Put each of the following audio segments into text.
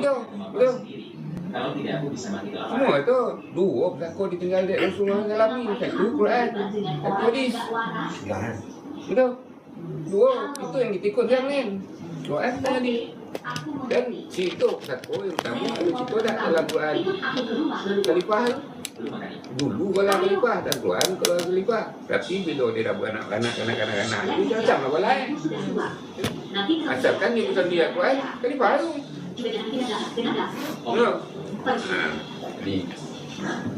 Betul. Betul. Semua itu dua berlaku ditinggal di Rasulullah alami. Satu Quran, satu hadis. Betul. Dua itu yang ditikut yang lain. Quran dan hadis. Dan situ satu yang pertama ada situ dah dalam Quran. Khalifah dulu bala khalifah dan Quran kalau khalifah. Tapi bila dia dah beranak-anak kanak-kanak itu macam lah bala. Asalkan dia bukan dia Quran, khalifah tu. No. Jadi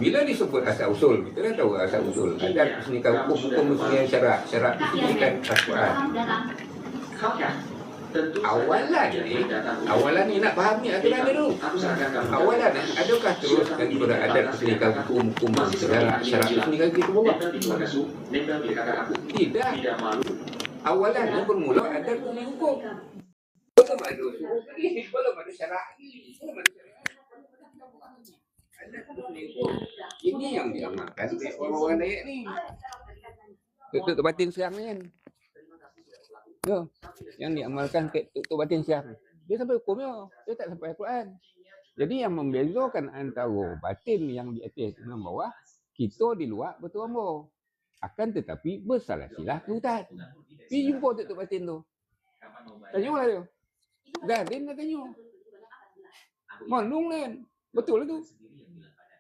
bila disebut asal usul, kita dah tahu asal usul. Ada kesenikan hukum mesti syarat kesenikan Al-Quran. Awalan ni nak faham ni aturan dia dulu. Awalan adakah terus daripada adat kesenikan hukum syarat kesenikan kita bawa? Tidak. Awalan dia bermula adat kesenikan hukum. Belum ada usul, belum ada syarat, belum ada syarat. Ini yang diamalkan oleh orang-orang Dayak ni. Tutup batin siang ni kan. Yang diamalkan tutup batin siang. Dia sampai hukumnya, dia tak sampai Al-Quran. Jadi yang membezakan antara batin yang di atas dengan bawah, kita di luar betul ambo. Akan tetapi bersalah-silah ke hutan. Pergi jumpa tutup batin tu. Tanya lah dia. Gadin dah tanya. Mandung kan. Betul lah tu.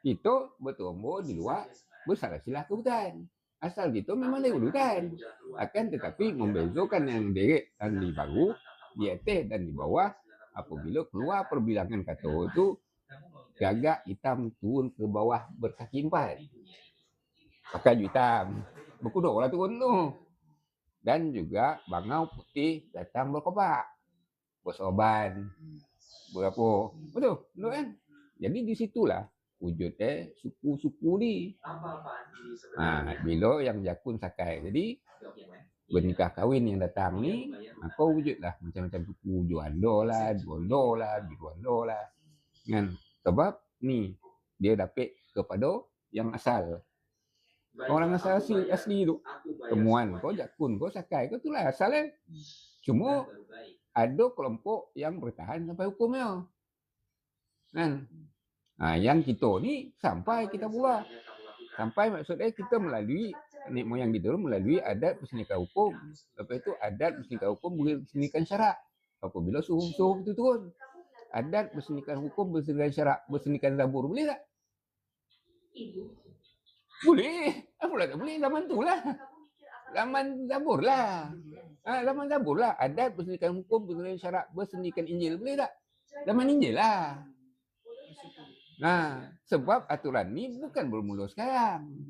Kita betul ambo di luar bersalah-silah ke hutan. Asal kita memang dari hutan. Akan tetapi membezakan yang direct dan di baru, di atas dan di bawah, apabila keluar perbilangan kata itu, gagak hitam turun ke bawah berkaki empat. Pakai baju hitam. Berkudur lah turun tu. Dan juga bangau putih datang berkopak. Bersorban. Berapa. Betul? Betul kan? Jadi di situlah wujud suku-suku ni. Bila yang jakun sakai. Jadi bernikah kahwin yang datang ni, maka wujudlah macam-macam suku Juanda lah, Juanda lah, Biruanda lah. Kan? Sebab ni dia dapat kepada yang asal. Orang asal asli tu. Temuan kau, jakun kau, sakai kau, itulah asalnya. Cuma ada kelompok yang bertahan sampai hukumnya. Kan? Yang kita ni sampai kita buat. Sampai maksudnya kita melalui nenek moyang kita melalui adat persenikan hukum. Lepas itu adat persenikan hukum bersenikan syarak. Apabila suruh itu turun. Adat bersenikan hukum bersenikan syarak, bersenikan zabur boleh tak? Boleh. Apa lah tak boleh? Zaman tu lah. Zaman zabur lah. Zaman zabur lah. Adat bersenikan hukum bersenikan syarak, bersenikan Injil boleh tak? Zaman Injil lah. Sebab aturan ni bukan bermula sekarang.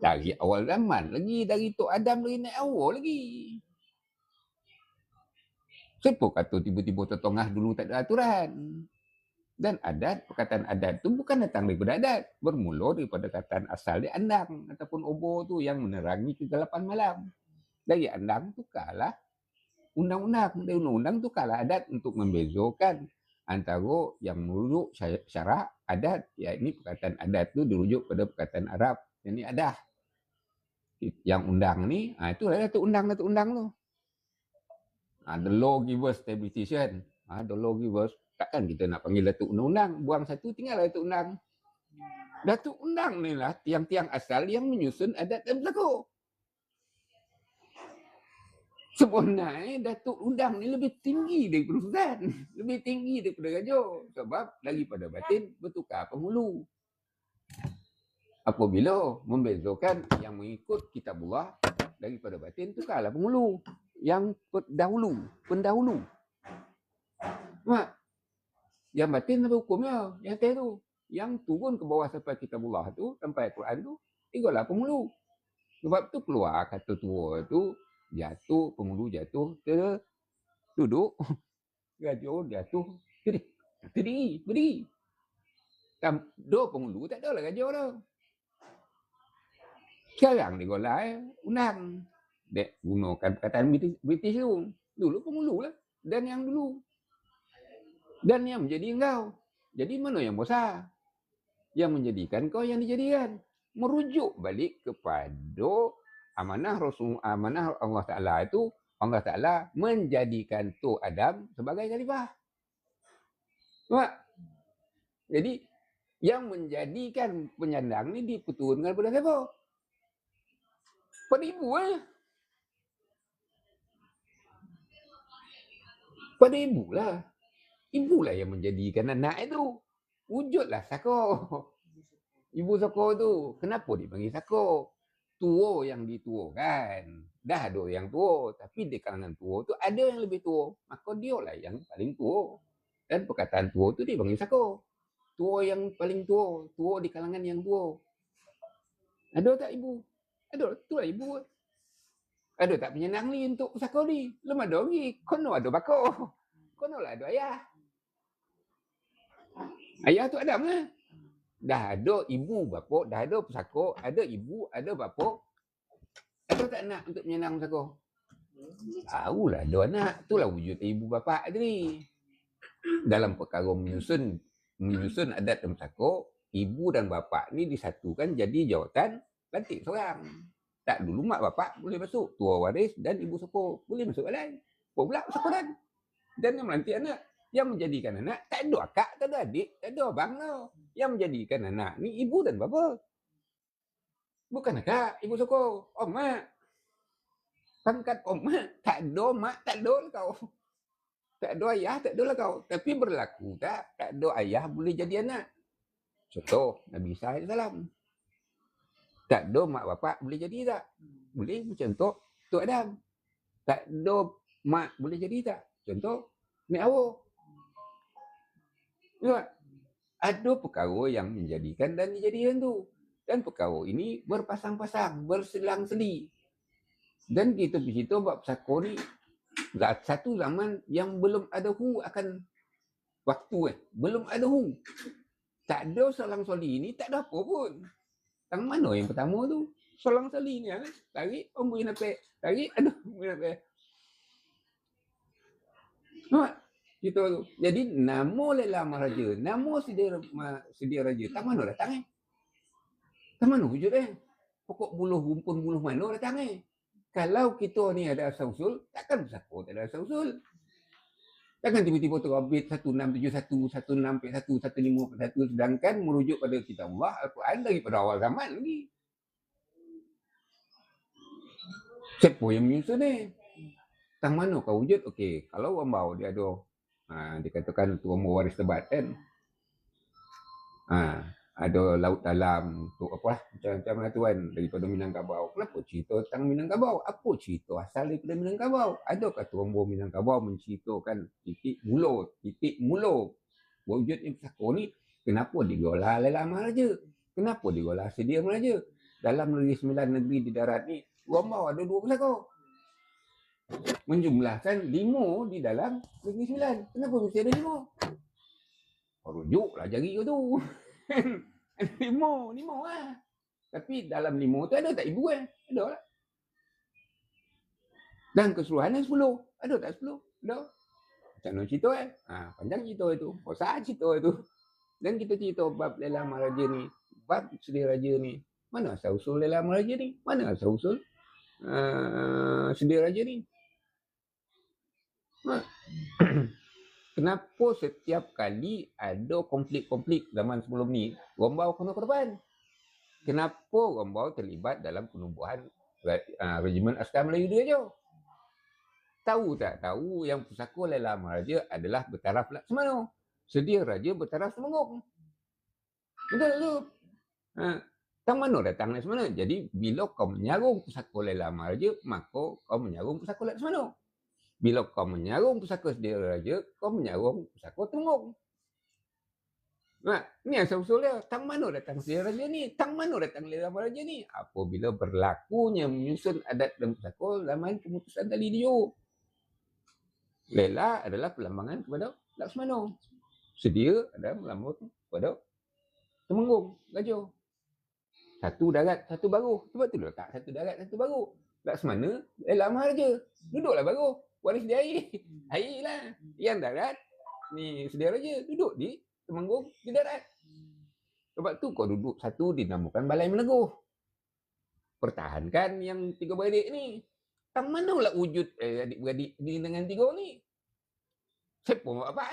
Dari awal zaman lagi, dari Tok Adam lagi naik awal lagi. Siapa kata tiba-tiba tetengah dulu tak ada aturan? Dan adat, perkataan adat tu bukan datang daripada adat. Bermula daripada kataan asal dia andang ataupun obor tu yang menerangi kegelapan malam. Dari andang tukarlah undang-undang. Dari undang-undang tukarlah adat untuk membezakan antara yang merujuk syarak adat, yakni perkataan adat tu dirujuk pada perkataan Arab, yakni adah. Yang undang ni, itulah Datuk Undang tu. The law givers stabilization. The law givers, takkan kita nak panggil Datuk Undang-Undang, buang satu tinggal Datuk Undang. Datuk Undang ni lah tiang-tiang asal yang menyusun adat dan berlaku. Sebenarnya Datuk Undang ni lebih tinggi daripada Sultan. Lebih tinggi daripada Raja. Sebab daripada batin bertukar penghulu. Apabila membezakan yang mengikut kitabullah daripada batin, tukarlah penghulu. Yang pendahulu. Yang batin sampai hukumnya. Yang atas tu. Yang turun ke bawah sampai kitabullah tu, sampai Quran tu, tinggallah penghulu. Sebab tu keluar kata tua tu, jatuh, penghulu jatuh, duduk, Raja jatuh, berdiri. Dua penghulu tak ada lah Raja tu. Sekarang dia golai undang. Dek gunakan perkataan British tu. Dulu penghulu lah. Dan yang dulu. Dan yang menjadi engkau. Jadi mana yang besar? Yang menjadikan kau yang dijadikan. Merujuk balik kepada amanah Allah Ta'ala itu, Allah Ta'ala menjadikan Tok Adam sebagai khalifah. Nampak? Jadi yang menjadikan penyandang ni diperturunkan pada siapa? Pada ibu lah. Pada ibu lah. Ibu lah yang menjadikan anak itu. Wujudlah sako. Ibu sako tu. Kenapa dipanggil sako? Tua yang dituakan. Dah ada yang tua. Tapi di kalangan tua tu ada yang lebih tua. Maka dia lah yang paling tua. Dan perkataan tua tu dipanggil sako. Tua yang paling tua. Tua di kalangan yang tua. Ada tak ibu? Ada. Itulah ibu. Ada tak penyandang ni untuk sako ni? Belum ada lagi. Kono ada bako. Kono lah ada ayah. Ayah tu Adam lah. Dah ada ibu bapa, dah ada pesako, ada ibu, ada bapa. Ada tak anak untuk menyandang pesako? Tahulah ada anak. Itulah wujud ibu bapa tadi. Dalam perkara menyusun adat dan pesako, ibu dan bapa ni disatukan jadi jawatan lantik seorang. Tak dulu mak bapa boleh masuk, tua waris dan ibu sako boleh masuk balai. Apa pula pesako dan yang melantik anak. Yang menjadikan anak, tak ada akak, tak ada adik, tak ada abang tau. Yang menjadikan anak ni ibu dan bapa. Bukan akak, ibu soko, mak. Pangkat mak, tak ada mak, tak ada lah kau. Tak ada ayah, tak ada lah kau. Tapi berlaku tak ada ayah boleh jadi anak. Contoh, Nabi Isa AS. Tak ada mak bapak boleh jadi tak? Boleh, contoh, Tok Adam. Tak ada mak boleh jadi tak? Contoh, Nek Hawa. Ya, ada perkara yang menjadikan dan dijadikan tu. Dan perkara ini berpasang-pasang, berselang-seli. Dan kita bercerita bab pesako ni, satu zaman yang belum ada akan waktu belum ada tak ada selang-seli ni, tak ada apa pun. Tang mana yang pertama tu? Selang-seli ni, tarik, beri napik. Tarik, aduh, beri napik. Nampak? Kita tu. Jadi nama Laila Maharaja, nama Sedia Raja, tak mana datang tak mana wujud pokok buluh rumpun buluh mana datang Kalau kita ni ada asal usul, takkan pesako tak ada asal usul. Takkan tiba-tiba terbit 1671, 1641, 1541 sedangkan merujuk pada kitab Allah Al-Quran daripada awal zaman lagi. Siapa yang menyusun tang mana kau wujud? Okey, kalau Wambau dia ada dikatakan tu waris tebat kan. Ada laut dalam tu apa macam-macam lah tu kan daripada Minangkabau. Kenapa cerita tentang Minangkabau? Apa cerita asal daripada Minangkabau? Adakah tuan buah Minangkabau menceritakan titik mula wujudnya pesako ni? Kenapa digelar Laila Maharaja? Kenapa digelar Sedia Maharaja? Dalam negeri 9 negeri di darat ni, Wambau ada 2 pesako. Menjumlahkan 5 di dalam negeri 9. Kenapa mesti ada 5? Rujuklah jari kau tu. 5 lah. Tapi dalam 5 tu ada tak ibu Ada lah. Dan keseluruhannya 10. Ada tak 10? Ada. Macam mana cerita panjang cerita itu. Besar cerita itu. Dan kita cerita bab Laila Maharaja ni, bab Sedia Raja ni. Mana asal usul Laila Maharaja ni? Mana asal usul Sedia Raja ni? Kenapa setiap kali ada konflik-konflik zaman sebelum ni, Wambau kena korban? Kenapa Wambau terlibat dalam penubuhan regimen askar Melayu dia je? Tahu tak? Tahu yang pusaka Laila Maharaja adalah bertaraf Laksamana. Sedia Raja bertaraf Temenggung. Betul tu? Tang mana datang Laksamana? Jadi bila kau menyarung pusaka Laila Maharaja, maka kau menyarung pusaka Laksamana. Bila kau menyarung pusaka Sedia Raja, kau menyarung pusaka Temenggung. Ni asal usul dia. Tang mana datang Sedia Raja ni? Tang mana datang Laila Maharaja ni? Apabila berlakunya menyusun adat dan pusaka zaman kemutusan tali dia. Laila adalah perlambangan kepada Laksamana. Sedia adalah perlambangan kepada Temenggung, Gajah. Satu darat, satu baru. Sebab tu letak satu darat, satu baru. Laksamana, Laila Maharaja. Duduklah baru. Waris dia air. Air lah. Yang darat, ni Sedia Raja. Duduk di Temenggung, di darat. Sebab tu kau duduk satu dinamakan Balai Meneguh. Pertahankan yang 3 beradik ni. Tang mana pula wujud adik-beradik ni dengan 3 ni? Siapa mak bapak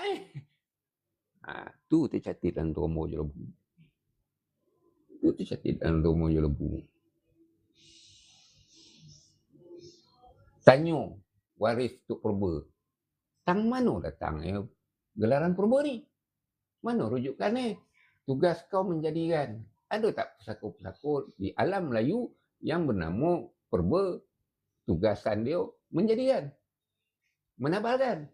Tu tercatat dalam Romo Jelebu. Tu tercatat dalam Romo Jelebu. Tanya waris Tok Purba. Tang mana datang gelaran purba ni? Mana rujukan ni? Tugas kau menjadikan. Ada tak pusaka-pusaka di alam Melayu yang bernama purba? Tugasan dia menjadikan, menabalkan.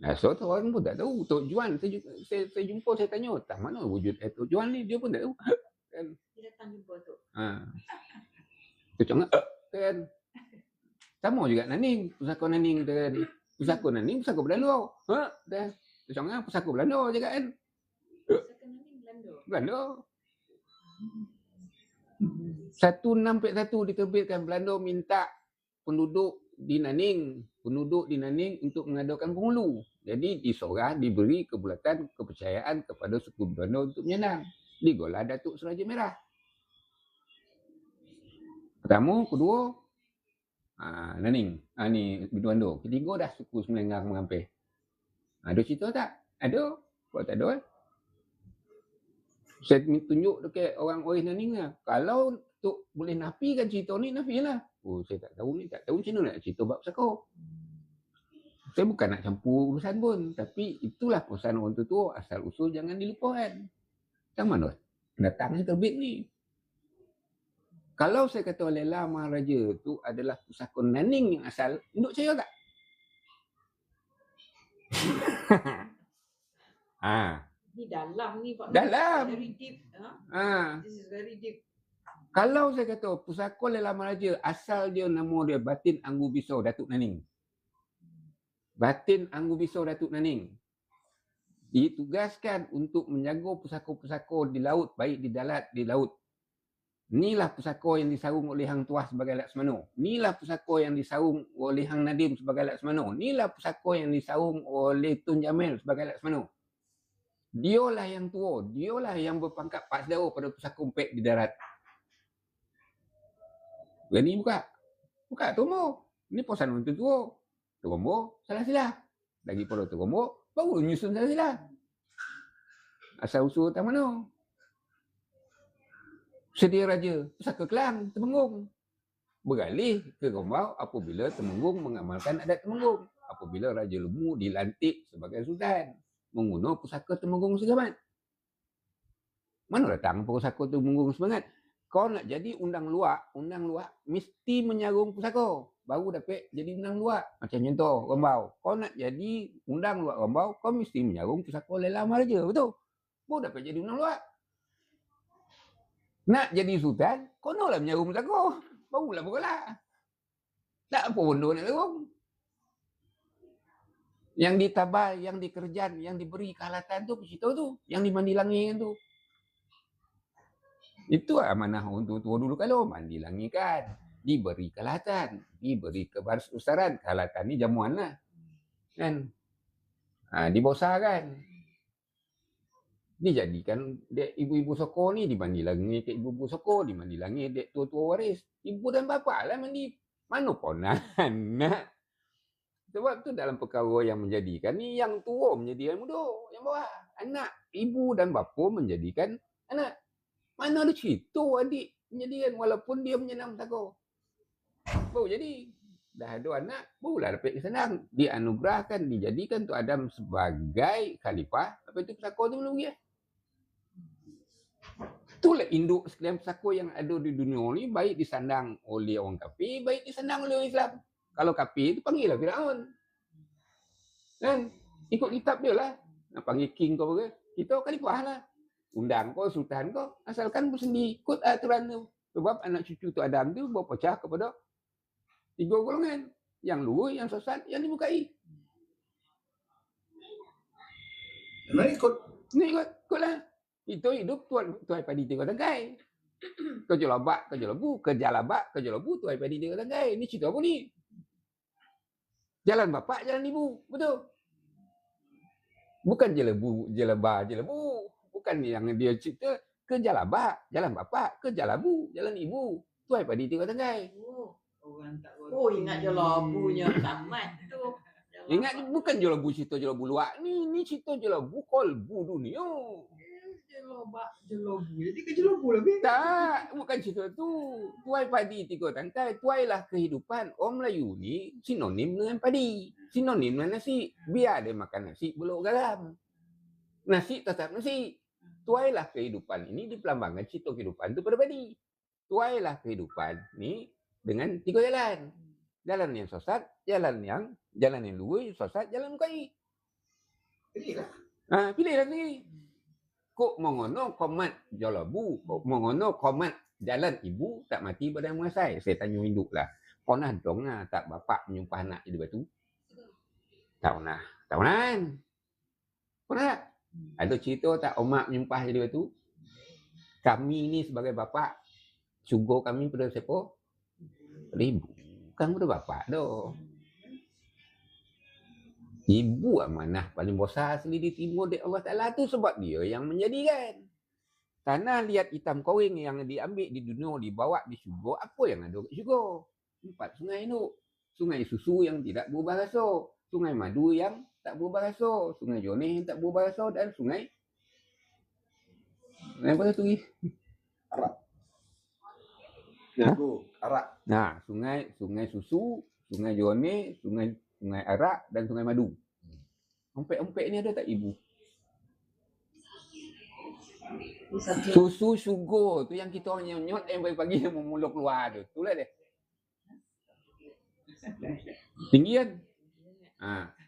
Nah, so orang pun tak tahu. Tok Juan, saya jumpa, saya tanya, tak mana wujud Tok Juan ni? Dia pun tak tahu. Kan? Dia datang jumpa tu. Tok Juan kan. Sama juga Naning, pusaka Naning kan. Pusaka Naning, pusaka Belanda. Dah. Tok Juan pusaka Belanda je kan. Pusaka Naning Belanda. 1641 diterbitkan. Belanda minta penduduk di Naning untuk mengadakan penghulu. Jadi disorah, diberi kebulatan kepercayaan kepada suku Belanda untuk menyenang. Digolah Datuk Seraja Merah. Pertama, kedua, Naning. Ni Bidwando. Ketiga dah suku Semenanjung mengampih. Ada cerita tak? Ada. Kalau tak ada, saya tunjuk dekat orang Oris Naning lah. Kalau Tok boleh nafikan cerita ni, nafilah. Saya tak tahu ni, tak tahu macam mana nak cerita bab pusaka. Saya bukan nak campur urusan pun. Tapi itulah pesan orang tua, asal usul jangan dilupakan. Macam mana datang ni terbit ni? Kalau saya kata Lela Maharaja tu adalah pusaka Naning yang asal, untuk saya tak? Ni dalam ni Pak. Dalam. Very deep. This is very deep. Kalau saya kata pusaka Lela Maharaja, asal dia nama dia Batin Anggu Bisau Datuk Naning. Batin Anggu Bisau Datuk Naning. Ditugaskan untuk menjaga pusaka-pusaka di laut, baik di darat, di laut. Inilah pusaka yang disarung oleh Hang Tuah sebagai Laksmana. Inilah pusaka yang disarung oleh Hang Nadim sebagai Laksmana. Inilah pusaka yang disarung oleh Tun Jamil sebagai Laksmana. Dialah yang tua, dialah yang berpangkat Pak Sedara pada pusaka Umpet di darat. Berani buka. Buka Tombo. Ini posan orang tua. Tombo salah silah. Lagi pada Tombo baru nyusun salah silah. Asal usul tak mana? Sedia Raja, pusaka Kelang, Temenggung. Beralih ke Gombau apabila Temenggung mengamalkan adat Temenggung. Apabila Raja Lembu dilantik sebagai Sultan. Menggunakan pusaka Temenggung Segamat. Mana datang pusaka Temenggung Segamat? Kau nak jadi undang luak mesti menyarung pusaka. Baru dapat jadi undang luak. Macam contoh Gombau. Kau nak jadi undang luak Gombau, kau mesti menyarung pusaka Lela Maharaja. Betul? Baru dapat jadi undang luak. Nak jadi sultan, konolah menyarung pusaka. Barulah bergerak. Tak apa bondo nak larung. Yang ditabai, yang dikerjan, yang diberi kehalatan tu, cerita tu. Yang dimandilangi tu. Itu amanah orang tua dulu kalau mandilangikan. Diberi kehalatan, diberi kebarusaran. Kehalatan ni jamuan lah. Kan? Dibosarkan. Dijadikan dek ibu-ibu soko ni dimandilangi ke ibu-ibu soko, dimandilangi dek tua-tua waris. Ibu dan bapa lah mandi. Mana ponan nak. Sebab tu dalam perkara yang menjadikan ni yang tua menjadikan muda, yang bawah anak, ibu dan bapa menjadikan anak. Mana ada cerita adik menjadikan walaupun dia menyenam pusaka. Baru jadi dah ada anak, barulah dapat kesenang. Dianugerahkan, dijadikan Tok Adam sebagai khalifah. Lepas itu pusaka tu belum pergi. Itulah induk sekalian pusaka yang ada di dunia ni, baik disandang oleh orang kafir, baik disandang oleh orang Islam. Kalau kafir tu panggillah Firaun. Kan? Ikut kitab dia lah. Nak panggil king kau ke? Kita khalifah lah. Undang kau, sultan kau, asalkan bersendi ikut aturan tu. Sebab anak cucu Tok Adam tu berpecah kepada 3 golongan. Yang lurus, yang sesat, yang dibukai. Nak ikut? Ikutlah. Itu hidup tuai padi 3 tangkai. Kerja labak, kerja lebu, kerja labak, kerja lebu, tuai padi 3 tangkai. Ini cerita apa ni? Jalan bapak, jalan ibu. Betul? Bukan je lebu, je lebah, je lebu. Bukan yang dia cerita kerja labak, jalan bapak, kerja labu, jalan ibu. Tuai padi 3 tangkai. Orang tak ingat je labunya tamat tu. Ingat ni bukan jelabu cerita jelabu luar ni cerita jelabu kolbu dunia. Jelabu. Jadi ke jelabu lah. Tak, bukan cerita tu. Tuai padi 3 tangkai. Tuailah kehidupan. Orang Melayu ni sinonim dengan padi. Sinonim dengan nasi. Biar dia makan nasi beluk garam. Nasi tetap nasi. Tuailah kehidupan ini dipelambangkan cerita kehidupan tu pada padi. Tuailah kehidupan ni dengan 3 jalan. Jalan yang sesat, jalan yang lurus, sesat, jalan mukai. Pilihlah. Pilihlah sendiri. Kok mengono komat jalabu, kok mengono komat jalan ibu tak mati badan mengasai. Saya tanya induk lah. Pernah dong tak bapak menyumpah anak jadi batu? Tak pernah. Tak pernah. Pernah tak? Ada cerita tak omak menyumpah jadi batu? Kami ni sebagai bapak, syukur kami pada siapa? Pada ibu. Bukan pada bapak dah. Ibu amanah paling besar sekali di timur di Allah Ta'ala tu sebab dia yang menjadikan. Tanah liat hitam kawing yang diambil di dunia, dibawa di syurga, apa yang ada kat syurga? 4 sungai tu. Sungai susu yang tidak berubah rasa, sungai madu yang tak berubah rasa, sungai Joneh yang tak berubah rasa, dan sungai apa tu? Arak. Jago, arak. Nah, sungai susu, sungai Joneh, sungai arak dan sungai madu. Ompek-ompek ni ada tak ibu? Susu syurga tu yang kita orang nyot yang pagi-pagi yang memuluk keluar tu. Itulah dia. Tinggi kan?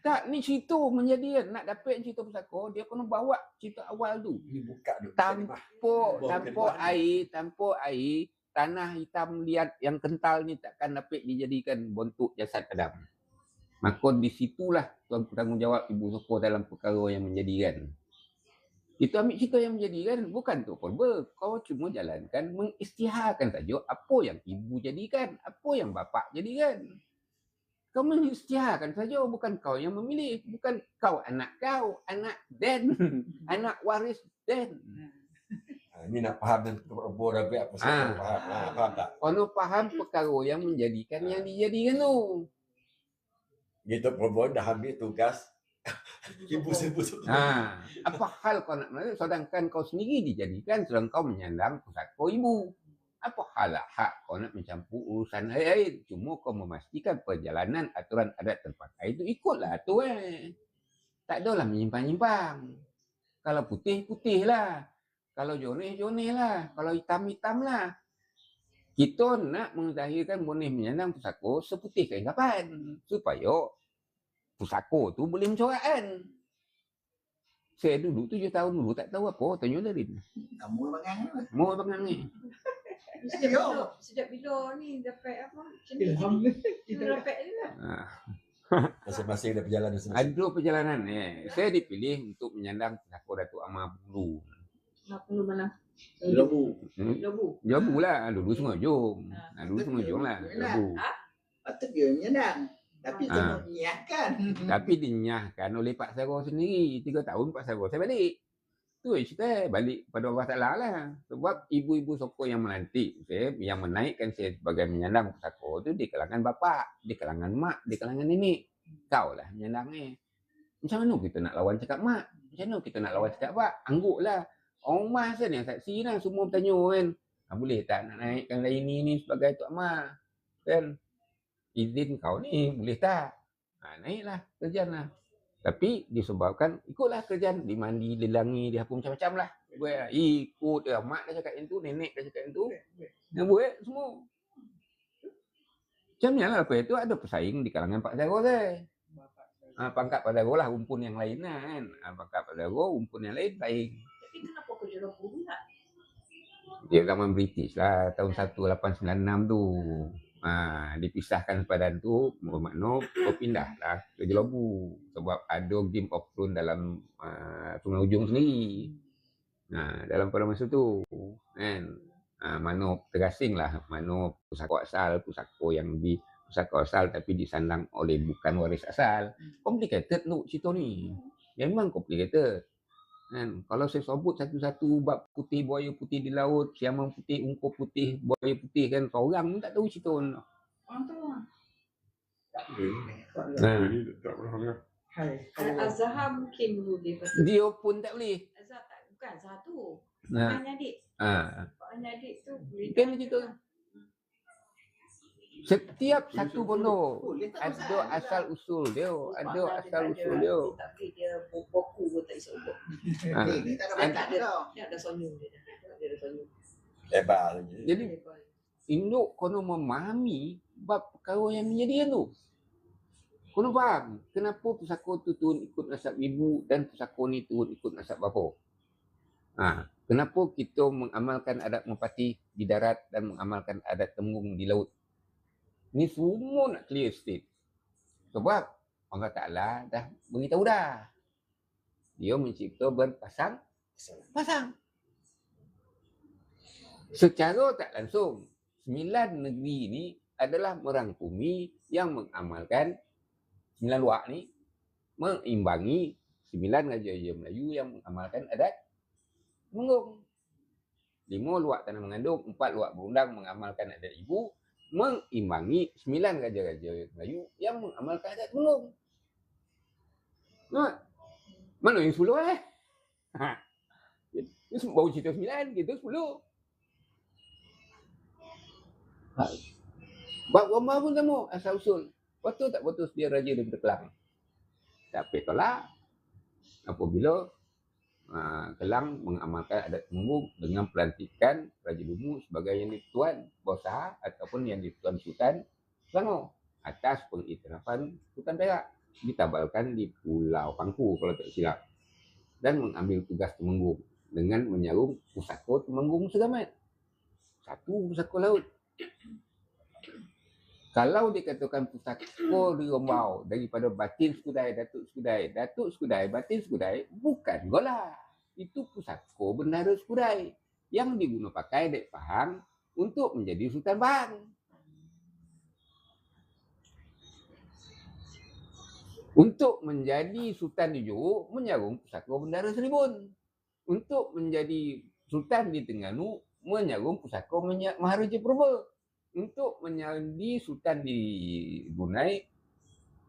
Tak, ni cerita menjadi nak dapat cerita pusaka, dia kena bawa cerita awal tu. Dibuka dulu. Tanpa air, tanah hitam liat yang kental ni takkan dapat dijadikan bentuk jasad Adam. Maka di situlah tuan bertanggungjawab ibu soko dalam perkara yang menjadikan. Kita ambil cerita yang menjadikan, bukan tu korba. Kau cuma jalankan, mengisytiharkan saja apa yang ibu jadikan, apa yang bapak jadikan. Kau mengisytiharkan saja, bukan kau yang memilih. Bukan kau, anak Dan. Anak waris Dan. Ini nak faham dan korba dapat apa saya faham. Faham tak? Kau faham perkara yang menjadikan yang dijadikan tu. Gitu korba dah ambil tugas ibu-ibu tu. Apa hal kau nak melayu sedangkan kau sendiri dijadikan sedang kau menyandang pusaka ibu? Apa hal hak kau nak mencampur urusan lain? Cuma kau memastikan perjalanan aturan adat terpakai itu ikutlah tu Tak adalah menyimpang-nyimpang. Kalau putih, putih lah. Kalau Joneh, Joneh lah. Kalau hitam, hitam lah. Kita nak menzahirkan boleh menyandang pusaka seputih kain kapan supaya pusaka tu boleh mencorakkan. Saya dulu 7 tahun dulu tak tahu apa, tanya Larin. Kamu bangang ni. Sejak bila ni dapat apa? Ilham dapat ni lah. Masing-masing ada perjalanan masing-masing. Ada perjalanan Saya dipilih untuk menyandang pusaka Datuk Amar Bulu. Bulu mana? Jabu lah. Dulu Sungai Jom. Dulu Sungai Jom lah. Jabu. Patut dia menyandang. Tapi dia menyiapkan. Tapi dinyahkan oleh Pak Sarah sendiri. 3 tahun Pak Sarah saya balik. Tu cerita balik pada Allah Ta'ala lah. Sebab ibu-ibu soko yang melantik saya, yang menaikkan saya sebagai menyandang pusaka tu di kalangan bapa, di kalangan mak, di kalangan nenek. Kau lah menyandang ni. Macam mana kita nak lawan cakap mak? Macam mana kita nak lawan cakap pak? Angguk lah. Orang rumah saya yang saksi lah. Semua bertanya kan. Boleh tak nak naikkan lain ni sebagai Tok Amar? Kan? Izin kau ni boleh tak? Naiklah kerjaan lah. Tapi disebabkan ikutlah kerjaan. Dimandi, dilangi, dihapus macam-macam lah. Ikut dia. Mak dah cakap yang tu, nenek dah cakap yang tu. Yang buat semua. Macam ni lah. Lepas itu ada pesaing di kalangan Pak Zaro saya. Pangkat Pak Zaro lah. Rumpun yang lain lah kan. Pangkat Pak Zaro, rumpun yang lain saing. Tapi kenapa kau jual bulu tak? Dia zaman British lah. Tahun 1896 tu. Dipisahkan sepadan tu, bermakna kau pindah lah ke Jelabu sebab ada Game of Thrones dalam Sungai Ujung sendiri. Dalam pada masa tu kan, mana terasing lah, mana pusaka asal tapi disandang oleh bukan waris asal. Complicated tu cerita ni. Memang complicated. Kan? Kalau saya sebut satu-satu bab putih, buaya putih di laut, siamang putih, ungkur putih, buaya putih kan, seorang pun tak tahu cerita. Ini tak pernah dengar. Azhar mungkin boleh. Dia pun tak boleh. Azhar tak, bukan Azhar tu. Nah. Pak adik. Ah. Pak adik tu boleh. Kan gitu. Setiap satu pondok ada asal usul dia, ada asal usul dia. Tak boleh dia buku pun tak isu buku. Dia ada sonyung dia. Dia ada sonyung. Lebar lagi. Jadi induk kono memahami bab perkara yang menjadi tu. Kono faham kenapa pusaka tu turun ikut nasab ibu dan pusaka ni turun ikut nasab bapa. Kenapa kita mengamalkan adat merpati di darat dan mengamalkan adat temung di laut. Ni semua nak clear state. Sebab Allah Ta'ala dah beritahu dah. Dia mencipta berpasang-pasang. Secara tak langsung, 9 negeri ni adalah merangkumi yang mengamalkan 9 luak ni, mengimbangi 9 raja-raja Melayu yang mengamalkan adat Temenggung. 5 luak tanah mengandung, 4 luak berundang mengamalkan adat ibu, mengimbangi 9 raja-raja Melayu yang mengamalkan adat Temenggung. Mana yang 10 Ini baru cerita 9, kita 10. Bab Rambah pun sama, asal usul. Betul tak betul dia raja daripada Kelang? Tapi tolak apabila Kelang mengamalkan adat Temenggung dengan pelantikan Raja Lumu sebagai yang di-Tuan Berusaha ataupun yang di-Tuan Sultan Selangor atas pengiktirafan Sultan Perak ditabalkan di Pulau Pangku kalau tak silap, dan mengambil tugas Temenggung dengan menyarung pusaka Temenggung Segamat, satu pusaka laut. Kalau dikatakan pusaka di Rombau daripada Batin Skudai, Datuk Skudai, Batin Skudai, bukan gola. Itu pusaka Bendahara Skudai yang diguna pakai Dek Pahang untuk menjadi Sultan Pahang. Untuk menjadi Sultan di Johor, menyarung pusaka Bendahara Seribun. Untuk menjadi Sultan di Terengganu, menyarung pusaka Maharaja Purba. Untuk menjadi Sultan di Brunei,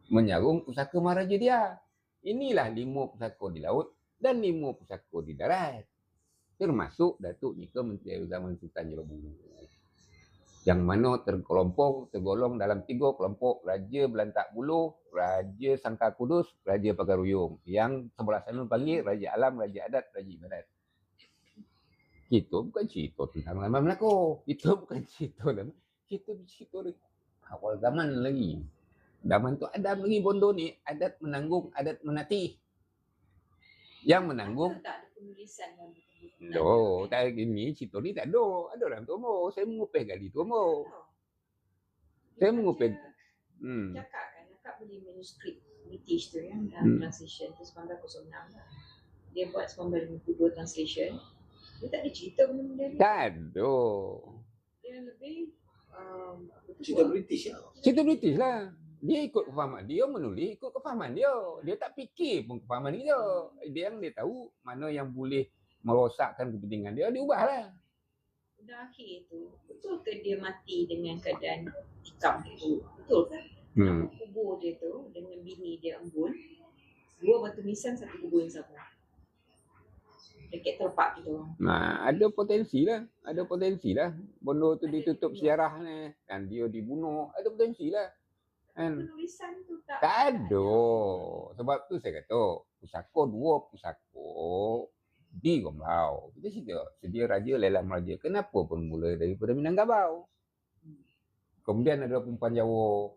menyarung pusaka Maharaja Dia. Inilah 5 pusaka di laut dan 5 pusaka di darat. Termasuk Datuk Nika Menteri Zaman Sultan Johor Bahru. Yang mana tergolong dalam 3 kelompok Raja Belantak Buluh, Raja Sangkar Kudus, Raja Pagar Ruyung. Yang sebelah sana panggil Raja Alam, Raja Adat, Raja Ibadat. Kita bukan cerita tentang zaman Melaka. Kita bukan cerita dalam. Kita bercerita awal zaman lagi. Zaman tu ada lagi bondo ni, adat menanggung, adat menatih. Yang menanggung. Tak ada penulisan yang betul-betul. No, tak gini cerita ni tak ada. Ada orang Tomo. Saya mengupih kali Tomo. Saya mengupih. Cakap kan, akak beli manuskrip British tu yang dalam translation tu 1906 lah. Dia buat 1952 translation. Dia tak ada cerita benda-benda ni. Tak ada. Dia lebih Cerita British lah. Cerita British lah. Dia ikut kefahaman dia, menulis ikut kefahaman dia. Dia tak fikir pun kefahaman dia. Dia yang dia tahu mana yang boleh merosakkan kepentingan dia, dia ubahlah. Dah akhir tu, betul ke dia mati dengan keadaan tikam tu? Betul kan? Kubur dia tu dengan bini dia embun, 2 batu nisan, 1 kubur yang sama. Dekat terpak kita orang. Ada potensi lah. Ada potensi lah. Bondo tu ditutup sejarah ni. Dan dia dibunuh. Ada potensi lah. Penulisan tu tak ada. Sebab tu saya kata, pusaka 2 pusaka di Gombau. Kita cerita, sedia raja, lelang raja. Kenapa bermula daripada Minangkabau? Kemudian ada perempuan Jawa.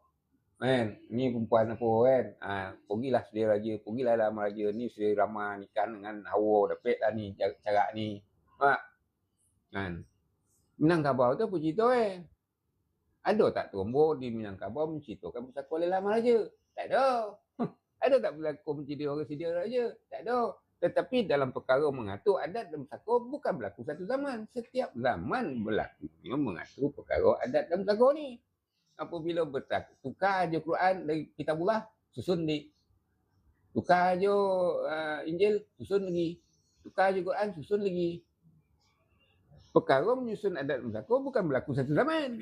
Ni perempuan apa kan? Pergilah sedia raja, pergilah lelang raja. Ni sedia ramah nikah dengan Hawa. Dapat lah ni, cara ni. Minangkabau tu apa cerita Ada tak Tombo di Minangkabau menceritakan pusaka lelang raja? Tak ada. Ada tak berlaku menjadi orang sedia raja? Tak ada. Tetapi dalam perkara mengatur adat dan pusaka bukan berlaku satu zaman. Setiap zaman berlakunya mengatur perkara adat dan pusaka ni. Apabila tukar je Quran dari Kitabullah, susun di. Tukar je Injil, susun lagi. Tukar je Quran, susun lagi. perkara menyusun adat musako bukan berlaku satu zaman.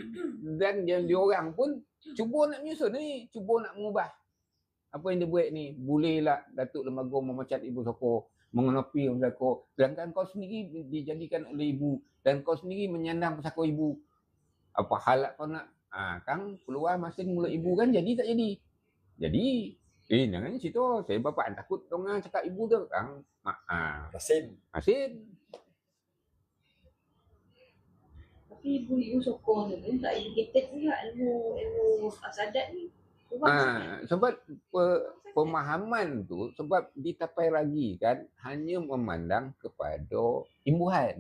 Dan dia orang pun cuba nak menyusun ni, cuba nak mengubah. Apa yang dia buat ni, bolehlah Datuk Lembaga memecat Ibu Soko, mengenapi Musako, sedangkan kau sendiri dijadikan oleh ibu dan kau sendiri menyandang pusaka ibu. Apa hal kau nak? Kang keluar masing mulut ibu kan, jadi tak jadi? Jadi, jangan cerita. Saya bapak takut dong cakap ibu tu, Kang. Masin. Tapi ibu-ibu sokong tu tak educated juga ilmu asadat ni. Sebab pemahaman tu sebab ditapai lagi kan hanya memandang kepada imbuhan,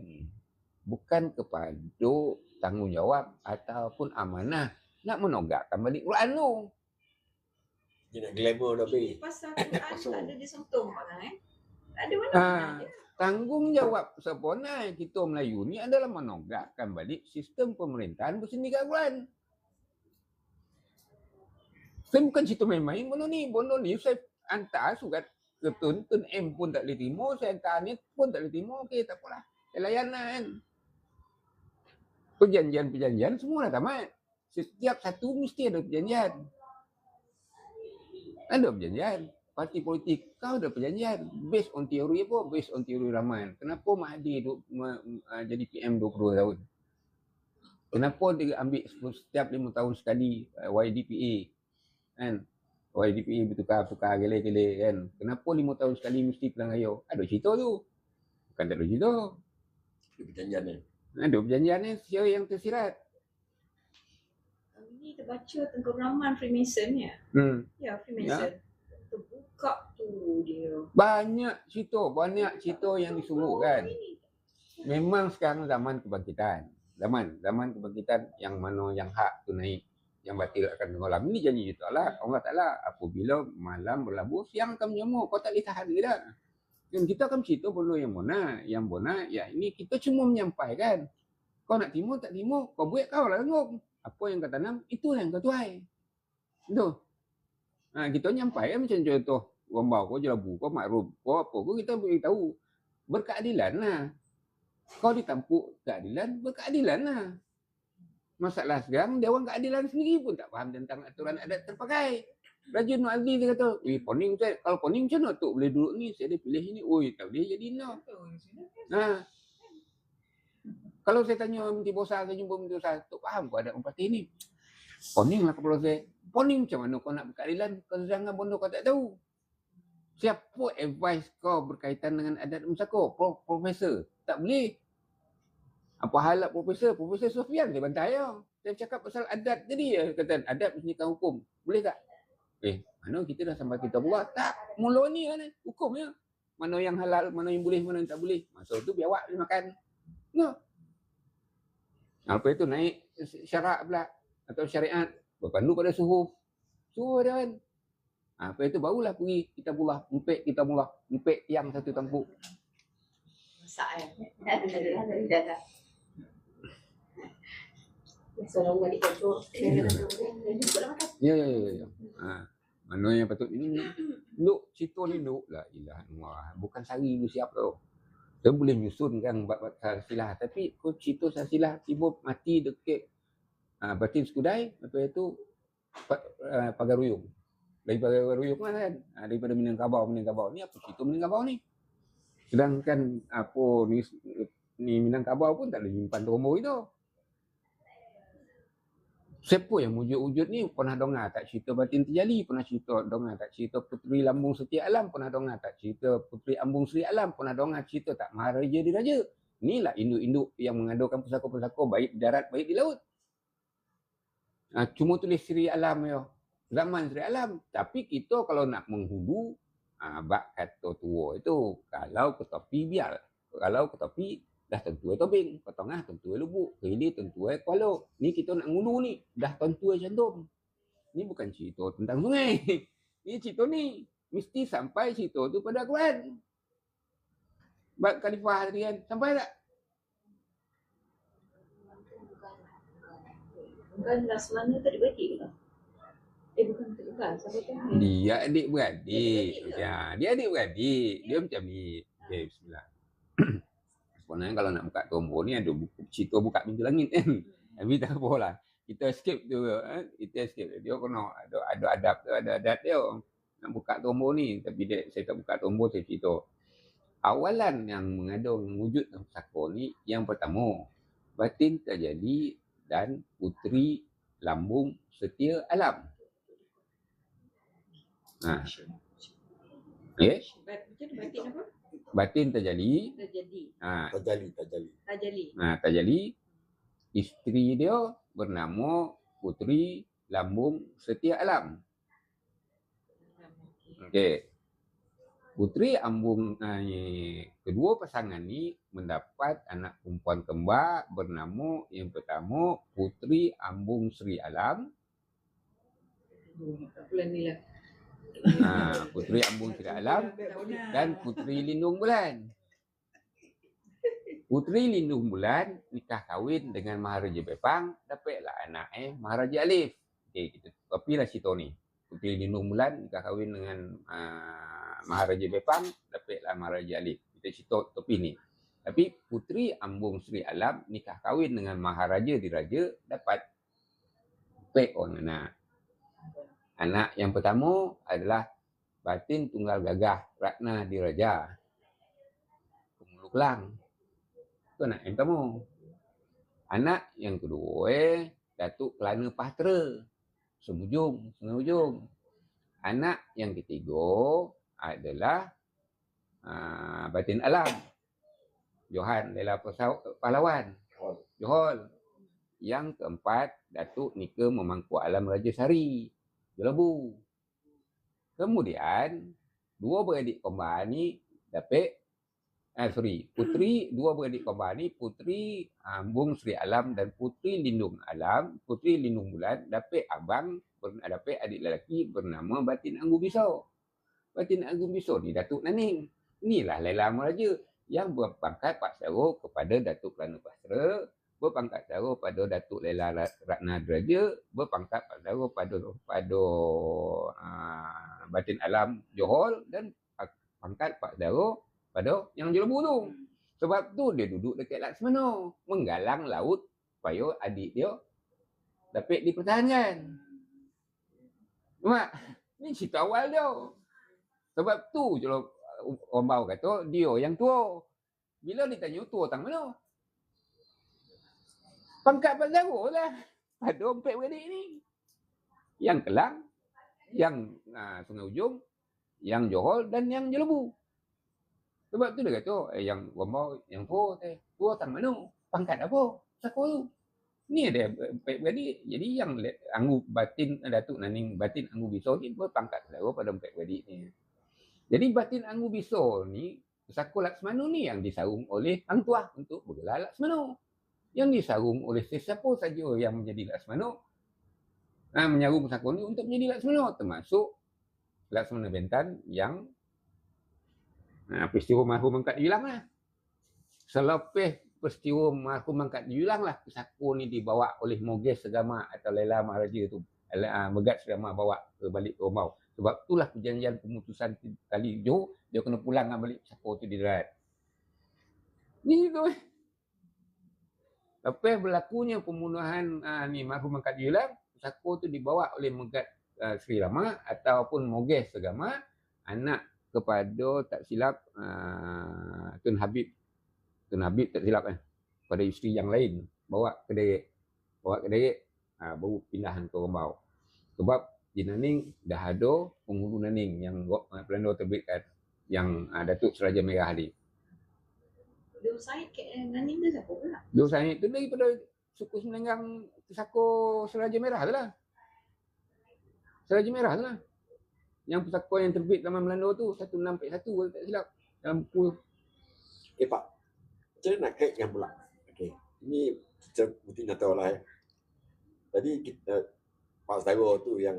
bukan kepada tanggungjawab ataupun amanah nak menogakkan balik Quran tu. Dia nak glamour tapi pasal Quran tak ada disentuh bang tak ada mana. Tanggungjawab sebenarnya kita Melayu ni adalah menogakkan balik sistem pemerintahan bersendiri Quran. Saya bukan cerita main-main benda ni saya hantar surat ke Tun M pun tak boleh terima, saya hantar ni pun tak boleh terima, okey tak apalah. Saya layan lah kan. Perjanjian semua dah tamat. Setiap satu mesti ada perjanjian. Ada perjanjian. Parti politik kau ada perjanjian. Based on teori apa? Based on teori Rahman. Kenapa Mahathir jadi PM 22 tahun? Kenapa dia ambil setiap 5 tahun sekali YDPA? Kan? YDPA bertukar gele-gele kan. Kenapa 5 tahun sekali mesti pelang raya? Ada cerita tu. Bukan tak ada cerita. ada perjanjian ni. Ada perjanjian ni secara yang tersirat. Ini terbaca tentang Rahman Freemason ya. Ya Freemason. Terbuka tu dia. Banyak cerita yang disuruh kan. Memang sekarang zaman kebangkitan. Zaman kebangkitan yang mana yang hak tu naik. Yang batil akan tenggelam. Ini janji Allah Ta'ala. Apabila malam berlabuh, siang akan menyemur. Kau tak boleh tahan ke tak? Dan kita akan cerita benda yang benar. Yang benar, ya ini kita cuma menyampaikan. Kau nak timur, tak timur. Kau buat kau lah tengok. Apa yang kau tanam, itu yang kau tuai. Itu. Kita menyampaikan macam contoh. Gombau kau jelabu, kau makrum, kau apa kau kita beritahu. Berkeadilan lah. Kau ditampuk keadilan, berkeadilan lah. Masalah sekarang, dia orang keadilan sendiri pun tak faham tentang aturan adat terpakai. Raja Nur Azli dia kata, poning saya, kalau poning macam mana Tok boleh duduk ni, saya ada pilih ni, tak boleh jadi no. Kalau saya tanya Menteri Besar, saya jumpa Menteri Besar, Tok faham kau adat orang parti ni? Poning lah kepala saya. Poning macam mana kau nak berkeadilan, kau jangan benda kau tak tahu. Siapa advice kau berkaitan dengan adat Musako? Profesor? Tak boleh. Apa hal lah Profesor Sofian dia bantai ya. Saya cakap pasal adat tadi ya. Kata adat menyediakan hukum. Boleh tak? Mana kita dah sampai kita buat? Tak. Mula ni kan hukum ya. Mana yang halal, mana yang boleh, mana yang tak boleh. Masa tu biar awak boleh makan. No. Apa itu naik syarak pula. Atau syariat. Berpandu pada suhu. Suhu dia kan. Apa itu barulah pergi kita bulah. Empek yang satu tampuk. Masak dah. Seorang balik kacau. Ya. Mana yang patut ini? Duk, cerita ni duk. La ilaha illallah. Bukan sari lu siap tu. Saya boleh menyusunkan bab silsilah. Tapi kau cerita silsilah tiba mati dekat Batin Skudai. Lepas itu Pagar Ruyung. Dari Pagar Ruyung kan? Daripada Minangkabau. Ni apa cerita Minangkabau ni? Sedangkan apa ni Minangkabau pun tak ada nyimpan terumbu itu. Siapa yang wujud-wujud ni pernah dengar tak cerita Batin Terjali, pernah dengar tak cerita Puteri Lambung Setia Alam, pernah dengar tak cerita Puteri Ambung Seri Alam, pernah dengar cerita tak Maharaja Diraja. Inilah induk-induk yang mengadukan pusaka-pusaka baik di darat baik di laut. Cuma tulis Seri Alam ya. Zaman Seri Alam. Tapi kita kalau nak menghulu, bak kata tua itu, kalau ke topi biar. Kalau ke topi dah tentu tobing, ke tengah tentu lubuk, ke hilir tentu kuala. Ni kita nak ngulu ni, dah tentu cantum. Ni bukan cerita tentang sungai. Ni cerita ni mesti sampai cerita tu pada Quran. Bab Khalifah tadi kan, sampai tak? Bukan Rasmana tak dibagi ke? Bukan. Siapa tahu? Dia adik-beradik. Dia adik-beradik. Dia macam ni. Okay, bismillah. Sebenarnya kalau nak buka tombol ni ada cerita buka pintu langit kan. Tapi tak apalah. Kita escape tu. Kita escape. Dia kena ada adab tu, ada adat dia. Nak buka tombol ni. Tapi saya tak buka tombol, saya cerita. Awalan yang mengandung wujud dalam pusaka ni, yang pertama, batin terjadi dan puteri lambung setia alam. Okay? Batin apa? Batin terjadi. Terjadi. Isteri dia bernama puteri lambung setia alam. Okey. Puteri ambung kedua pasangan ni mendapat anak perempuan kembar bernama yang pertama Puteri Ambung Sri Alam. Puteri Ambung Sri Alam dan Puteri Lindung Bulan. Puteri Lindung Bulan nikah kahwin dengan Maharaja Bepang, dapatlah anak Maharaja Alif. Okey, kita kopilah cerita ni. Puteri Lindung Bulan nikah kahwin dengan Maharaja Bepang, dapatlah Maharaja Alif. Kita cerita topi ni. Tapi Puteri Ambung Sri Alam nikah kahwin dengan Maharaja Diraja, dapat orang anak. Anak yang pertama adalah Batin Tunggal Gagah Ratna Diraja, Pemulu Kelang. Itu anak yang pertama. Anak yang kedua Datuk Kelana Pahtera, Semujung. Anak yang ketiga adalah Batin Alam, Johan Lela Pahlawan, Johol. Yang keempat, Datuk Nika Memangku Alam Raja Sari, Jelebu. Kemudian, dua beradik kembar ni dapat, dua beradik kembar ni, Puteri Ambung Sri Alam dan Puteri Lindung Alam, Puteri Lindung Bulan, dapat abang, dapat adik lelaki bernama Batin Anggu Biso. Batin Anggu Biso ni Datuk Naning. Inilah Laila Meraja yang berpangkat Pak Saro kepada Datuk Kelana Pahtera, berpangkat Saro pada Datuk Laila Ratna Diraja, berpangkat Pak Saro pada Batin Alam Johol, dan pangkat Pak Saro pada yang Jelebu tu. Sebab tu dia duduk dekat Laksmana, menggalang laut supaya adik dia dapat dipertahankan. Mak, ni cerita awal dia. Sebab tu kalau orang bau kata dia yang tua. Bila ditanya tua tang mana? Pangkat Pak Saro lah. Ada empat beradik ni. Yang Kelang, yang Sungai Ujung, yang Johol dan yang Jelebu. Sebab tu dia kata, yang Wambau, yang tua tang mana? Pangkat apa? Sako tu. Ni ada empat beradik. Jadi yang Anggu Batin, Datuk Naning Batin Anggu Biso ni berpangkat Saro pada empat beradik ni. Jadi Batin Anggu Biso ni, Sako Laksmana ni yang disarung oleh Hang Tuah untuk bergelar Laksmana. Yang disarung oleh sesiapa saja yang menjadi Laksmana, menyarung Sako ni untuk menjadi Laksmana, termasuk Laksmana Bentan yang peristiwa marhum Angkat Julang lah. Selepas peristiwa marhum Angkat Julang lah, Sako ni dibawa oleh Moges Segama atau Laila Maharaja tu. Megat Segama bawa ke balik ke Rombau. Sebab itulah perjanjian pemutusan kali Johor, dia kena pulang balik Sako tu di darat. Ni tu. Lepas berlakunya pembunuhan ni marhum Angkat Julang, Sako tu dibawa oleh Megat Sri Rama ataupun Moges Segama, anak kepada tak silap Tun Habib tak silap pada isteri yang lain, bawa ke Dayak, baru pindahan ke Rombau. Sebab di Naning dah ada penghulu Naning yang Belanda terbitkan, yang Datuk Seraja Merah ni. Dua Said ke Naning tu siapa pula? Dua Said tu daripada suku Semenanjang Sako Seraja Merah tu lah. Seraja Merah tu lah. Yang pusaka yang terbit zaman Belanda tu 1641 kalau tak silap dalam buku. Pak, macam mana nak kaitkan pula? Okey, ini kita mesti nak tahu lah. Tadi kita Pak Saro tu yang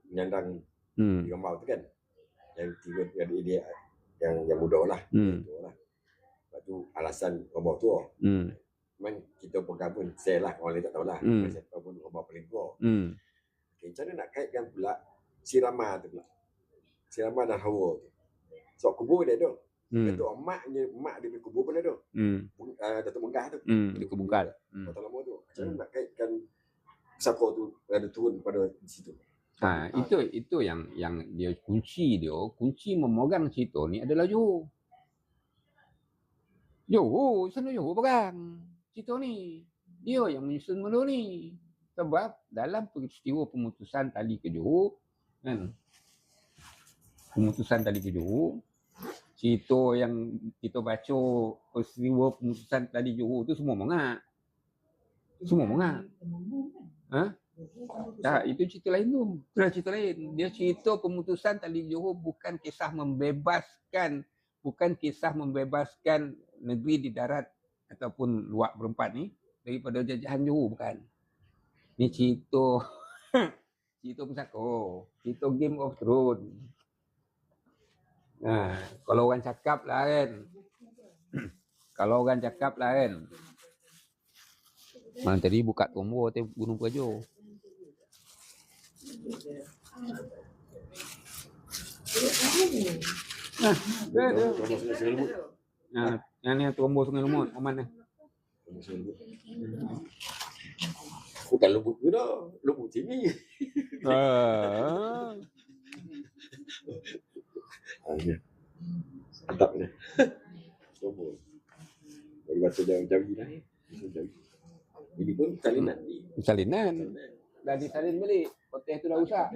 menyandang di Rombau tu kan, yang tiga dia yang muda lah. Lepas tu alasan Rombau tua. Memang kita pun saya lah, orang lain tak tahu lah. Saya tahu pun Rombau paling tua. Okay, macam mana nak kaitkan pula Sirama tu pula? Sirama dan Hawa tu. So kubur dia tu. Betul mak dia kubur pun ada. Datuk Menggah tu. Di Kebungkal. Kota Lama tu. Macam mana nak kaitkan Sako tu ada turun pada di situ? Itu yang dia kunci memegang situ ni adalah Johor. Sana Johor pegang situ ni. Dia yang menyusun benda ni. Sebab dalam peristiwa pemutusan tali ke Johor, kan? Pemutusan tali ke Johor, cerita yang kita baca peristiwa pemutusan tali Johor tu semua mengak. Tak, itu cerita lain tu. Cerita lain. Dia cerita pemutusan tali Johor bukan kisah membebaskan negeri di darat ataupun luar berempat ni daripada jajahan Johor, bukan. Ni cerita Pusako, cerita Game of Thrones. Kalau orang cakap lah kan. Mana tadi buka tombol atas Gunung Prajo. Yang ni tombol Sungai Lumut, mana? Bukan Lubuk tu dah. Lubuk sini. Mantap ni. Tombol. Bagi baca jauh-jauh lah. Ini pun Salinan. Dah disalin balik. Hotel tu dah rusak.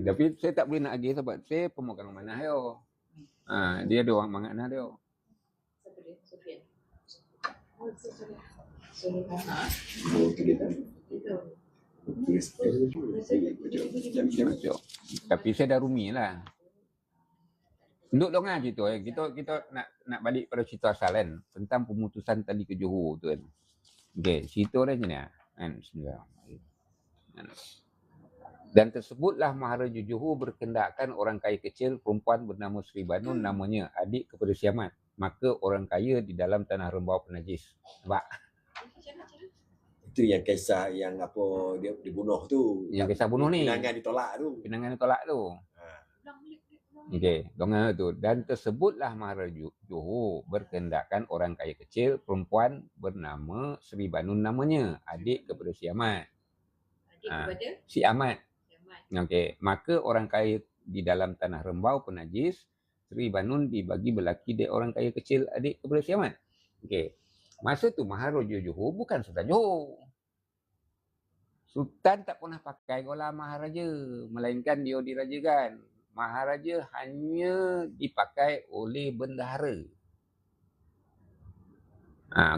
Tapi saya tak boleh nak lagi sebab saya pemegang amanah dia. Dia ada orang amanah dia. Siapa dia? Sofian. Tapi saya dah rumi lah. Duduk dong cerita. Kita nak balik pada cerita asal kan. Tentang pemutusan tali ke Johor tu kan. Okey, cerita dia macam ni kan. Dan tersebutlah Maharaja Johor berkendakkan orang kaya kecil perempuan bernama Sri Banun, namanya adik kepada Siamat. Maka orang kaya di dalam tanah rembau penajis. Nampak? Itu yang kisah yang apa dia dibunuh tu. Yang kisah bunuh ni. Pinangan ditolak tu. Okey, dongan tu. Dan tersebutlah Maharaja Johor berkendakkan orang kaya kecil perempuan bernama Sri Banun, namanya adik kepada Siamat. Si Ahmad. Okey, maka orang kaya di dalam tanah rembau penajis, Sri Banun dibagi belaki dia orang kaya kecil adik kepada Siamat. Okey. Masa tu Maharaja Johor bukan Sultan Johor. Sultan tak pernah pakai gelar Maharaja, melainkan dia dirajakan. Maharaja hanya dipakai oleh bendahara.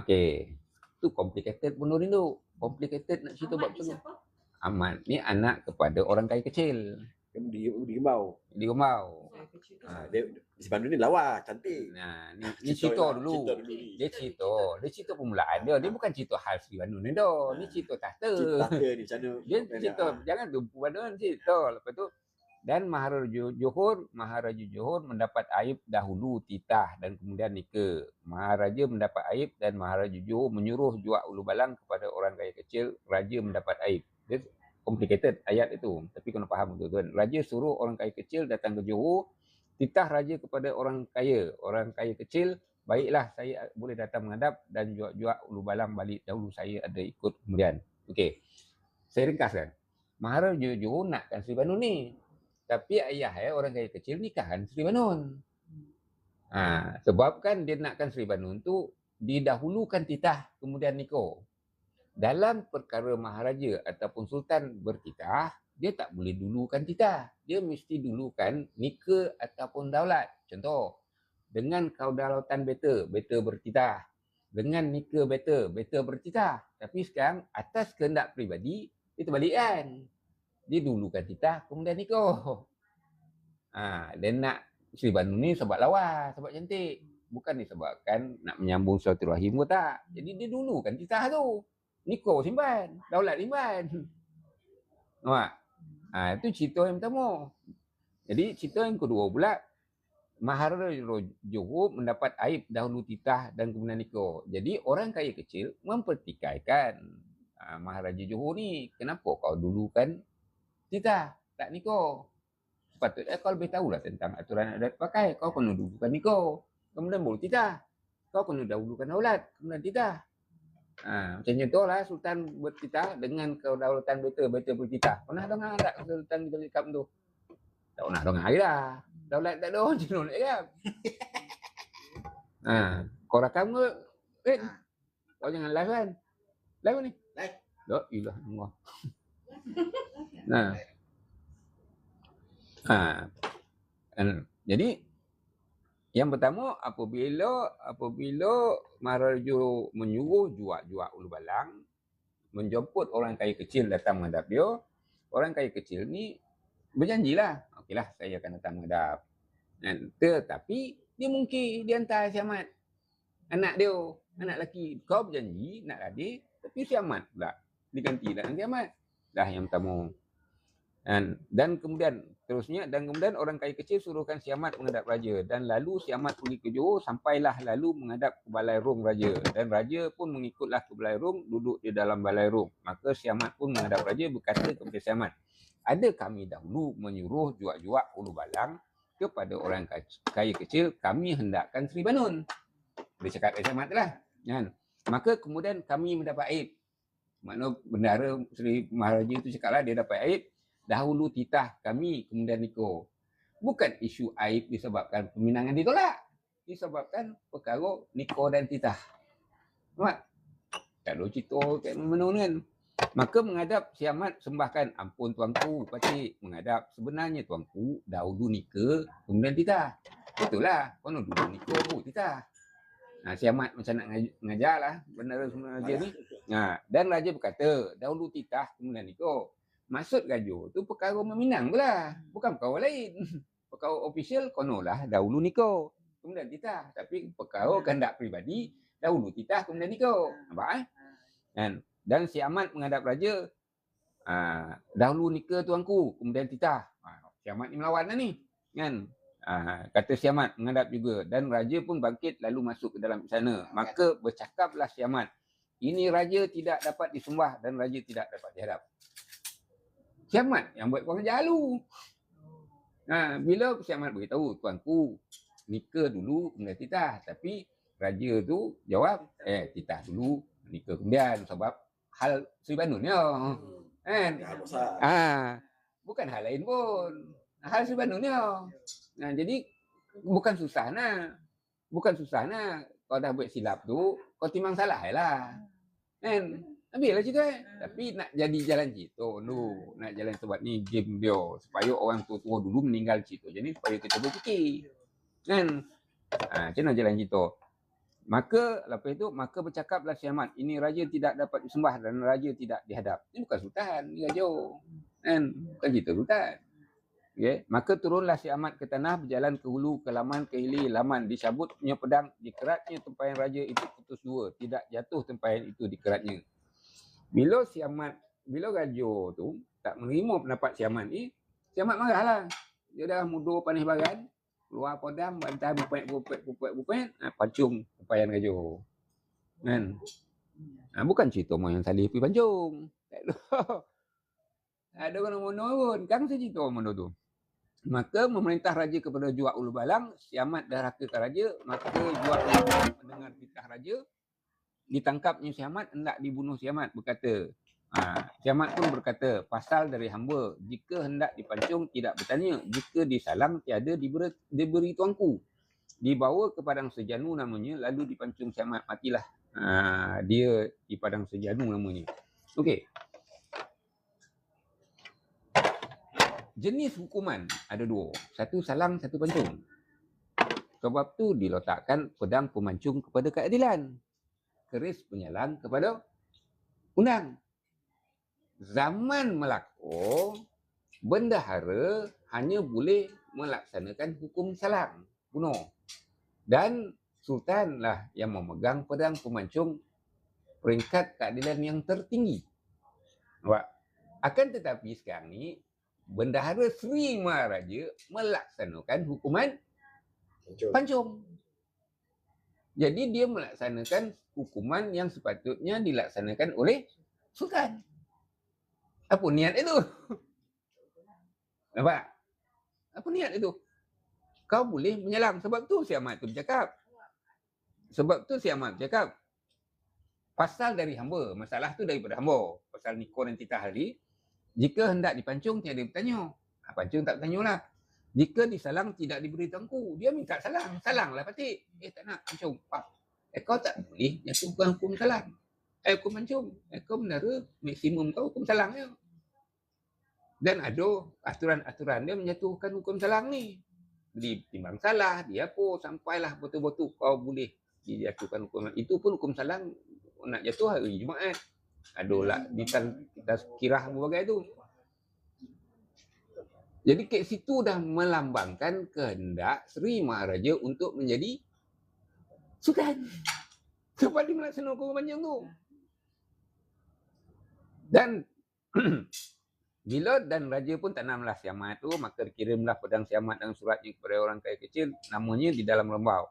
Okey. Tu complicated benda ni tu. Complicated nak cerita bab tu. Ahmad ni anak kepada orang kaya kecil. Di Gembau. Dia di Bandung ni lawa, cantik. Ni cerita dulu. Dia cerita permulaan dia. Dia bukan cerita hal Sri Bandung ni dah. Ni cerita tahta. Ni macam mana? Dia cerita, jangan tumpu Bandung cerita. Lepas tu, dan Maharaja Johor mendapat aib dahulu titah dan kemudian nikah. Maharaja mendapat aib dan Maharaja Johor menyuruh jual ulu balang kepada orang kaya kecil. Raja mendapat aib. Dia complicated ayat itu, tapi kena faham tuan. Raja suruh orang kaya kecil datang ke Johor, titah raja kepada orang kaya kecil, baiklah saya boleh datang menghadap dan jual ulu balang balik dahulu saya ada ikut kemudian. Okey, saya ringkaskan. Maharaja Johor nakkan Sri Banun ni, tapi ayah orang kaya kecil nikahkan Sri Banun. Sebab kan dia nakkan Sri Banun tu didahulukan titah kemudian nikah. Dalam perkara maharaja ataupun sultan bertitah, dia tak boleh dulukan titah. Dia mesti dulukan nikah ataupun daulat. Contoh, dengan kedaulatan beta bertitah. Dengan nikah beta bertitah. Tapi sekarang atas kehendak peribadi, dia terbalikkan. Dia dulukan titah, kemudian nikah. Dia nak Sri Banun ni sebab lawa, sebab cantik. Bukan disebabkan nak menyambung silaturahim ke tak. Jadi dia dulukan titah tu. Nikah simpan, daulat simpan. Nampak? Itu cerita yang pertama. Jadi cerita yang kedua pula, Maharaja Johor mendapat aib dahulu titah dan kemudian nikah. Jadi orang kaya kecil mempertikaikan Maharaja Johor ni. Kenapa kau dulukan titah, tak nikah? Sepatutnya kau lebih tahulah tentang aturan adat pakai. Kau kena dulukan nikah. kemudian baru titah. Kau kena dahulukan daulat, kemudian titah. Macam contohlah Sultan bertitah dengan kedaulatan betul bertitah. Pernah dengar tak Sultan bertitah tu? Tak pernah dengar dah. Daulat tak ada orang jenuh nak cakap. Kau rakam ke? Kau jangan live kan? Live ni? Live. La ilah Allah. Jadi yang pertama, apabila Maharaja menyuruh juak ulu balang, menjemput orang kaya kecil datang menghadap dia, orang kaya kecil ni berjanjilah, okeylah saya akan datang menghadap. Tetapi dia mungkin dia hantar si Ahmad, anak dia, anak lelaki. Kau berjanji nak hadir, tapi si Ahmad pula diganti lah nanti Ahmad. Dah yang pertama. Dan kemudian orang kaya kecil suruhkan si Ahmad menghadap raja, dan lalu si Ahmad pergi ke Johor, sampailah lalu menghadap ke balai rung raja, dan raja pun mengikutlah ke balai rung, duduk di dalam balai rung. Maka si Ahmad pun menghadap raja, berkata kepada si Ahmad, ada kami dahulu menyuruh juak ulu balang kepada orang kaya kecil, kami hendakkan Sri Banun. Dia cakap si Ahmad lah. Maka kemudian kami mendapat aib. Maknanya bendara Sri Maharaja itu cakaplah dia dapat aib, dahulu titah kami kemudian nikah. Bukan isu aib disebabkan peminangan ditolak, disebabkan perkara nikah dan titah. Nampak? Tak ada cerita kat mana kan. Maka menghadap si Ahmad sembahkan, ampun tuanku Patik, menghadap sebenarnya tuanku dahulu nikah kemudian titah. Betul lah, kono dulu nikah baru titah. Si Ahmad macam nak ngajar lah bendara raja ni. Dan raja berkata, dahulu titah kemudian nikah. Maksud raja tu perkara meminang pula, bukan perkara lain. Perkara official konolah dahulu nikah kemudian titah, tapi perkara kehendak peribadi dahulu titah kemudian nikah. Nampak Dan si Ahmad menghadap raja, dahulu nikah tuanku kemudian titah. Si Ahmad ni melawan lah ni kan. Kata si Ahmad menghadap juga, dan raja pun bangkit lalu masuk ke dalam istana. Maka bercakaplah si Ahmad, ini raja tidak dapat disembah dan raja tidak dapat dihadap. Si Ahmad yang buat kurang ajar lu. Bila si Ahmad beritahu, tuanku nikah dulu kemudian titah, tapi raja tu jawab, titah dulu nikah kemudian, sebab hal Sri Banun ya. Bukan hal lain pun, hal Sri Banun ya. Jadi bukan susah nak. Kau dah buat silap tu, kau timang salah lah. Habislah cerita. Tapi nak jadi jalan cerita dulu. Nak jalan sebab ni game dia. Supaya orang tua-tua dulu meninggal cerita. Jadi supaya kita berfikir. Macam mana jalan cerita? Maka lepas itu, maka bercakaplah si Ahmad, ini raja tidak dapat disembah dan raja tidak dihadap. Ini bukan sultan, ini raja. Bukan cerita sultan. Okay. Maka turunlah si Ahmad ke tanah, berjalan ke hulu, ke laman, ke hilir, laman, dicabutnya pedang, dikeratnya tempayan raja itu putus dua, tidak jatuh tempayan itu dikeratnya. Bila raja tu tak menerima pendapat si Ahmad ni, si Ahmad marahlah. Dia dah mudur panis baran, keluar pedang, bantai bupet, pancung tempayan raja. Bukan cerita Moyang Saleh pergi pancung. Tak ada mana-mana pun. Kan saya cerita mana tu. Maka memerintah raja kepada juak ulu balang, si Ahmad dah rakakan raja, maka juak ulu balang mendengar titah raja, ditangkapnya si Ahmad, hendak dibunuh si Ahmad, berkata, si Ahmad pun berkata, pasal dari hamba, jika hendak dipancung tidak bertanya, jika disalang tiada diberi tuanku. Dibawa ke padang sejanu namanya, lalu dipancung si Ahmad, matilah. Dia di padang sejanu namanya. Okey. Jenis hukuman ada dua. Satu salang, satu pancung. Sebab tu diletakkan pedang pemancung kepada keadilan, keris penyalang kepada undang. Zaman Melaka, bendahara hanya boleh melaksanakan hukum salang, bunuh. Dan sultan lah yang memegang pedang pemancung peringkat keadilan yang tertinggi. Akan tetapi sekarang ni, Bendahara Sri Maharaja melaksanakan hukuman pancung. Jadi dia melaksanakan hukuman yang sepatutnya dilaksanakan oleh sultan. Apa niat itu? Nampak? Apa niat itu? Kau boleh menyalang. Sebab tu si Ahmad tu bercakap, sebab tu si Ahmad cakap, pasal dari hamba, masalah tu daripada hamba. Pasal Niko dan Titah tadi, jika hendak dipancung, tiada bertanya. Pancung tak bertanya lah. Jika disalang, tidak diberi tangku. Dia minta salang. Salanglah patik. Tak nak pancung. Kau tak boleh jatuhkan hukum salang. Hukum pancung. Kau menara maksimum kau hukum salang je. Dan ada aturan-aturan dia menjatuhkan hukum salang ni. Ditimbang salah, dia apa, sampailah betul-betul kau boleh dijatuhkan hukum. Itu pun hukum salang nak jatuh hari Jumaat. Adalah kita kirah berbagai tu. Jadi kat situ dah melambangkan kehendak Seri Maharaja untuk menjadi Sultan. Sebab dia melaksanakan hukum pancung tu. Dan bila dan raja pun tanamlah siamat tu, maka dikirimlah pedang siamat dan suratnya kepada orang kaya kecil, namanya di dalam lembau.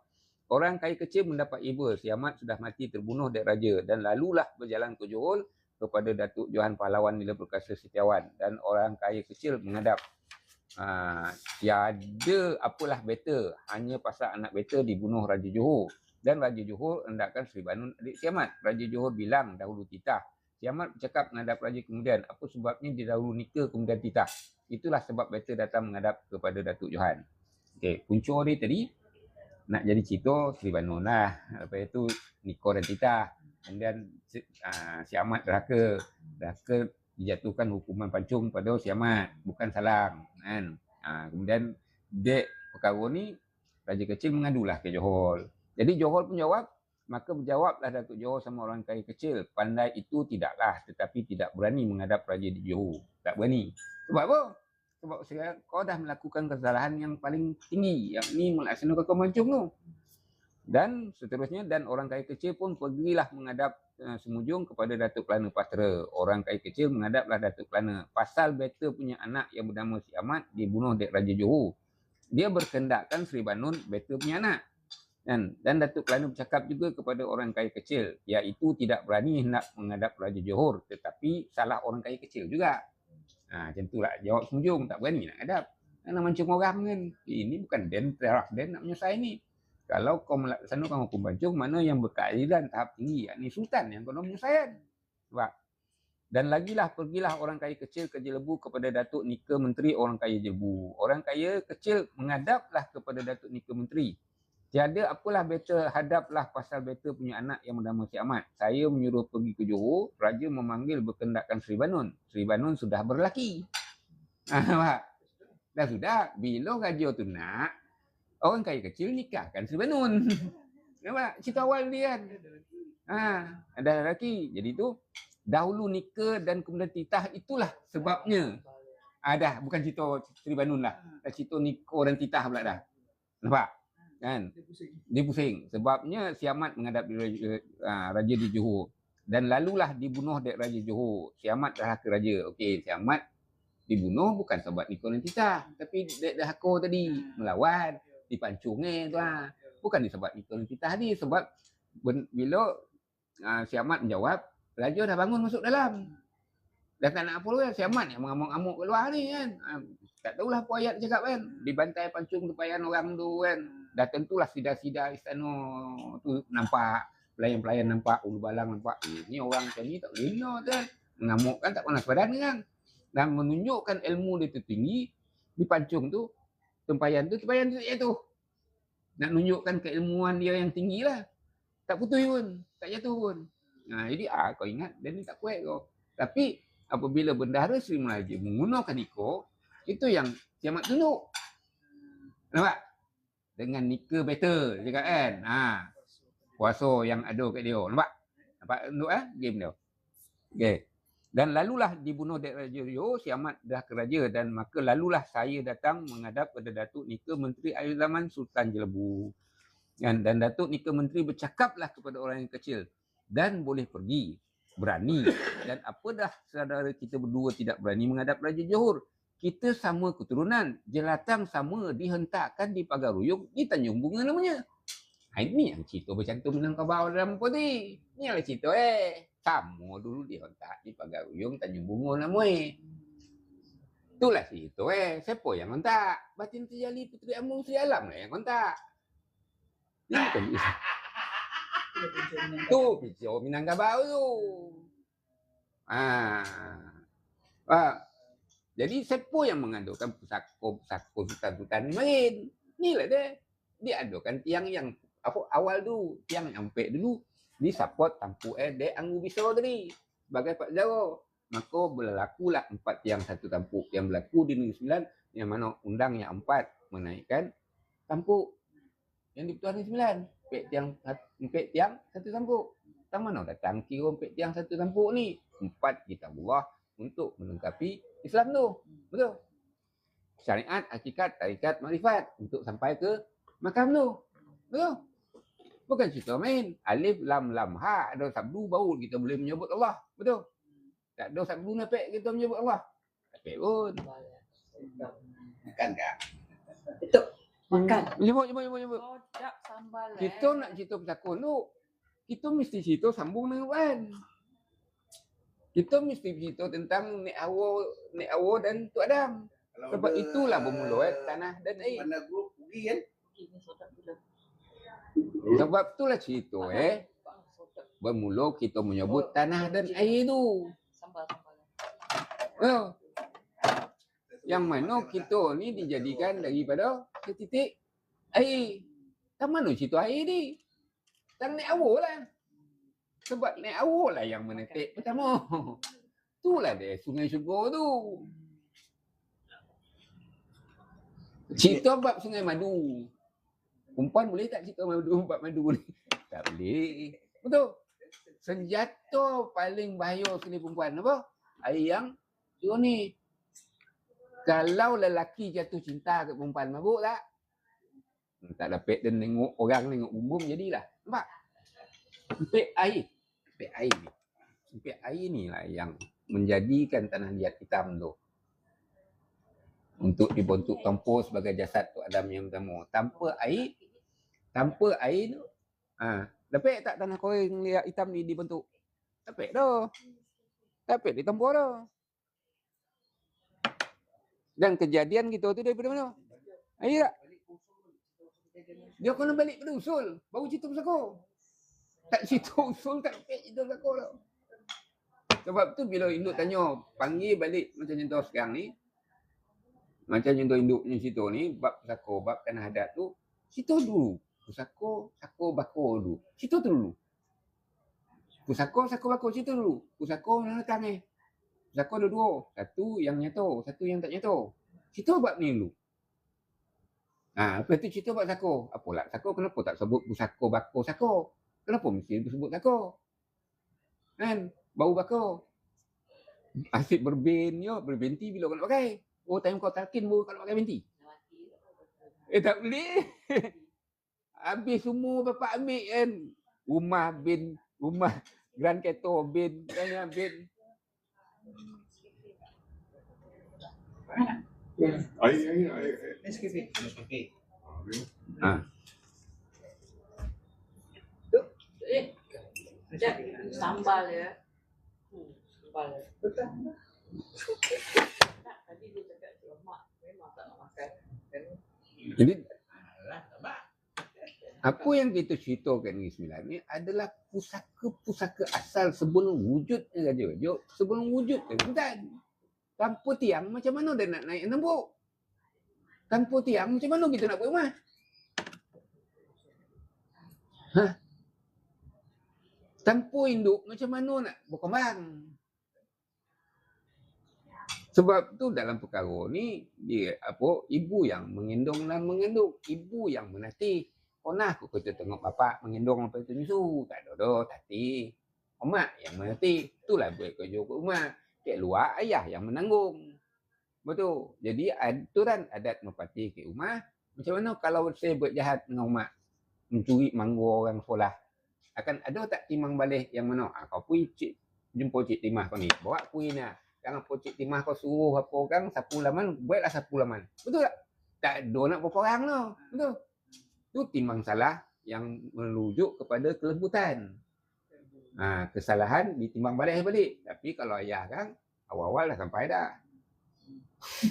Orang kaya kecil mendapat iba, siamat sudah mati terbunuh oleh raja, dan lalulah berjalan ke Johor kepada Datuk Johan Pahlawan Nila Perkasa Setiawan, dan orang kaya kecil menghadap. Tiada apalah better, hanya pasal anak better dibunuh Raja Johor. Dan Raja Johor hendakkan Seri Banun adik siamat. Raja Johor bilang dahulu Titah. Siamat bercakap menghadap Raja kemudian, apa sebabnya dia dahulu Nika kemudian Titah. Itulah sebab better datang menghadap kepada Datuk Johan. Okey, punca dia tadi nak jadi cerita Seri Banun lah. Lepas itu Niko dan Titah. Kemudian siamat derhaka dijatuhkan hukuman pancung pada siamat, bukan salang kan. Kemudian dek perkara ni raja kecil mengadulah ke Johor. Jadi Johor pun jawab, maka berjawablah Datuk Johor sama orang kaya kecil, pandai itu tidaklah, tetapi tidak berani menghadap raja di Johor. Tak berani. Sebab apa? Sebab sekarang kau dah melakukan kesalahan yang paling tinggi, yakni melaksanakan hukum pancung tu. Dan seterusnya, dan orang kaya kecil pun pergilah menghadap semujung kepada Datuk Kelana Pastera. Orang kaya kecil menghadaplah Datuk Kelana. Pasal better punya anak yang bernama Si Ahmad dibunuh oleh Raja Johor. Dia berkendakkan Seri Banun better punya anak. Dan Datuk Kelana bercakap juga kepada orang kaya kecil, iaitu tidak berani hendak menghadap Raja Johor, tetapi salah orang kaya kecil juga. Macam itulah jawab semujung, tak berani nak hadap. Nak mancung orang kan. Ini bukan den nak menyelesaikan ni. Kalau kau melaksanakan hukum pancung, mana yang berkeadilan tahap tinggi, yakni Sultan yang kau nak menyelesaikan. Sebab dan lagilah pergilah orang kaya kecil ke Jelebu kepada Datuk Nika Menteri orang kaya Jelebu. Orang kaya kecil menghadaplah kepada Datuk Nika Menteri. Tiada apalah better, hadaplah pasal better punya anak yang bernama Si Ahmad. Saya menyuruh pergi ke Johor, raja memanggil berkendakkan Seri Banun. Seri Banun sudah berlaki. Dah sudah, bila raja tu nak, orang kaya kecil nikahkan Seri Banun. Nampak? Cerita awal dia kan. Ada lelaki. Jadi tu, dahulu Nika dan kemudian Titah, itulah sebabnya. Dah, bukan cerita Seri Banun lah. Dah cerita Niko dan Titah pula dah. Nampak? Kan? Dia pusing. Sebabnya Si Ahmad menghadap raja di Johor. Dan lalulah dibunuh oleh Raja Johor. Si Ahmad derhaka raja. Okey, Si Ahmad dibunuh bukan sebab Niko dan Titah. Tapi derhaka tadi. Melawan. Dipancung tu lah. Bukan disebab Niko dan Titah tadi. Sebab bila Si Ahmad menjawab, raja dah bangun masuk dalam. Dah tak nak apa kan. Si Ahmad yang mengamuk-amuk ke luar ni kan. Tak tahulah apa ayat cakap kan. Dibantai pancung tempayan orang tu kan. Dah tentulah sida-sida istana tu nampak. Pelayan-pelayan nampak. Ulu balang nampak. Ni orang macam ni tak boleh tu kan. Mengamuk kan tak panas badan kan. Dan menunjukkan ilmu dia tu tinggi. Di pancung tu. Tempayan tu jatuh. Nak tunjukkan keilmuan dia yang tinggi lah. Tak putus pun. Tak jatuh pun. Jadi kau ingat. Dia ni tak kuat kau. Tapi apabila bendahara Seri Maharaja menggunakan Niko. Itu yang Si Ahmad tunjuk. Nampak? Dengan Nika better. Cakap kan. Kuasa yang ada kat dia. Nampak? Nampak tunjuk game dia. Okay. Dan lalulah dibunuh oleh Raja Johor, Si Ahmad dah ke raja. Dan maka lalulah saya datang menghadap pada Datuk Nika Menteri akhir zaman Sultan Jelebu. Dan Datuk Nika Menteri bercakaplah kepada orang yang kecil. Dan boleh pergi. Berani. Dan apa dah saudara kita berdua tidak berani menghadap Raja Johor. Kita sama keturunan. Jelatang sama dihentakkan di Pagar Ruyung di Tanjung Bunga namanya. Ini yang cerita bercantum Minangkabau dalam putih. Ini adalah cerita sama dulu dihentak di Pagar Ruyung Tanjung Bunga namanya. Itulah cerita siapa yang hentak? Batin Terjali Puteri Amung Sri Alam lah yang hentak. Ini bukan Tu pisau Minangkabau tu. Jadi siapa yang mengadukan pusako sultan ni main? Ni lah dia. Dia adukan tiang yang awal tu, tiang yang pek dulu ni support tampu dek anggu pisau tadi sebagai Pak Jawa. Maka berlakulah 4 tiang 1 tampuk yang berlaku di Negeri Sembilan, yang mana undang yang 4 menaikkan tampuk yang di Pertuan Negeri Sembilan. Pek tiang 1 tampuk. Tak mana datang kira pek tiang 1 tampuk ni. 4 kitabullah untuk melengkapi Islam tu. Betul? Syariat, hakikat, tarikat, makrifat untuk sampai ke makam tu. Betul? Bukan cerita main. Alif, lam, lam, ha. Ada sabdu baru kita boleh menyebut Allah. Betul? Tak ada sabdu napek kita menyebut Allah. Napek pun. Makan tak? Betul. Makan. Menyebut. Oh, tak sambal. Kita nak cerita pesakon tu, kita mesti cerita sambung dengan Quran. Kita mesti cerita tentang Nek Hawa dan Tok Adam. Sebab itulah bermula tanah dan air. Mana grup pergi kan? Sebab itulah cerita bermula kita menyebut tanah dan air tu. Oh. Yang mana kita ni dijadikan daripada setitik air. Tak mana cerita air ni? Tang Nek Hawa lah. Sebab Nek Hawa lah yang menetik pertama. Itulah dia sungai syurga tu. Cerita bab sungai madu. Perempuan boleh tak cerita bab madu ni? Tak boleh. Betul? Senjata paling bahaya sekali perempuan apa? Air yang tu ni. Kalau lelaki jatuh cinta ke perempuan, mabuk tak? Tak dapat dia tengok orang tengok bumbum jadilah. Nampak? Sempit air ni lah yang menjadikan tanah liat hitam tu untuk dibentuk kampus sebagai jasad Tok Adam yang pertama. Tanpa air tu, dapat tak tanah koreng liat hitam ni dibentuk? Dapat dah. Dapat ditampur dah. Dan kejadian kita tu daripada mana? Air tak? Dia kena balik pada usul, baru cerita pesako. Tak cerita usul tak dapat cerita pesako dah. Sebab tu bila induk tanya, panggil balik macam contoh sekarang ni, macam contoh induknya cerita ni, bab pesako, bab tanah adat tu, cerita dulu. Pusako, sako, bako dulu. Cerita tu dulu. Pusako, sako, bako, cerita dulu. Pusako mana datang ni? Pusako ada 2. Satu yang nyata, satu yang tak nyata. Cerita bab ni dulu. Lepas tu cerita bab sako. Apalah sako, kenapa tak sebut pusako, bako, sako? Kenapa mesti sebut sako? Kan? Bau bako. Asyik berbenti bila kau nak pakai. Oh, time kau talkin baru kau nak pakai benti. Tak boleh. Habis semua bapak ambil kan. Rumah Grand Keto bin. Tanya bin. Air. Nescafe. Sambal ya. Sambal. Betul. Tadi dia cakap lemak, memang tak nak makan. Jadi apa yang kita ceritakan ni Sembilan ni adalah pusaka-pusaka asal sebelum wujudnya Raja. Sebelum wujud Kelantan. Tanpa tiang macam mana dia nak naik tembok? Tanpa tiang macam mana kita nak buat rumah? Tanpa induk macam mana nak berkembang? Sebab tu dalam perkara ni ibu yang mengandung dan mengandung, ibu yang menatih. Pernah aku kita tengok bapak mengandung lepas tu nyusu, tak ada dah tatih. Mak yang menatih, itulah buat kerja kat rumah. Kat luar ayah yang menanggung. Betul. Jadi aturan adat merpati kat rumah, macam mana kalau saya buat jahat dengan mak, mencuri mangga orang sekolah, akan ada tak timang balik yang mana? Kau pergi jumpa Cik Timah kau ni, bawa kuih ni. Jangan Cik Timah kau suruh apa orang sapu laman, buatlah sapu laman. Betul tak? Tak ada nak berapa orang tu. Betul. Itu timbang salah yang merujuk kepada kelembutan. Kesalahan ditimbang balik. Tapi kalau ayah kan, awal-awal dah sampai dah.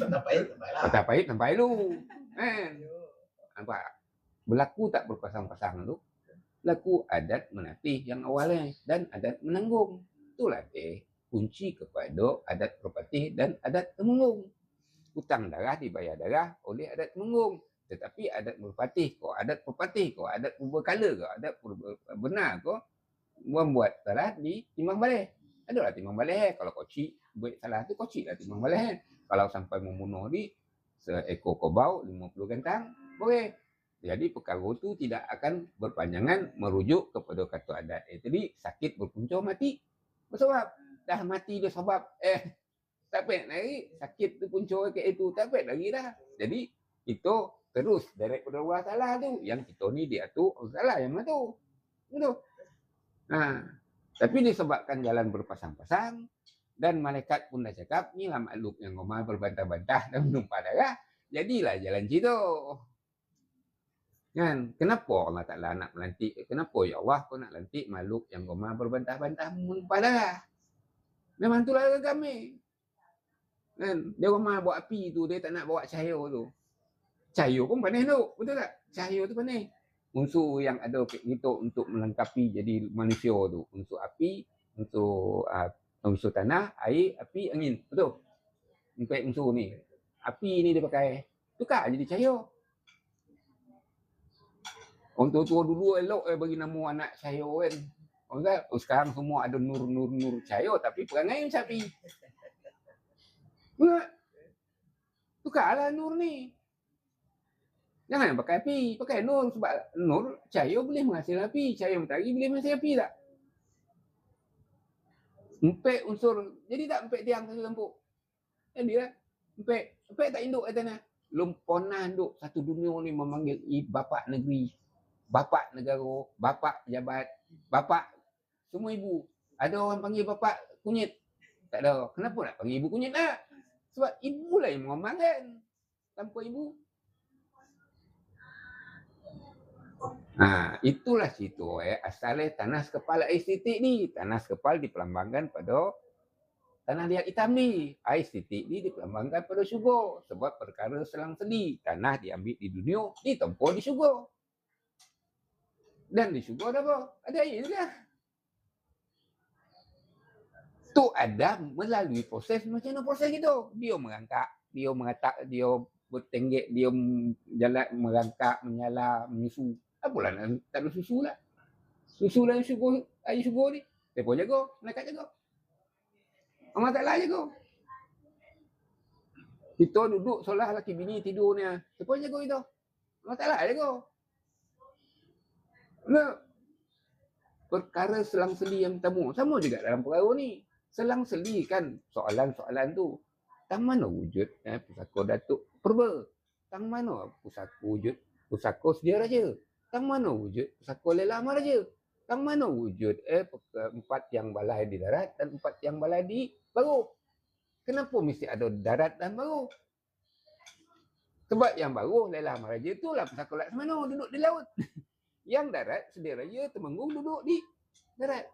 Tak pahit sampai lu. Kan? Nampak? Berlaku tak berpasang-pasang tu? laku adat menatih yang awalnya dan adat menanggung. Itulah kunci kepada adat berpatih dan adat temenggung. Hutang darah dibayar darah oleh adat temenggung. Tetapi adat berpatih ko, adat berpatih ko, adat berkala ko, adat benar ko, membuat salah di timbang balik. Adalah timbang balik. Kalau kocik buat salah tu, kocik lah timbang balik. Kalau sampai membunuh di seekor kobau 50 gantang, boleh. Jadi perkara itu tidak akan berpanjangan merujuk kepada kata adat. Jadi sakit berpunca mati bersebab. Dah mati dia sebab tak payah lagi. Sakit tu punca kayak itu tak payah lagi dah. Jadi kita terus direct pada Allah salah tu. Yang kita ni diatur salah yang mana tu. Betul. Tapi disebabkan jalan berpasang-pasang dan malaikat pun dah cakap ni lah makhluk yang Omar berbantah-bantah dan menumpah darah. Jadilah jalan situ. Kan? Kenapa Allah Ta'ala nak melantik? Kenapa ya Allah kau nak lantik makhluk yang Omar berbantah-bantah menumpah darah? Memang itulah kami. Kan? Dia Omar bawa api tu, dia tak nak bawa cahaya tu. Cahaya pun panas tu, betul tak? Cahaya tu panas. Unsur yang ada kita untuk melengkapi jadi manusia tu. Unsur api, unsur tanah, air, api, angin. Betul? Empat unsur ni. Api ni dia pakai. Tukar jadi cahaya. Orang tua-tua dulu elok bagi nama anak cahaya kan. Orang kata, sekarang semua ada nur cahaya tapi perangai macam api. Tukarlah nur ni. Jangan pakai api, pakai nur sebab nur cahaya boleh menghasilkan api, cahaya matahari boleh menghasilkan api tak? Empat unsur. Jadi tak empat tiang satu lampu. Jadilah empat tak induk kat tanah. Lumponah duk satu dunia ni memanggil bapa negeri, bapa negara, bapa jabat, bapa semua ibu. Ada orang panggil bapa kunyit. Tak ada. Kenapa nak panggil ibu kunyit tak? Sebab ibu lah yang mengomang kan. Tanpa ibu. Itulah situ asalnya tanah sekepal estetik ni. Tanah sekepal dipelambangkan pada tanah liat hitam ni. Estetik ni dipelambangkan pada syurga. Sebab perkara selang-seli. Tanah diambil di dunia, ditempuh di syurga. Dan di syurga ada apa? Ada air juga. Tu ada melalui proses macam mana proses itu. Dia merangkak, dia mengatak, dia bertenggek, dia jalan merangkak, menyala, menyusu. Apalah tak ada susu lah. Susu dalam syurga, air syurga ni. Siapa jaga? Malaikat jaga. Allah Ta'ala jaga. Kita duduk solah laki bini tidur ni. Siapa jaga kita? Allah Ta'ala jaga. Nah, perkara selang-seli yang bertemu. Sama juga dalam perkara ni. Selang-seli kan soalan-soalan tu. Tang mana wujud pusaka Datuk Purba? Tang mana pusaka wujud pusaka Sedia Raja? Tang mana wujud pusaka Lela Maharaja? Tang mana wujud 4 tiang balai di darat dan 4 tiang balai di baru? Kenapa mesti ada darat dan baru? Sebab yang baru Lela Maharaja itulah pusaka Laksamana duduk di laut. Yang darat Sedia Raja Temenggung duduk di darat.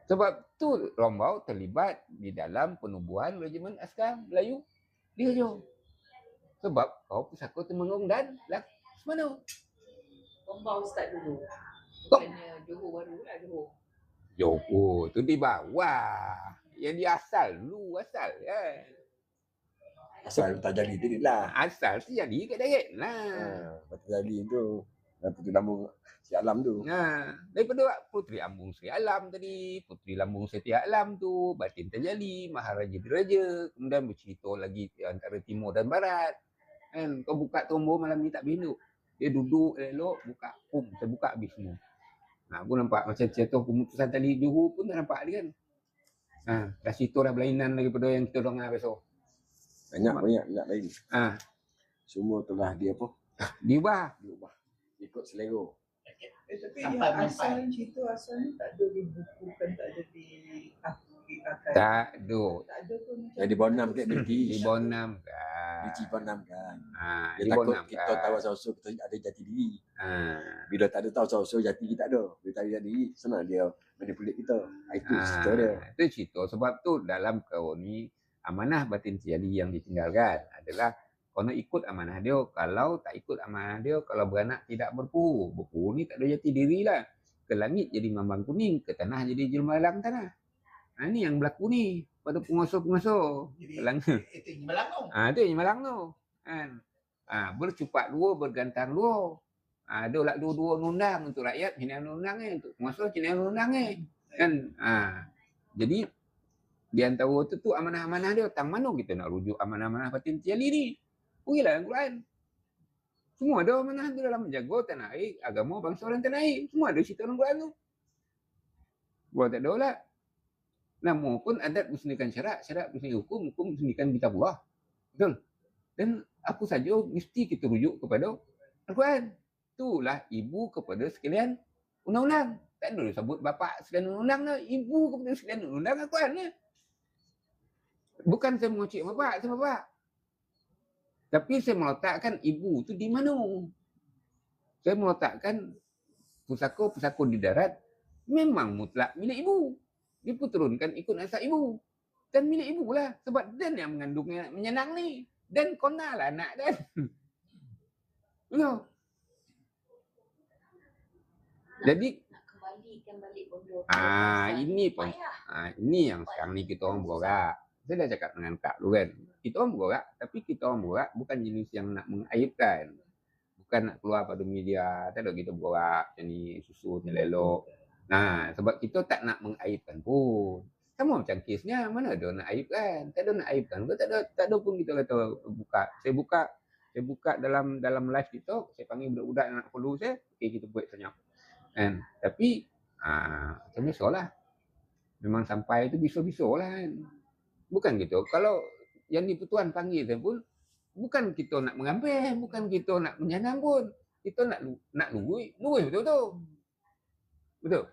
Sebab tu Rombau terlibat di dalam penubuhan Regimen Askar Melayu di Hajur. Sebab kau pusaka Temenggung dan Laksamana. Rombau start dulu. Bukannya Johor baru lah Johor. Johor tu di bawah. Yang di asal dulu asal kan. Asal tak jadi tu lah. Asal tu jadi kat darat lah. Tak jadi tu. Puteri Lambung Sri Alam tu. Daripada Puteri Lambung Sri Alam tadi, Puteri Lambung Setia Alam tu, Batin Terjali, Maharaja Diraja, kemudian bercerita lagi antara timur dan barat. Kan kau buka tombol malam ni tak binduk. Dia duduk elok buka saya buka habis semua. Aku nampak macam cerita pemutusan tali Johor pun dah nampak dia kan. Dah situ dah berlainan daripada yang kita dengar besok. Banyak lain. Semua telah dia apa? Diubah. Ikut selera. Tapi yang asal cerita asal ni tak ada dibukukan, tak ada di Tak ada. Tak ada pun macam. Yang di Bonam kan Di Bonam kan. Di Bonam kan. Di Dia takut Bonam kita tahu asal-usul kita ada jati diri. Bila tak ada tahu asal-usul jati kita ada. Bila tak ada jati diri, senang dia manipulate kita. Itu cerita dia. Itu cerita. Sebab tu dalam kau ni amanah batin Terjali yang ditinggalkan adalah kena ikut amanah dia. Kalau tak ikut amanah dia, kalau beranak tidak berpuru. Berpuru ni tak ada jati diri lah. Ke langit jadi mambang kuning, ke tanah jadi jelmalang tanah. Ni yang berlaku ni pada penguasa-penguasa. Jadi itu Malang tu. Itu yang Malang tu. Kan? Bercupak dua, bergantang dua. Ada lah dua-dua undang untuk rakyat, sini undang ni. Untuk penguasa, sini undang ni. Kan? Jadi, di antara tu amanah-amanah dia. Tang mana kita nak rujuk amanah-amanah batin tiali ni? Pergilah Al-Quran. Semua ada amanah tu dalam menjaga tanah air, agama, bangsa dan tanah air. Semua ada cerita dalam Quran tu. Gua tak ada lah. Nama pun adat bersendirikan syarat, syarat bersendirikan hukum, hukum bersendirikan kitabullah. Betul? Dan apa saja mesti kita rujuk kepada Al-Quran. Itulah ibu kepada sekalian undang-undang. Tak ada sebut bapa sekalian undang-undang lah. Ibu kepada sekalian undang-undang Al-Quran lah. Bukan saya mengocek bapa, saya bapa. Tapi saya meletakkan ibu tu di mana? Saya meletakkan pusaka-pusaka di darat memang mutlak milik ibu. Diputurunkan ikut nasab ibu. Dan milik ibu lah. Sebab Dan yang mengandungnya menyenang ni. Dan kona lah anak Dan. Betul? Jadi Nak kembalikan balik benda. ini pun. Ini yang sekarang ni kita orang bergerak. Saya dah cakap dengan Kak dulu kan. Kita orang bergerak. Tapi kita orang bergerak bukan jenis yang nak mengaibkan. Bukan nak keluar pada media. Tak ada kita bergerak macam ni. Susun, elok. Sebab kita tak nak mengaibkan pun. Sama macam kesnya, mana ada nak aibkan? Tak ada nak aibkan. Tak ada pun kita kata buka. Saya buka dalam live TikTok, saya panggil budak-budak yang nak follow saya, okay, kita buat senyap. Kan? Tapi macam biasa lah. Memang sampai tu biso-biso lah kan. Bukan gitu. Kalau yang ni-Tuan panggil saya pun, bukan kita nak mengambil, bukan kita nak menyanang pun. Kita nak luwih betul-betul. Betul?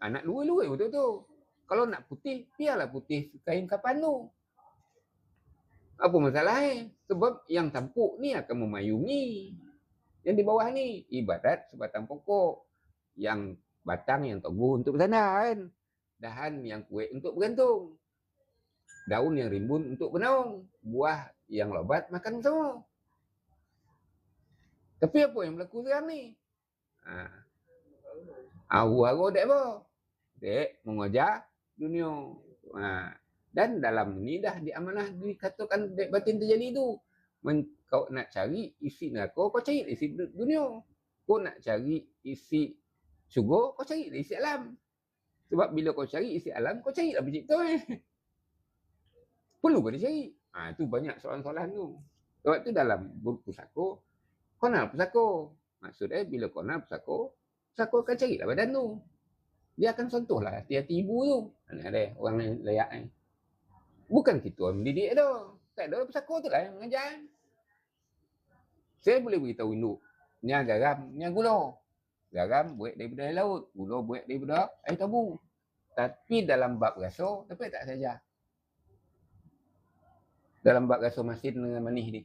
Nak luwih betul-betul. Kalau nak putih, biarlah putih kain kapan tu. Apa masalah Sebab yang tampuk ni akan memayungi. Yang di bawah ni, ibarat sebatang pokok. Yang batang yang teguh untuk bertanam kan. Dahan yang kuat untuk bergantung. Daun yang rimbun untuk bernaung. Buah yang lebat makan semua. Tapi apa yang berlaku sekarang ni? Awal dek apa? Dek mengajar dunia. Dan dalam ni dah diamanah dikatakan dek batin terjadi tu. Kau nak cari isi neraka, kau cari isi dunia. Kau nak cari isi syurga, kau cari isi alam. Sebab bila kau cari isi alam, kau cari lah pencipta Perlu kau dia cari. Tu banyak soalan-soalan tu. Sebab tu dalam pusaka, kau nak pusaka. Maksudnya bila kau nak pusaka, pusaka akan cari lah badan tu. Dia akan sentuh lah hati-hati ibu tu. Ada orang yang layak ni. Bukan kita orang mendidik tu. Tak ada pusaka tu lah yang mengajar. Saya boleh beritahu induk. Ni garam, ni gula. Garam buat daripada air laut. Gula buat daripada air tabu. Tapi dalam bab rasa, dapat tak saya ajar? Dalam bab rasa masin dengan manis ni.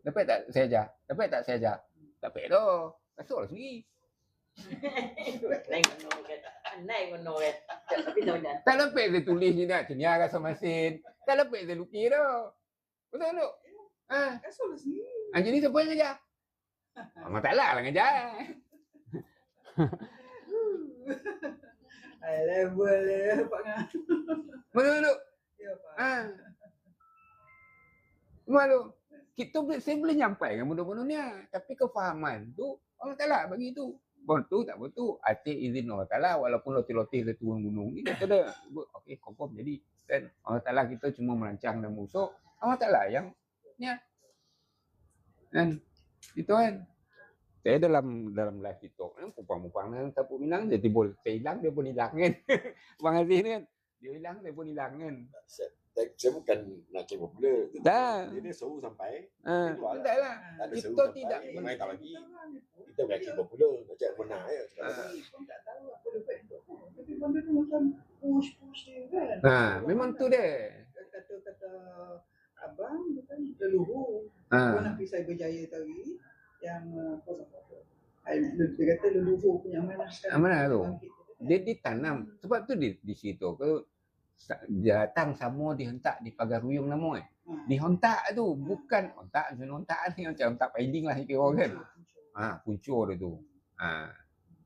Dapat tak saya ajar? Dapat tak saya ajar? Dapat dah. Rasa lah sendiri. Andai menor tapi tak benar. Tak dapat dia tulis ni nak cenia rasa masin. Tak dapat dia lukis dah. Betul tak? Rasa lah sendiri. Jadi siapa yang ngajar? Masalah lah ngajar. Boleh Pak Ngah. Betul tak? Ya Pak. Malu. Saya boleh nyampaikan benda-benda ni. Tapi kefahaman tu Allah Ta'ala bagi tu. Betul tak betul? Atik izin Allah Ta'ala walaupun lotih-lotih dia turun gunung ni kata dia. Okey, confirm jadi. Dan Allah Ta'ala kita cuma merancang dan musuh. Allah Ta'ala yang ni. Dan itu kan. Saya dalam live TikTok ni pupang-pupang dengan Tapuk Minang dia timbul. Saya hilang dia pun hilang kan. Bang Aziz ni kan. Dia hilang dia pun hilang kan. Saya bukan nak cek popular. Dia suruh sampai. Tak lah. Kita tidak. Main tak lagi. Kita bukan cek popular. Macam benar ya. Pun tak tahu apa lepas itu. Tapi benda tu macam push dia kan. Memang tu dia. Kata abang tu kan leluhur. Kau nak pergi Cyberjaya tadi yang dia kata leluhur punya amanah kan. Amanah tu. Dia ditanam. Sebab tu di situ ke datang sama dihentak di pagar ruyung nama Dihontak tu, bukan hontak ni macam hontak paiding lah kira kan. Puncur dia tu.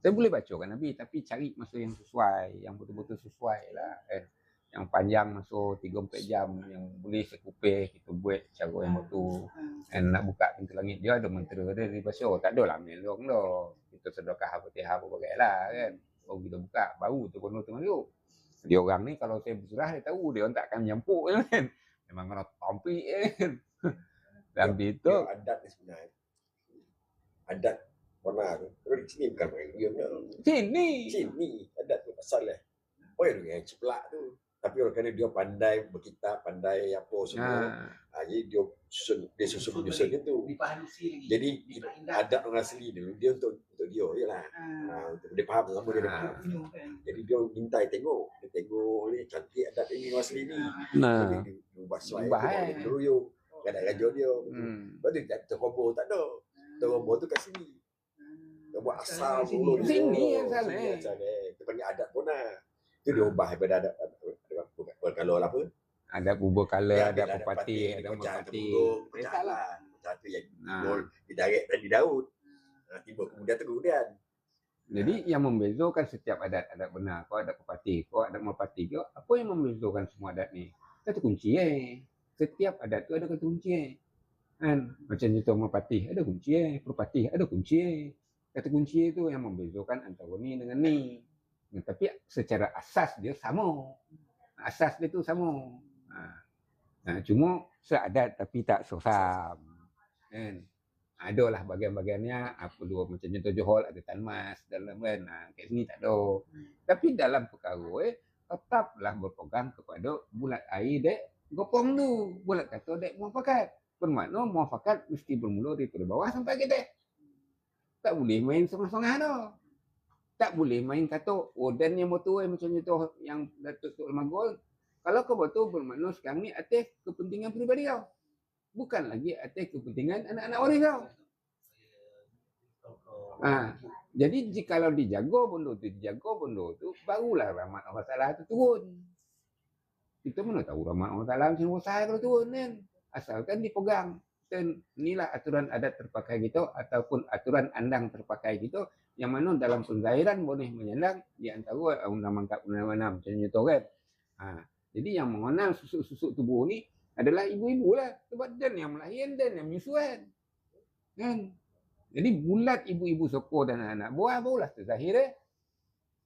Saya boleh bacakan Nabi tapi cari masa yang sesuai, yang betul-betul sesuai lah kan. Yang panjang masa 3-4 jam yang boleh sekupih kita buat cara yang betul. Dan nak buka pintu langit dia ada mentera dia dibaca. Tak adalah melong dah. Kita sedekah Fatihah apa bagailah kan. Baru kita buka, baru tu kono tu masuk. Dia orang ni kalau saya bersurah dia tahu dia orang takkan menyampuk kan. Memang kena tampik kan. Dan itu adat ni sebenarnya. Adat mana tu? Tapi di sini bukan main dia Sini adat tu pasal lah. Oh yang ceplak tu. Tapi orang kena dia pandai berkitab, pandai apa semua. Jadi dia susun itu. Jadi adat orang asli dulu dia untuk dia jelah. Untuk dia faham sama dia faham. Jadi dia minta tengok ni cantik adat ini orang asli ni. Jadi dia ubah suai dulu yo. Kadang-kadang dia. Lepas tu terkobo tak ada. Terkobo tu kat sini. Dia buat asal dulu sini asal kita panggil adat pun lah. Itu dia ubah daripada adat kalau apa? Ada bubur kala, ada pepati, ada merpati. Salah. Satu yang timbul di Darat dan di Daud. Timbul kemudian. Jadi yang membezakan setiap adat benar. Kau ada pepati, kau ada merpati. Apa yang membezakan semua adat ni? Kata kunci Setiap adat tu ada kata kunci kan. Macam contoh merpati ada kunci perpati ada kunci Kata kunci itu yang membezakan antara ni dengan ni. Tapi secara asas dia sama. Asas dia tu sama. Cuma seadat tapi tak sosam. Kan? Adalah bagian-bagiannya apa dua macam contoh Johor ada tanmas dalam kan. Kat sini tak ada. Tapi dalam perkara tetaplah berpegang kepada bulat air dek gopong tu. Bulat kata dek muafakat. Bermakna muafakat mesti bermula daripada bawah sampai ke atas. Tak boleh main songah-songah dah. Tak boleh main kata, dan yang betul macam contoh yang Datuk Tok Magol. Kalau kau betul bermakna sekarang ni atas kepentingan peribadi kau. Bukan lagi atas kepentingan anak-anak waris kau. Jadi jikalau dijaga benda tu, barulah rahmat Allah Ta'ala tu turun. Kita mana tahu rahmat Allah Ta'ala macam saya kalau turun kan. Asalkan dipegang. Dan inilah aturan adat terpakai kita ataupun aturan andang terpakai kita yang mana dalam penzahiran boleh menyandang di antara undang mangkap undang-undang macam itu kan. Jadi yang mengenal susuk-susuk tubuh ni adalah ibu-ibu lah sebab dan yang melahirkan dan yang menyusuan kan. Jadi bulat ibu-ibu sokor dan anak buah barulah terzahir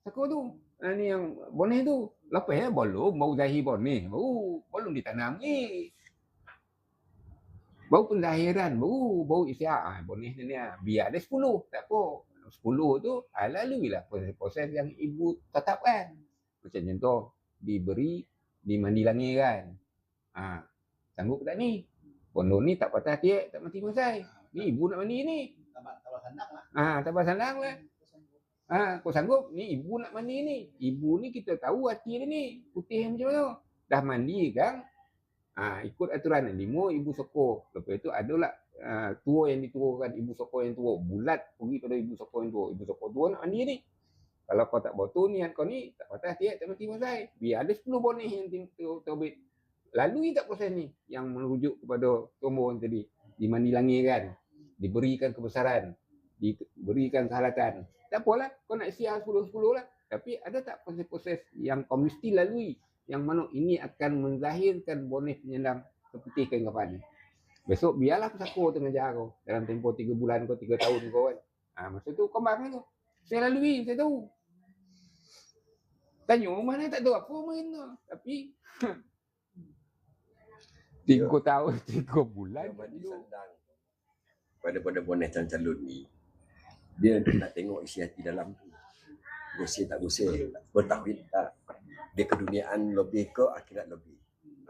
sokor tu. Ni yang boneh tu lepas belum bau zahir boneh belum ditanam ni. Bau penzahiran, bau isyak. Boneh ni biar dia 10, tak apa. 10 tu laluilah proses yang ibu tetapkan. Macam contoh, diberi, dimandi langit kan. Sanggup tak ni? Pondok ni tak patah tiap, tak mati masai. Ni ibu nak mandi ni. Tabah sandang lah. Tabah sandang lah. Kau sanggup? Ni ibu nak mandi ni. Ibu ni kita tahu hati dia ni. Putih macam mana. Dah mandi kan? Ikut aturan 5 ibu sokor. Lepas itu adalah tua yang diturunkan ibu sokor yang tua. Bulat pergi pada ibu sokor yang tua. Ibu sokor tua nak mandi ni. Kalau kau tak bawa tu niat kau ni tak patah tiap tak mati masai. Biar ada 10 boneh yang terbit. Lalui tak proses ni yang merujuk kepada tumbuhan tadi. Dimandi langit kan. Diberikan kebesaran. Diberikan kehalatan. Tak apalah. Kau nak siar 10-10 lah. Tapi ada tak proses-proses yang kau mesti lalui. Yang mana ini akan menzahirkan boneh penyandang seperti kain kafan ni. Besok biarlah pesako tengah jaga kau. Dalam tempoh 3 bulan kau, 3 tahun kau kan. Masa tu kau bang tu. Saya lalui, saya tahu. Tanya mana tak tahu apa main tu. Tapi 3 tahun, 3 bulan. Pada boneh calon-calon ni. Dia nak tengok isi hati dalam tu. Gosip tak gosip. Bertauhid tak. Dia keduniaan lebih ke akhirat lebih.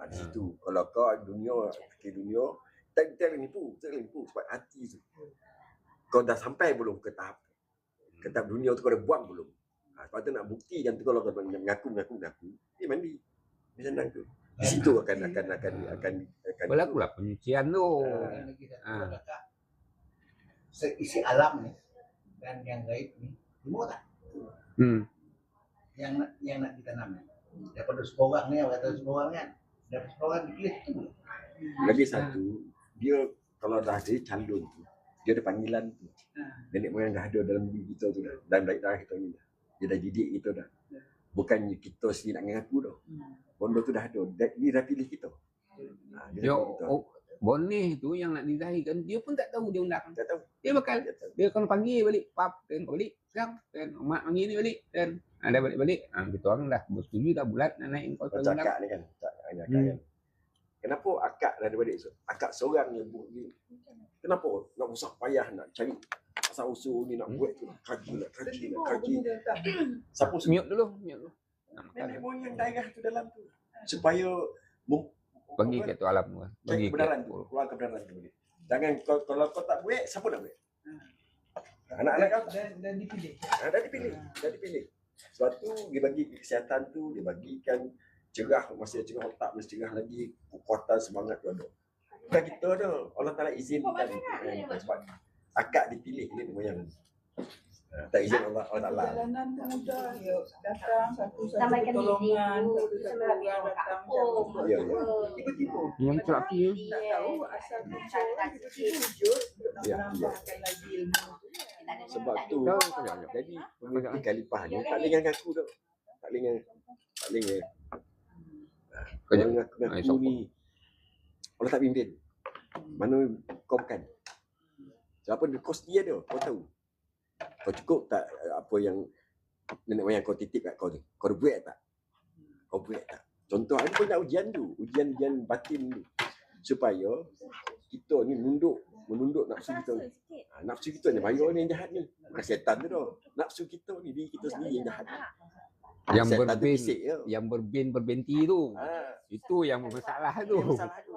Di situ. Kalau kau dunia, fikir dunia, tak limpu sebab hati tu. Kau dah sampai belum ke tahap dunia tu kau dah buang belum? Sebab tu nak buktikan tu kalau kau mengaku, dia mandi. Dia senang tu. Di situ akan berlakulah penyucian tu. Isi alam ni dan yang gaib ni, semua tak? Yang nak ditanam ni. Daripada seorang ni, kata seorang kan. Daripada seorang diklik tu. Lagi satu, dia kalau dah jadi calon tu, dia ada panggilan tu. Nenek moyang dah ada dalam diri kita tu dah. Dalam darah kita ni dah. Dia dah didik kita dah. Bukan kita sendiri nak mengaku dah. Benda tu dah ada. Dia dah pilih kita. Dia Boneh tu yang nak dizahirkan, dia pun tak tahu dia undang. Tak tahu. Dia bakal, dia akan panggil balik, pap, dan kau balik, sekarang, dan mak panggil ni balik, dan ada balik-balik. Kita orang dah bersetuju dah bulat nak naik kau Macam undang. akak ni kan. Akak kan. Kenapa akak dah ada balik? Akak seorang yang buat ni. Kenapa nak usah payah nak cari asal usul ni nak buat tu. Kaji. Siapa Mute dulu. nenek moyang daerah tu dalam tu. Supaya Bagi kat tu alam tu. cari Bagi kebenaran tu. Keluar kebenaran tu. Jangan kalau kau tak buat, siapa nak buat? Anak-anak kau Dan dipilih. dah dipilih. Sebab tu dia bagi kesihatan tu, dia bagikan cerah, masih cerah otak, masih cerah lagi, kekuatan semangat tu ada. Bukan kita dah, Allah Ta'ala izinkan sebab akak dipilih nenek moyang. Tak izin Allah Ta'ala. Perjalanan tu mudah. Ya, datang satu-satu Sampaikan pertolongan. diri Satu dulu, orang sampai datang kampung. Ya. tiba-tiba. Yang celaki ya. Tak tahu asal muncul, tiba-tiba wujud untuk nak Ya. menambahkan lagi ilmu tu. Sebab tu jadi Kau kalipah ni tak dengan aku dah. Tak dengan Kau jangan. ngaku ni Allah tak pimpin. Mana kau bukan. Siapa kau setia dia, kau tahu. Kau cukup tak apa yang nenek moyang kau titip kat kau tu? Kau dah buat tak? Kau buat tak? Contoh ada banyak ujian tu, ujian batin tu. Supaya kita ni menunduk nafsu kita ni. Nafsu kita ni bahaya ni yang jahat ni. Bukan setan tu dah. Nafsu kita ni diri kita sendiri yang jahat. Yang Setan tu berbin, bisik je. yang berbenti tu. Itu yang bermasalah tu. Yang masalah tu.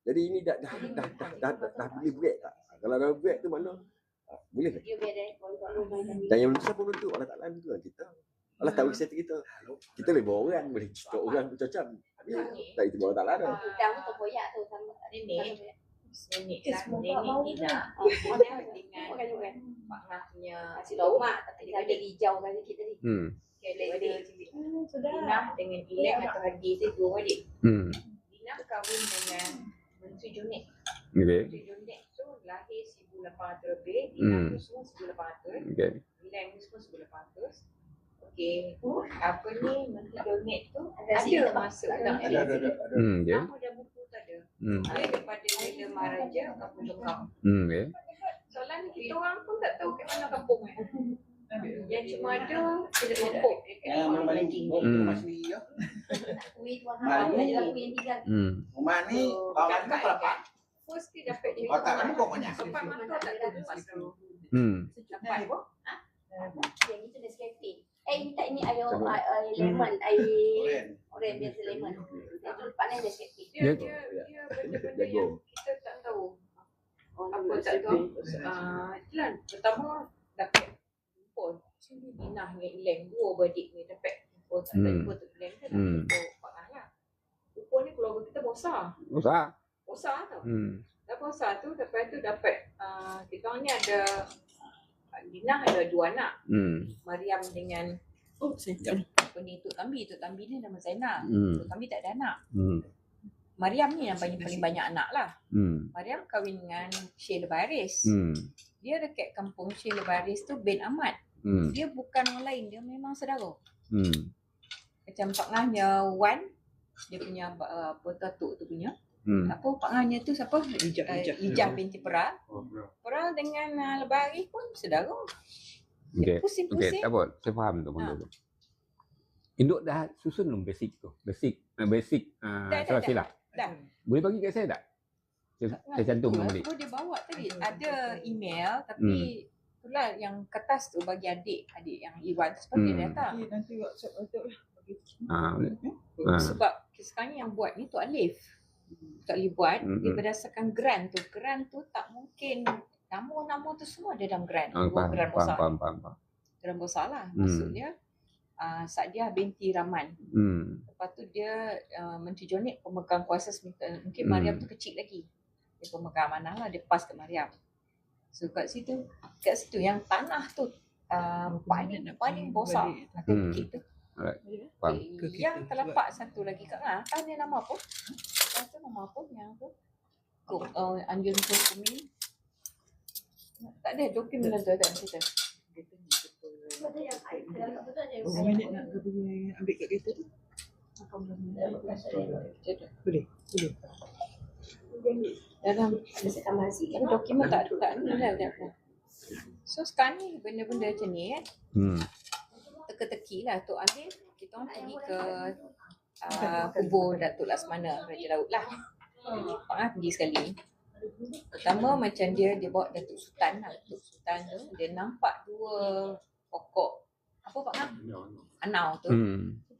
Jadi ini dah boleh buat tak? Kalau dah buat tu mana boleh tak? Dan yang menentu siapa menentu? Allah Ta'ala menentu kita. Allah tahu kisah kita. Kita lebih orang, boleh cerita orang macam-macam. Tak itu Allah Ta'ala dah. Nenek Tina dengan Pak Ngahnya Kasih tomat tapi dia ada hijau kan sikit tadi. Dina dengan Ilek atau Hadi tu dua adik. Dina kahwin dengan Mensu Junik. Okay. Mensu Junik tu lahir 1800 lebih. Dina tu semua 1800. Okay. Ilek ni semua 1800. Okey, apa ni Mensu Junik tu Ada ada masuk dalam Ada. Okay. Nama dan buku tu ada. Dia daripada Nila Maharaja Kampung Bekam. Okay. Soalan kita orang pun tak tahu kat mana kampung kan. Yang cuma ada kita kelompok dekat Yang paling tinggi masih ya. Kuih tu mahal. Ada lah kuih yang tiga. Rumah ni kawan ni berapa? First dia dapat dia. Otak ni pokoknya. Sempat mata tak tahu pasal. Dapat apa? Yang itu Nescafe. Minta ini air lemon, air oren biasa lemon. Itu lepas ni Nescafe. Dia benda-benda yang kita tak tahu. Apa tak tahu. Itulah pertama dapat handphone. Dinah dengan Ileng dua beradik ni dapat handphone. Tak ada handphone tu Ileng kan. Pak Ngah lah. Rupa ni keluarga kita bosar. Bosar tau. Dah bosar tu lepas tu dapat kita orang ni ada Dinah ada dua anak. Mariam dengan apa ni Tok Tambi. Tok Tambi ni nama Zainab. Tok Tambi tak ada anak. Mariam ni yang paling banyak anak lah. Mariam kahwin dengan Syekh Lebaris. Dia dekat kampung Syekh Lebaris tu bin Ahmad. Dia bukan orang lain, dia memang saudara. Macam Pak Ngahnya Wan, dia punya apa Datuk tu punya. Apa Pak Ngahnya tu siapa? Ijah binti Peral. Peral dengan Lebaris pun saudara. Okay. Pusing-pusing. Okay, tak apa. Saya faham tu benda tu. Induk dah susun belum basic tu? Basic salah silap. Dah. Boleh bagi kat saya tak? Saya cantum nama balik. Dia bawa tadi. Ada email tapi itulah yang kertas tu bagi adik yang Iwan tu sebab dia datang. Nanti WhatsApp lah. Boleh. Sebab sekarang yang buat ni Tok Alif. Tok Alif buat dia berdasarkan grant tu. Grant tu tak mungkin nama-nama tu semua ada dalam grant. Faham. Grant besar lah. Maksudnya Sadiah binti Rahman. Lepas tu dia Menteri Jonik pemegang kuasa mungkin Mariam tu kecil lagi. Dia pemegang amanah lah, dia pas ke Mariam. So kat situ yang tanah tu paling besar bukit tu. Faham. Yang terlepak satu lagi kat tanya nama apa? tu nama apa yang tu? Anjun Kumin. Tak ada dokumen tu tak cerita. Berapa minit nak pergi ambil kat kereta tu? Boleh. Dalam dokumen tak ni lah dah. So sekarang ni benda-benda macam ni kan. Teka-teki lah Tok Alif. Kita orang pergi ke kubur Datuk Laksamana Raja Daud lah. Pergi sekali. Pertama macam dia bawa Datuk Sultan lah. Datuk Sultan tu dia nampak 2 pokok apa Pak Ngah? Anau tu.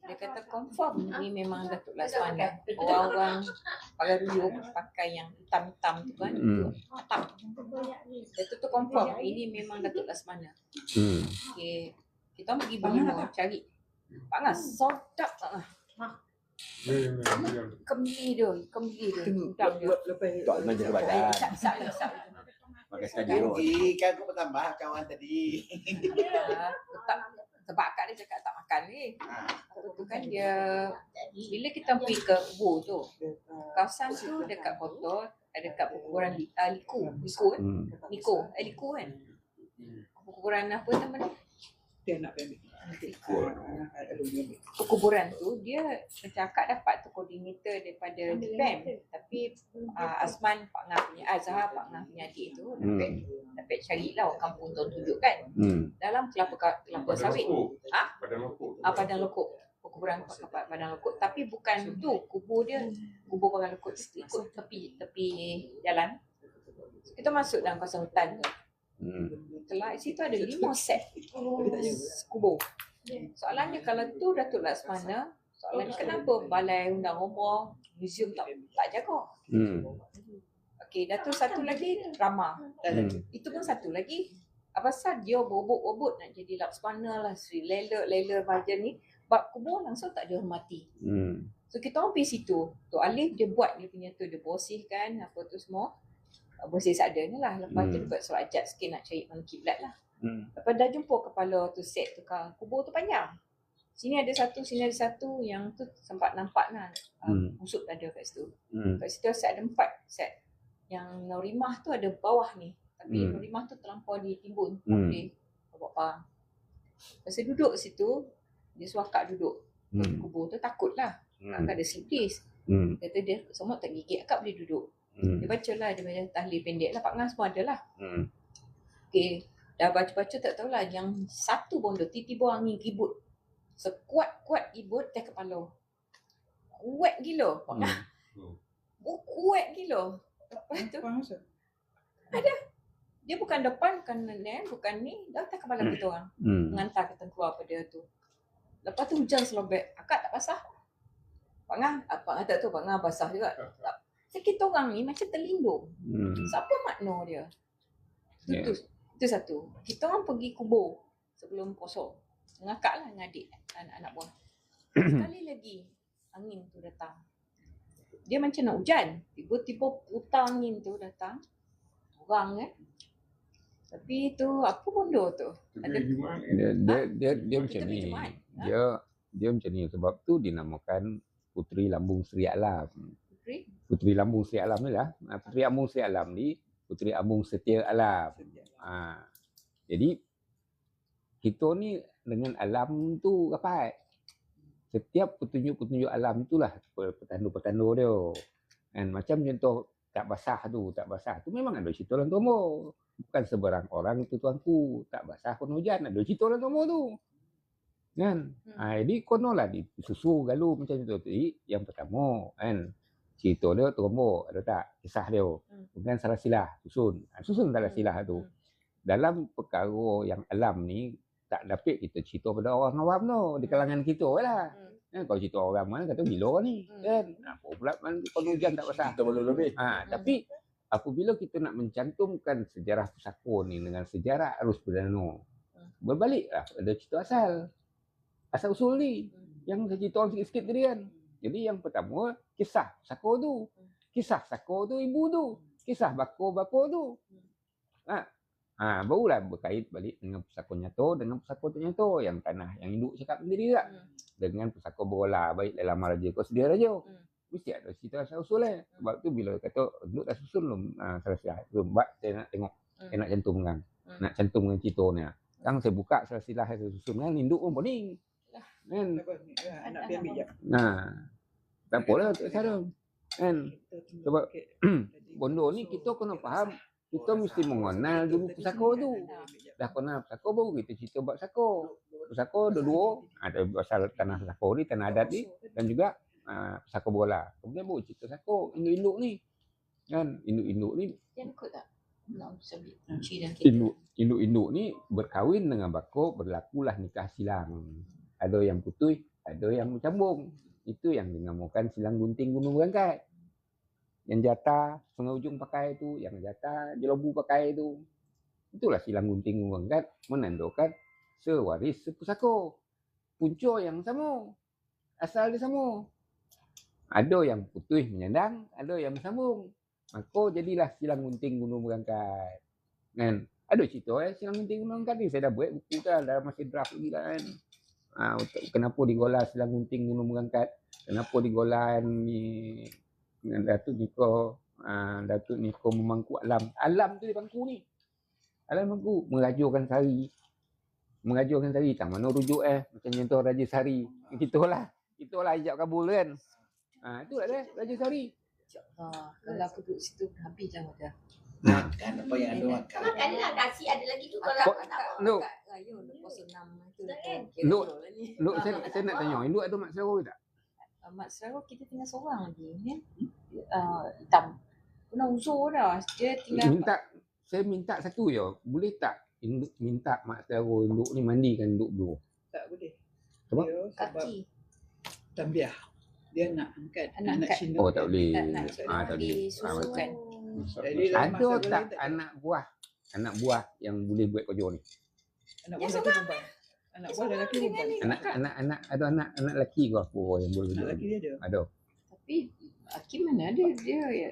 Dia kata confirm ni memang Datuk Laksamana. Orang-orang pakai ruyung, pakai yang hitam-hitam tu kan. Atap. Datuk tu confirm ini memang Datuk Laksamana. Okay. Kita pergi Bangor cari. Pak Ngah, sedap Pak Ngah. Kembi dia. Udang dia. Tak nak jaga badan. Sak. Makan sekali. Kan aku bertambah kawan tadi. Tak sebab akak dia cakap tak makan ni. Tu kan dia bila kita pergi ke kubur tu. Kawasan tu dekat Kotor, dekat kuburan Liko kan. Kuburan apa nama dia? Dia nak ambil. Kuburan tu dia macam akak dapat tu koordinator daripada DPM, tapi Azman Pak Ngah punya Azhar Pak Ngah punya adik tu dapat carilah orang kampung tu tunjuk kan dalam kelapa sawit. Padang Lokok. Kuburan Padang Lokok, tapi bukan tu kubur Padang Lokok ikut tepi jalan. Kita masuk dalam kawasan hutan tu. Setelah situ ada 5 set kubur. Soalannya kalau tu Datuk Laksamana, soalannya kenapa Balai Undang Umrah museum tak jaga? Okey, Datuk satu lagi Rama. Itu pun satu lagi. Apa pasal dia bobot-bobot nak jadi Laksamana lah, Sri Lela macam ni, bab kubur langsung tak dihormati. So kita orang pergi situ. Tok Alif dia buat dia punya tu, dia bersihkan apa tu semua. Bersih seadanya lah. Lepas tu dia buat surat ajat sikit nak cari mana kiblat lah. Lepas dah jumpa kepala tu set tu kan, kubur tu panjang. Sini ada satu, yang tu sempat nampak lah busuk dada kat situ. Kat situ set ada 4 set. Yang Norimah tu ada bawah ni. Tapi Norimah tu terlampau ditimbun. Tak boleh bawa parang. Lepas duduk situ, dia suruh akak duduk. Kubur tu takut lah. Akak ada sleep disc. Kata dia semua tak gigit, akak boleh duduk. Dia baca lah, dia baca tahlil pendek lah. Pak Ngah semua ada lah. Okay. Dah baca-baca tak tahulah. Yang satu pun tu, tiba-tiba angin ribut. Sekuat-kuat ribut atas kepala. Kuat gila. Pak Ngah. Kuat gila. Lepas tu, ada. Dia bukan depan, bukan ni. Dah atas kepala kita orang. Mengantar kita keluar pada tu. Lepas tu hujan selobek. Akak tak basah. Pak Ngah tak tahu Pak Ngah basah juga. So, kita orang ni macam terlindung. Siapa makna dia? Itu satu. Kita orang pergi kubur sebelum kosong. Dengan akak lah, dengan adik, anak-anak buah. Sekali lagi angin tu datang. Dia macam nak hujan. Tiba-tiba putar angin tu datang. Orang Tapi tu apa benda tu? Dia macam ni. Dia macam ni sebab tu dinamakan Puteri Lambung Sri Alam. Puteri Lambung Sri Alam ni lah. Puteri Lambung Sri Alam ni Puteri Lambung Setia Alam. Jadi kita ni dengan alam tu rapat. Setiap petunjuk-petunjuk alam itulah petanda-petanda dia. Kan macam contoh tak basah tu memang ada cerita dalam Tomo. Bukan sebarang orang tu tuanku tak basah pun hujan, ada cerita dalam Tomo tu. Kan? Jadi konolah disusu galu macam tu. Yang pertama kan cerita dia Tomo ada tak kisah dia. Bukan salah silah susun salah silah tu. Dalam perkara yang alam ni tak dapat kita cerita pada orang awam tu di kalangan kita lah. Kalau cerita orang mana kata gila ni kan. Apa pula kalau hujan tak basah. Kita belum lebih. Tapi apabila kita nak mencantumkan sejarah pusaka ni dengan sejarah arus perdana, berbaliklah ada cerita asal usul ni yang saya cerita sikit-sikit tadi kan. Jadi yang pertama kisah pusaka tu. Kisah saka tu ibu tu. Kisah bako tu. Barulah berkait balik dengan pusaka nyata dengan pusaka tak nyata yang tanah yang induk cakap sendiri tak. Dengan pusaka bola baik dalam Maharaja ke Sedia Raja. mesti ada cerita asal usul sebab tu bila kata duduk dah susun belum selesai belum saya nak tengok saya nak cantumkan nak cantumkan cerita ni sekarang saya buka silsilah saya susun kan induk pun pening kan Anak biar bijak. Tak apalah tak salah kan sebab bondo ni kita kena faham kita mesti mengenal dulu pusaka tu dah kenal pusaka baru kita cerita bab pusaka ada dua ada pasal tanah pusaka ni tanah adat ni dan juga pusaka bola kemudian baru cerita pusaka induk-induk ni kan induk-induk ni Yang ikut tak? Induk-induk ni berkahwin dengan bakok berlakulah nikah silang ada yang putih ada yang bercambung itu yang dinamakan silang gunting gunung berangkat yang jatah setengah ujung pakai tu yang jatah jelobu pakai tu itulah silang gunting gunung berangkat menandakan sewaris sepusaka punca yang sama asal dia sama ada yang putih menyandang ada yang bersambung maka jadilah silang gunting gunung berangkat kan ada cerita silang gunting gunung berangkat ni saya dah buat buku dah masih draft lagi lah kan kenapa digolah silang gunting gunung berangkat kenapa digolah ni Datuk Niko memangku alam tu dia bangku ni alam bangku merajukan sari tak mana rujuk macam contoh Raja Sari itulah ijab kabul kan itulah dia Raja Sari kalau aku duduk situ habis dah makan. Kan apa yang ada makan. Makan lah kasih ada lagi tu kalau tak apa. Nuk Raya lepas 6 tu. Nuk saya nak tanya Induk ada mak saudara tak? Mak saudara kita tinggal seorang lagi kan. Hitam. Kena uzur dah. Dia tinggal saya minta satu je. Boleh tak Induk minta mak saudara Induk ni mandikan Induk dulu? Tak boleh. Sebab? Dia sebab kaki. tambiah. Dia nak angkat. Nak angkat. Cina. Oh tak boleh. Tak boleh susukan. Jadi dalam Ada masa tak boleh anak buah yang boleh buat kerja ni? Anak buah lelaki perempuan. Anak buah lelaki perempuan. Anak lelaki ke apa yang boleh Anak buat? lelaki dia ada. Ada. Tapi Hakim mana ada dia ya.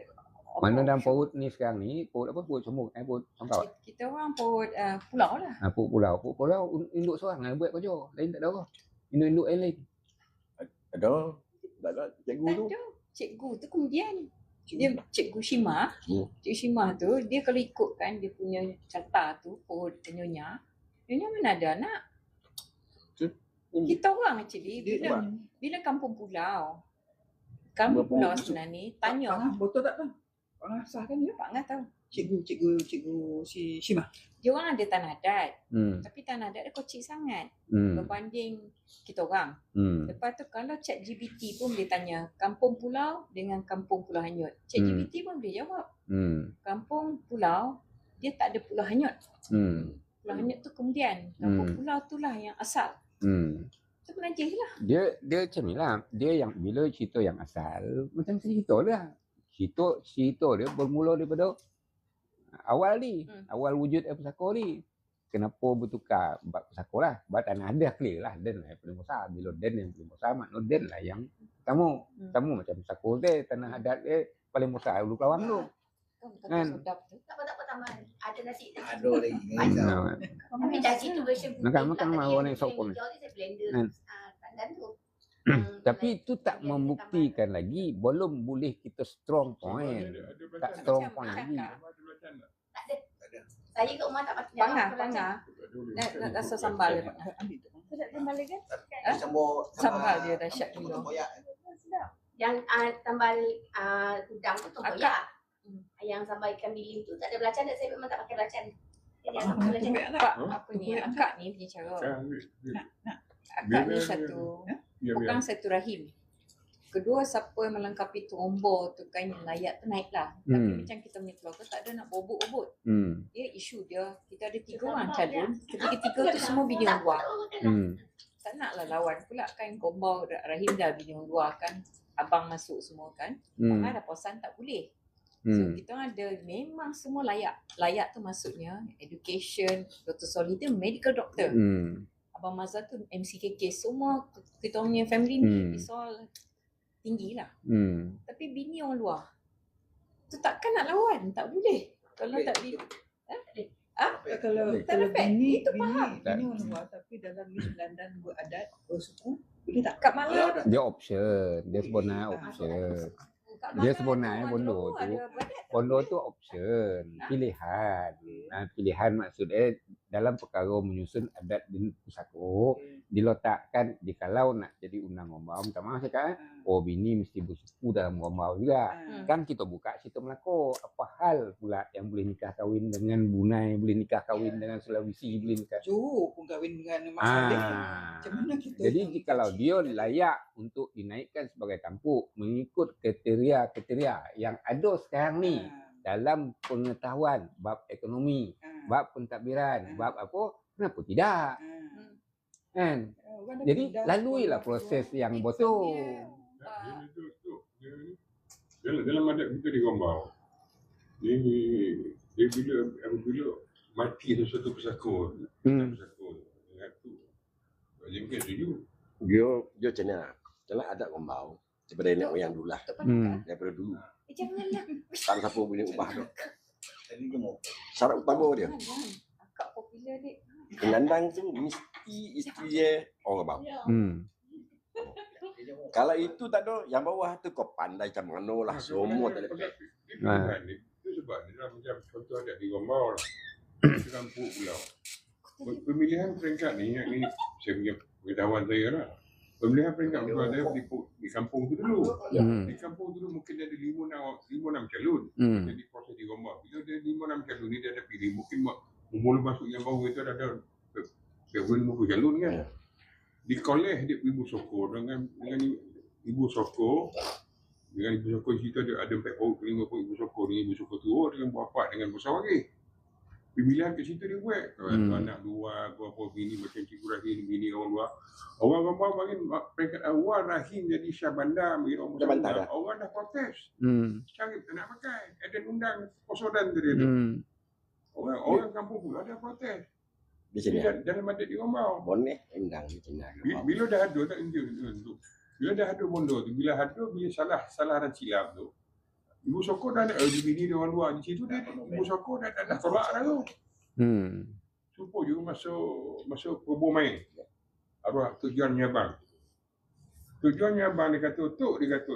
Mana dalam paut ni sekarang ni, paut apa? Paut semua, paut sangkau. Kita orang paut pulau lah. Paut pulau induk seorang yang buat kerja. Lain tak ada apa. Induk-induk lain. Ada. Tak ada cikgu tu. Tak ada. Cikgu tu kemudian dia Cikgu Shima. Cikgu Shima tu dia kalau ikutkan dia punya carta tu paut nyonya mana ada anak. Kita orang actually bila kampung pulau sebenarnya ni tanya Betul tak kan? Orang sah kan dia? Pak Ngah tahu. Cikgu si Shima. Dia orang ada tanah adat. Tapi tanah adat dia kecil sangat berbanding kita orang. Lepas tu kalau ChatGPT pun boleh tanya kampung pulau dengan kampung Pulau Hanyut. ChatGPT pun boleh jawab. Kampung pulau dia tak ada Pulau Hanyut. Pulau Hanyut tu kemudian. Kampung pulau tu lah yang asal. Itu menajis lah. Dia macam ni lah. Dia yang bila cerita yang asal macam cerita lah. Cerita dia bermula daripada awal ni. Awal wujud pusaka ni. Kenapa bertukar bab pusaka lah. Bab tanah ada clear lah. Den lah yang paling besar. Bila Den yang paling besar, makna Den lah yang pertama. Pertama macam pusaka dia. Tanah adat dia paling besar dulu Kelawang tu. Kan? Sedap tu. Tak apa tambahan. Ada nasi. Ada lagi. Tapi dah situ version Makan warna sopon. Blender. Pandan tu. Tapi itu tak membuktikan lagi belum boleh kita strong point. Tak strong point lagi. Tak ada. Saya kat rumah tak pasti. Pangah. Nak rasa sambal dia. Sedap sambal dia kan? Sambal dia dahsyat gila. Yang sambal udang tu tempoyak. Yang sambal ikan bilis tu tak ada belacan. Saya memang tak pakai belacan. Yang sambal belacan. Pak, apa ni? Akak ni punya cara. Akak ni satu. Bukan satu rahim. Kedua, siapa yang melengkapi tu ombor tu kan yang layak tu naik lah. Tapi macam kita punya keluarga tak ada nak bobot-bobot. Dia isu dia. Kita ada 3 orang calon. Ketiga-tiga tu semua bini orang luar. Tak nak lah lawan pula kan. Gombau rahim dah bini orang luar kan. Abang masuk semua kan. Mak ada posan tak boleh. So kita ada memang semua layak. Layak tu maksudnya education, Dr. Solid tu medical doctor. Abang Mazhar tu MCKK. Semua kita punya family ni it's all tinggi lah. Tapi bini orang luar tu takkan nak lawan. Tak boleh. Kalau tak di Kalau bini orang luar tapi dalam list Belandan beradat, bersuku, Boleh tak? Kat Malang Dia option, dia sebenarnya option. Dia sebenarnya bondo tu. Bondo tu option, pilihan. Pilihan maksudnya dalam perkara menyusun adat di pusako diletakkan jikalau nak jadi undang gombau, pertama saya kata, oh bini mesti bersuku dalam gombau juga. Kan kita buka situ Melaka, apa hal pula yang boleh nikah kahwin dengan Brunei, boleh nikah kahwin dengan Sulawesi, boleh nikah. Johor pun kahwin dengan Mak Saleh. Macam mana kita? Jadi jikalau dia layak untuk dinaikkan sebagai tampuk mengikut kriteria yang ada sekarang ni dalam pengetahuan bab ekonomi, bab pentadbiran, bab apa, kenapa tidak? Kan? Jadi laluilah proses yang betul. Dalam adat kita di Gombau, dia bila mati sesuatu pesako, dia mungkin setuju. Dia macam mana? Dalam adat Gombau, daripada nenek moyang dulu lah. Daripada dulu. Janganlah. Tak ada siapa boleh ubah tu. Tadi gemuk. Syarat utama dia. Akak popular dek. Penandang tu mesti isteri dia orang Gombau. Kalau itu tak ada, yang bawah tu kau pandai macam mana lah. Semua tak boleh pakai. Itu sebab dia macam contoh adat di Gombau lah. Di kampung pulau. Pemilihan peringkat ni, yang ini saya punya pengetahuan saya lah. Pemilihan peringkat pulau saya di kampung tu dulu. Di kampung tu dulu mungkin ada 5-6 calon. Jadi proses di Gombau. Bila ada 5-6 calon ni dia ada pilih. Mungkin mula masuk yang bawah itu ada 50 calon kan. Dikoleh dia Ibu Soko dengan Ibu Soko. Dengan Ibu Soko di situ ada 4 paut, 5 paut Ibu Soko ni. Ibu Soko tua dengan bapa dengan besar lagi. Pemilihan ke situ dia buat. Anak luar, apa bini macam Cikgu Rahim, bini orang luar. Orang Gombau bagi peringkat awal Rahim jadi Syah Bandar, bagi orang Bandar. Orang dah protes. Cari tak nak pakai. Ada undang Posodan tadi tu. Orang kampung pula ada protes. Dalam adat di Gombau. Boneh undang macam mana. Bila dah ada tak untuk. Bila dah ada bondo tu, bila salah dan silap tu. Ibu Soko dah ada bini dia orang luar di situ dia. Ibu Soko dah tolak dah tu. Supo juga masuk Probo main. Arwah tujuannya bang. Tujuannya bang dia kata tok dia kata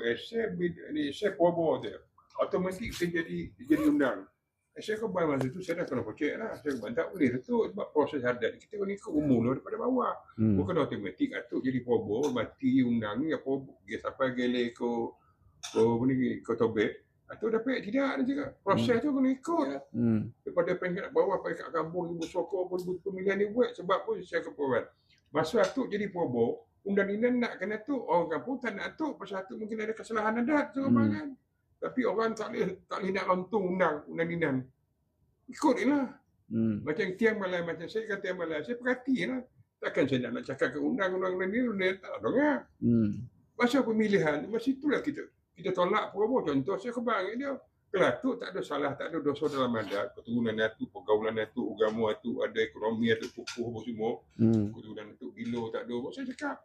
saya Probo dia. Automatik saya jadi undang. Saya ke bawah masa tu saya dah kena pocek lah. Saya tak boleh tu sebab proses adat kita kena ikut umur daripada bawah. Bukan automatik atuk jadi Probo mati undang ni apa dia sampai gele ko tobet. Atau dapat tidak ada juga. Proses tu kena ikut. Daripada peringkat bawah peringkat kampung Ibu Soko pun pemilihan dia buat sebab pun saya kepuan. Masa atuk jadi Probo, undang-undang nak kena atuk, orang kampung tak nak atuk pasal atuk mungkin ada kesalahan adat kan. Tapi orang tak boleh nak lontong undang-undang. Ikut je lah. Macam tiang Malay, macam saya kata tiang Malay, saya perhati lah. Takkan saya nak cakap ke undang-undang ni, dia tak dengar. Masa pemilihan, masa itulah kita tolak Probo. Contoh saya kebang dia. Kalau tu tak ada salah, tak ada dosa dalam adat. Keturunan itu, pergaulan itu, agama itu, ada ekonomi, ada kukuh semua. Keturunan itu, gilo tak ada. Saya cakap,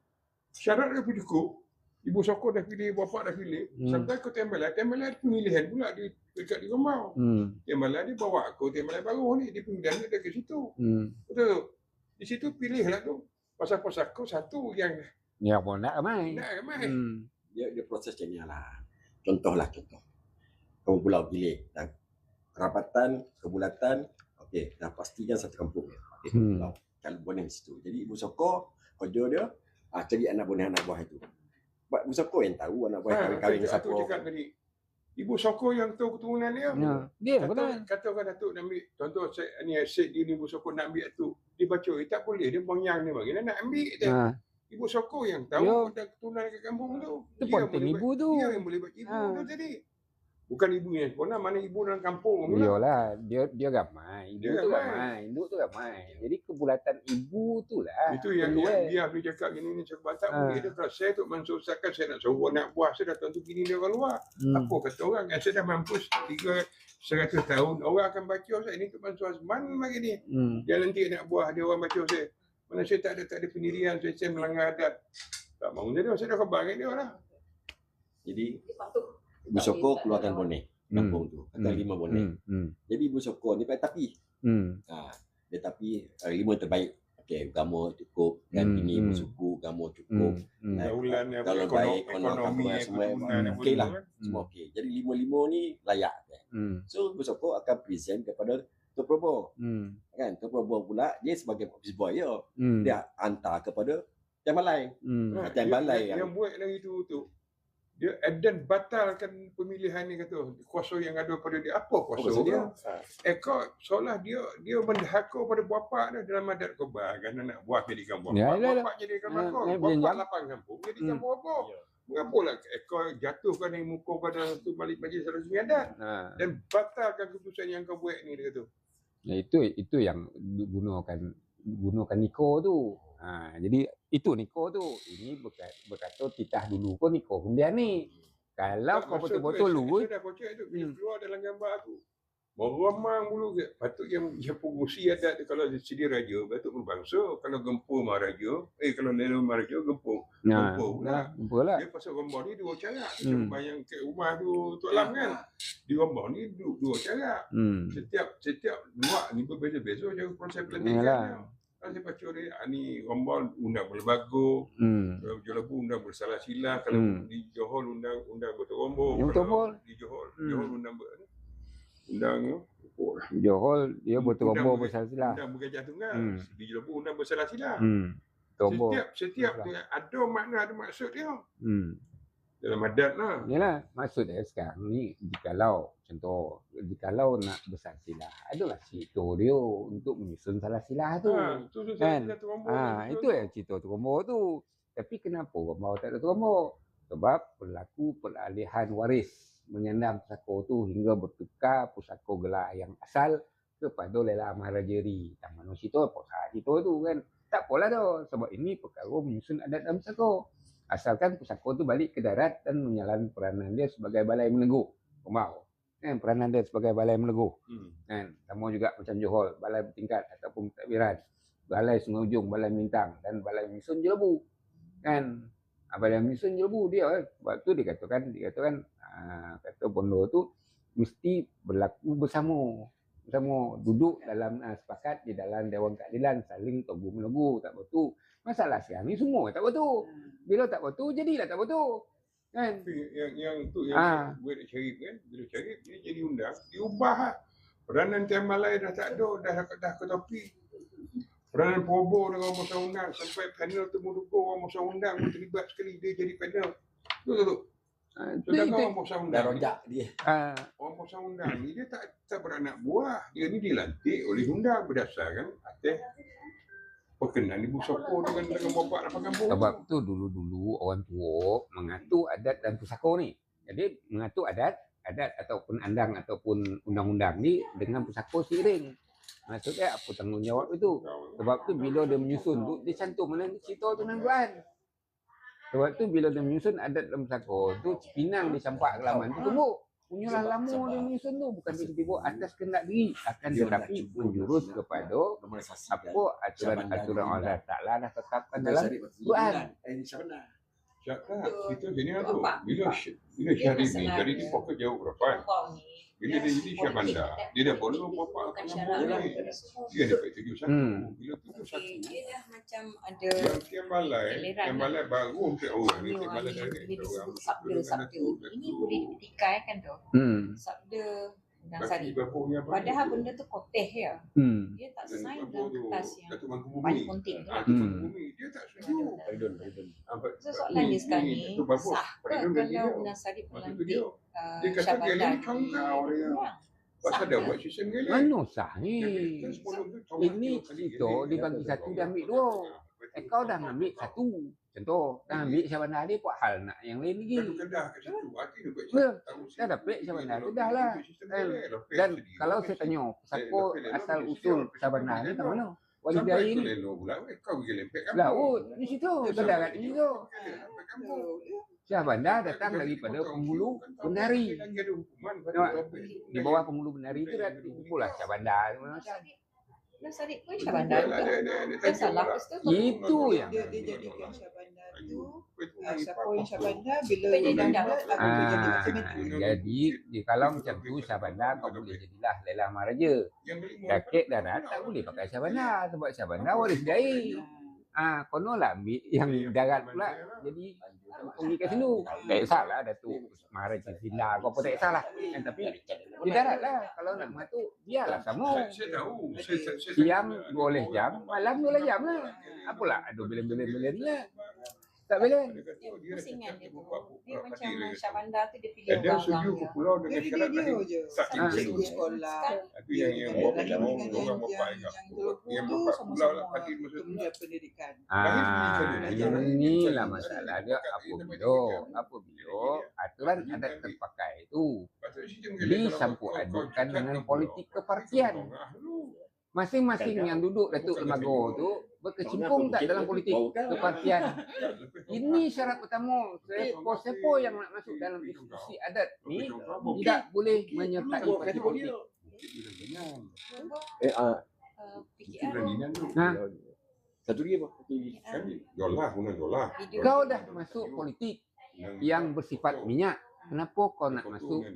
syarat dia pun cukup. Ibu Soko dah pilih, bapa dah pilih. Sampai ke Tembalan ada pemilihan pula dekat di Gombau. Tembalan dia bawa aku, Tembalan baru ni, dia pemilihan dia ke situ. Betul. Di situ pilihlah tu. Pasal aku satu yang pun nak ramai. Dia proses macam ni lah. Contoh. Kampung pulau pilih. Kerapatan, kebulatan, okey, dah pastikan satu kampung. Okey, pulau. Kalau boneh di situ. Jadi Ibu Soko, kerja dia, cari anak boneh anak buah itu. Ibu Soko yang tahu anak buah kahwin siapa. Ibu Soko yang tahu keturunan dia. Dia betul. Katakan Datuk nak ambil, contoh ni asyik dia Ibu Soko nak ambil tu. Dia baca, tak boleh, dia bonyang dia bagi. Dia nak ambil dia. Ibu Soko yang tahu keturunan ke kampung tu. Itu penting ibu tu. Dia yang boleh buat ibu tu tadi. Bukan ibu yang sekolah, mana ibu dalam kampung. Iyalah, dia ramai. Ibu tu ramai. Induk tu ramai. Jadi kebulatan ibu tu lah. Itu yang dia boleh cakap gini sebab tak boleh. Dia kalau saya tu mensusahkan, saya nak suruh nak buah, saya dah tentu bini dia orang luar. Apa kata orang, saya dah mampus 100 tahun, orang akan baca saya, ini tu Mansur Azman lagi ni. Dia nanti nak buah, dia orang baca saya. Mana saya tak ada pendirian, saya melanggar adat. Tak mahu jadi, saya dah kebang dia lah. Jadi Ibu Soko keluarkan boneh kampung tu. Kata 5 boneh. Jadi Ibu Soko ni pakai tapi. Dia tapi 5 terbaik. okey, agama cukup dan ini bersuku agama cukup. Daulan yang Kalau baik ekonomi semua okey lah. Semua okey. Jadi lima-lima ni layak kan. So Musoko akan present kepada Tok Prabowo. Kan Tok Prabowo pula dia sebagai office boy ya. Dia hantar kepada Tiang Balai. Tiang Balai yang buat lagi tu dia dan batalkan pemilihan ni kata kuasa yang ada pada dia. Apa kuasa dia? Kau seolah dia mendahaka pada bapa dia dalam adat Kobar kan nak buat jadikan bapa. Bapa jadikan bapa. Bapa lapang kampung jadikan bapa. Mengapalah kau jatuhkan yang muka pada tu balik majlis rasmi adat dan batalkan keputusan yang kau buat ni dia kata. Itu yang gunakan Niko tu. Jadi itu Niko tu. Ini berkata titah dulu pun Niko kemudian ni. Kalau kau betul-betul lu dah kocak tu keluar dalam gambar tu. Meremang mulu ke. Patut yang pengusi adat kalau sedia raja, patut berbangsa. Kalau gempur maharaja, kalau lelong maharaja gempur. Gempur pula. Dia pasal gambar ni dua cara. Bayang kat rumah tu Tok Lam kan. Di gambar ni dua cara. Setiap luak ni berbeza-beza cara proses pelantikan. Kalau saya baca dia, ni gambar undang berlagu, kalau Jolabu undang bersalah silah, kalau di Johor undang berterombo, kalau di Johor undang Johor dia berterombo bersalah silah. Undang bergajah tunggal, di Jolabu undang bersalah silah. Setiap dia ada makna, ada maksud dia. Dalam adat lah. Yalah, maksud dia sekarang ni jikalau nak bersalah silah, adalah cerita dia untuk menyusun salah silah tu. Kan? Itu yang cerita terombo tu. Tapi kenapa gambar tak ada terombo? Sebab berlaku peralihan waris menyandang pusaka tu hingga bertukar pusaka gelar yang asal kepada Lela Maharajeri. Yang mana cerita cerita tu kan. Tak apalah tu. Sebab ini perkara menyusun adat dalam pusaka. Asalkan pusaka tu balik ke darat dan menjalankan peranan dia sebagai balai meneguh. Kan peranan dia sebagai balai meneguh. Kan sama juga macam Johor, balai bertingkat ataupun pentadbiran, balai Sungai Ujung, balai Mintang dan balai menyusun Jelebu. Kan balai menyusun Jelebu dia sebab tu dikatakan kata bondo tu mesti berlaku bersama duduk dalam sepakat di dalam Dewan Keadilan saling teguh meneguh. Tak betul. Masalah sekarang ni semua tak betul. Bila tak betul, jadilah tak betul. Kan? Yang tu yang buat Syarif kan, bila Syarif dia jadi undang, diubah lah. Peranan Tiang Balai dah tak ada, dah ke topi. Peranan Probo dengan orang masa undang, sampai panel temu dukur orang masa undang pun terlibat sekali, dia jadi panel. Tu. Sedangkan orang masa undang, orang masa undang ni dia tak beranak buah. Dia ni dilantik oleh undang berdasarkan atas perkenan Ibu Soko dengan bapak dan kampung. Sebab tu dulu orang tua mengatur adat dan pusaka ni. Jadi mengatur adat ataupun andang ataupun undang-undang ni dengan pusaka seiring. Maksudnya apa tanggungjawab itu? Sebab tu bila dia menyusun tu dia cantum mana cerita tu dalam Quran. Sebab tu bila dia menyusun adat dalam pusaka tu Cipinang dicampak ke laman tu tumbuk. Punyalah lama dia menyusun tu bukan tiba-tiba atas kehendak diri, akan tetapi menjurus kepada apa aturan Allah Taala dah tetapkan dalam Quran. Cakap kita gini tu. Bila Syarif ni jadi dia fokus jauh berapa? Bila dia jadi Syah Bandar, dia dah boleh bapak kampung ni. Dia dapat tujuh satu. Bila tujuh satu, Dia dah macam ada Tiang Balai baru untuk orang ni. Tiang Balai dari orang. sabda. Ini boleh dipetikai kan tu. Sabda dan Sari. Padahal benda tu koteh ya. Dia tak sign dalam kertas yang paling penting tu. Dia tak setuju. Soalan dia sekarang ni, sah ke kalau Nasari melantik Syah Bandar di Pasal dah buat sistem gila. Mana sah ni? Ini cerita dibagi satu dia ambil dua. Kau dah ambil satu. Contoh, dah ambil Syah Bandar dia buat hal nak yang lain lagi. Dah dapat Syah Bandar tu dah lah. Dan kalau saya tanya, siapa asal usul Syah Bandar ni kat mana? Wali Biari ni. Laut, di situ. Kedarat di situ. Syah Bandar datang daripada Penghulu Bendari. Di bawah Penghulu Bendari tu dah dikumpullah Syah Bandar. Nasari pun Syah Bandar juga. Yang salah tu. Itu yang dia jadikan Syah Bandar Siapa yang Syahbandar bila Boleh dia jadi dah dapat. boleh jadi macam itu. Jadi kalau macam tu Syahbandar kau boleh jadilah Laila Maharaja. Rakit darat tak boleh pakai Syahbandar sebab Syahbandar waris gaib. Kono lah ambil yang darat pula. Jadi pergi kat situ. Tak salah Datuk Maharaja Sila kau pun tak salah. Tapi di darat lah. Kalau nak masuk biarlah sama. Saya tahu. Siang 12 jam, malam 12 jam lah. Apalah ada belen-belen lah. Tak belen. Dia pusingan dia tu. Dia macam Syahbandar tu dia pilih Dia orang setuju ke pulau dengan Jadi syarat dia lahir. je. Tak Ah. Cikgu sekolah. Itu yang bapak orang bapak yang bapak pulau lah hadir masa tu. Kemudian pendidikan. Inilah masalah dia apabila aturan adat terpakai itu dicampur adukkan dengan politik kepartian. Masing-masing yang duduk Datuk Lembaga tu berkecimpung tak dalam politik kepartian. Ini syarat utama. Siapa yang nak masuk dalam institusi adat ni tidak boleh menyertai parti politik. PKR. Satu lagi apa? Dolar, guna dolar. Kau dah masuk politik yang bersifat minyak. Kenapa kau nak masuk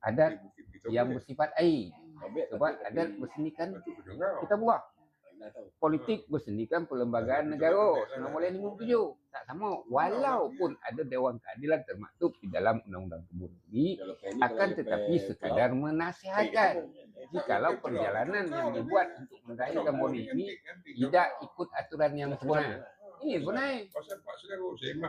adat yang bersifat air? Sebab adat bersendikan kita buat. Politik bersendikan perlembagaan negara 1957. Tak sama. Walaupun ada Dewan Keadilan termaktub di dalam Undang-Undang Kebun Negeri, akan tetapi sekadar menasihatkan. Jikalau perjalanan yang dibuat untuk mengairkan bodi ini tidak ikut aturan yang sebenar. Ini sebenar.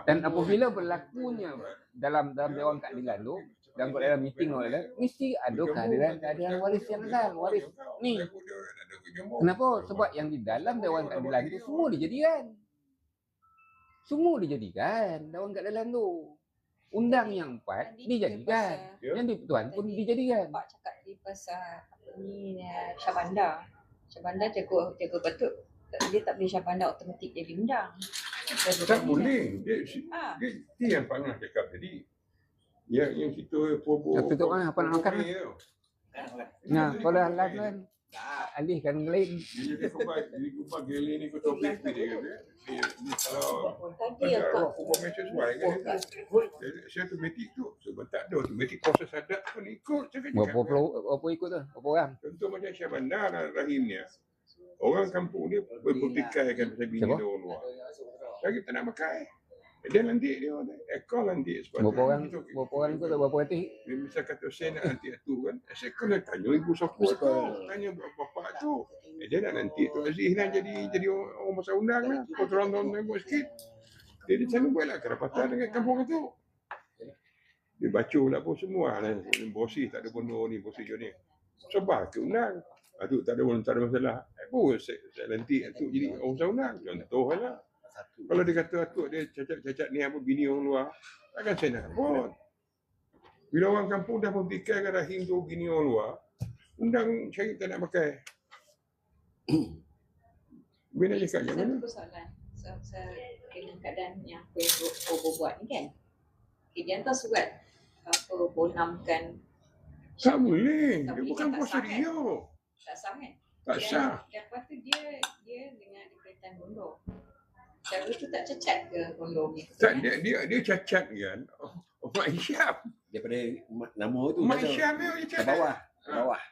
Dan apabila berlakunya dalam Dewan Keadilan tu, dan dalam meeting mesti ada kehadiran waris yang asal, waris ni. Kenapa? Sebab yang di dalam Dewan Keadilan itu semua dijadikan. Semua dijadikan Dewan Keadilan tu. Undang yang 4 dijadikan. Yang di Pertuan pun dijadikan. Pak cakap di pasal apa ni Syahbandar. Syahbandar jaga betul. Dia tak boleh Syahbandar automatik jadi undang. Tak boleh. Dia yang Pak Ngah cakap tadi. Yang kita tutup apa nak makan? Nah, kau dah live kan? Alihkan lain. Dia kubah geli ni kau topik dia kata. Dia kalau Tadi aku information sesuai kan. Saya automatik tu. Sebab tak ada automatik proses adat pun ikut. Berapa ikut tu? Berapa orang? Contoh macam Syahbandar Rahim ni. Orang kampung dia berpertikaikan pasal bini dia orang luar. Lagi tak nak pakai. Dia nanti dia ekor nanti sebab berapa orang tu berapa hati? dia misal kata saya nak nanti tu kan, saya kena tanya ibu sokong tu, tanya bapak tu. Dia nak nanti tu Aziz nak jadi orang masa undang lah, potong-potong buat sikit. Dia sana buatlah kerapatan dengan kampung tu. Dia baca lah pun semua lah, bosi tak ada benda ni, bosi je ni. Sebab ke undang. Tu tak ada masalah. Apa saya nanti tu jadi orang masa undang, contoh lah. Kalau dia kata atuk dia cacat ni apa bini orang luar, takkan saya nak buat. Bila orang kampung dah memfikirkan rahim tu bini orang luar, undang syarif tak nak pakai. Bila cakap macam mana? Satu persoalan. Dengan keadaan yang apa buat ni kan. Dia hantar surat apa bonamkan. Tak boleh. Dia bukan kuasa dia. Tak sah kan? Tak sah. Dan lepas tu dia dengan dikaitan gondor. Cara tu tak cacat ke gondor ni? Tak, dia cacat kan. Mak Isyam. Daripada nama tu Mak Isyam dia ke cacat. bawah. Ke bawah.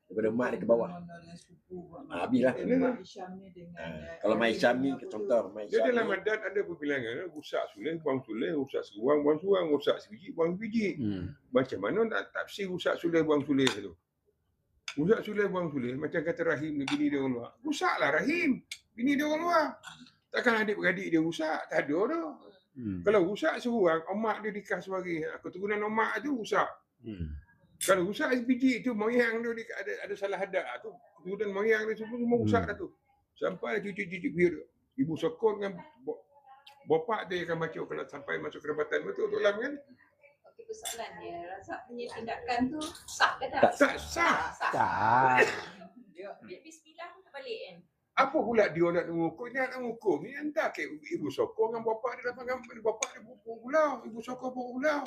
Daripada mak dia ke bawah. Habislah. Kalau Mak Isyam ni contoh Mak Dia Isyam. dalam adat ada perbilangan. Rusak sulih, buang sulih, rusak seruang, buang seruang, rusak sebiji, buang biji. Macam mana nak tafsir rusak sulih, buang sulih tu? Rusak sulih, buang sulih. Macam kata Rahim ni, bini dia orang luar. Rusaklah Rahim. Bini dia orang luar. Takkan adik-beradik dia rusak. Tak ada dah. Kalau rusak seruang, omak dia nikah sebagai keturunan omak tu rusak. Kalau rusak sebiji tu, moyang dia ada salah adat tu. Keturunan moyang dia semua rusak dah tu. Sampai cucu-cucu dia. Ibu sokong dengan bapak dia akan baca kalau sampai masuk kerabatan betul lah kan? Okey, persoalannya Razak punya tindakan tu sah ke tak? Tak sah. Tak. Dia bismillah tak balik kan? Apa pula dia nak mengukur? Dia nak mengukur ni hantar ke ibu sokong dengan bapak dia dapat bapak dia pulau, ibu sokong pulau.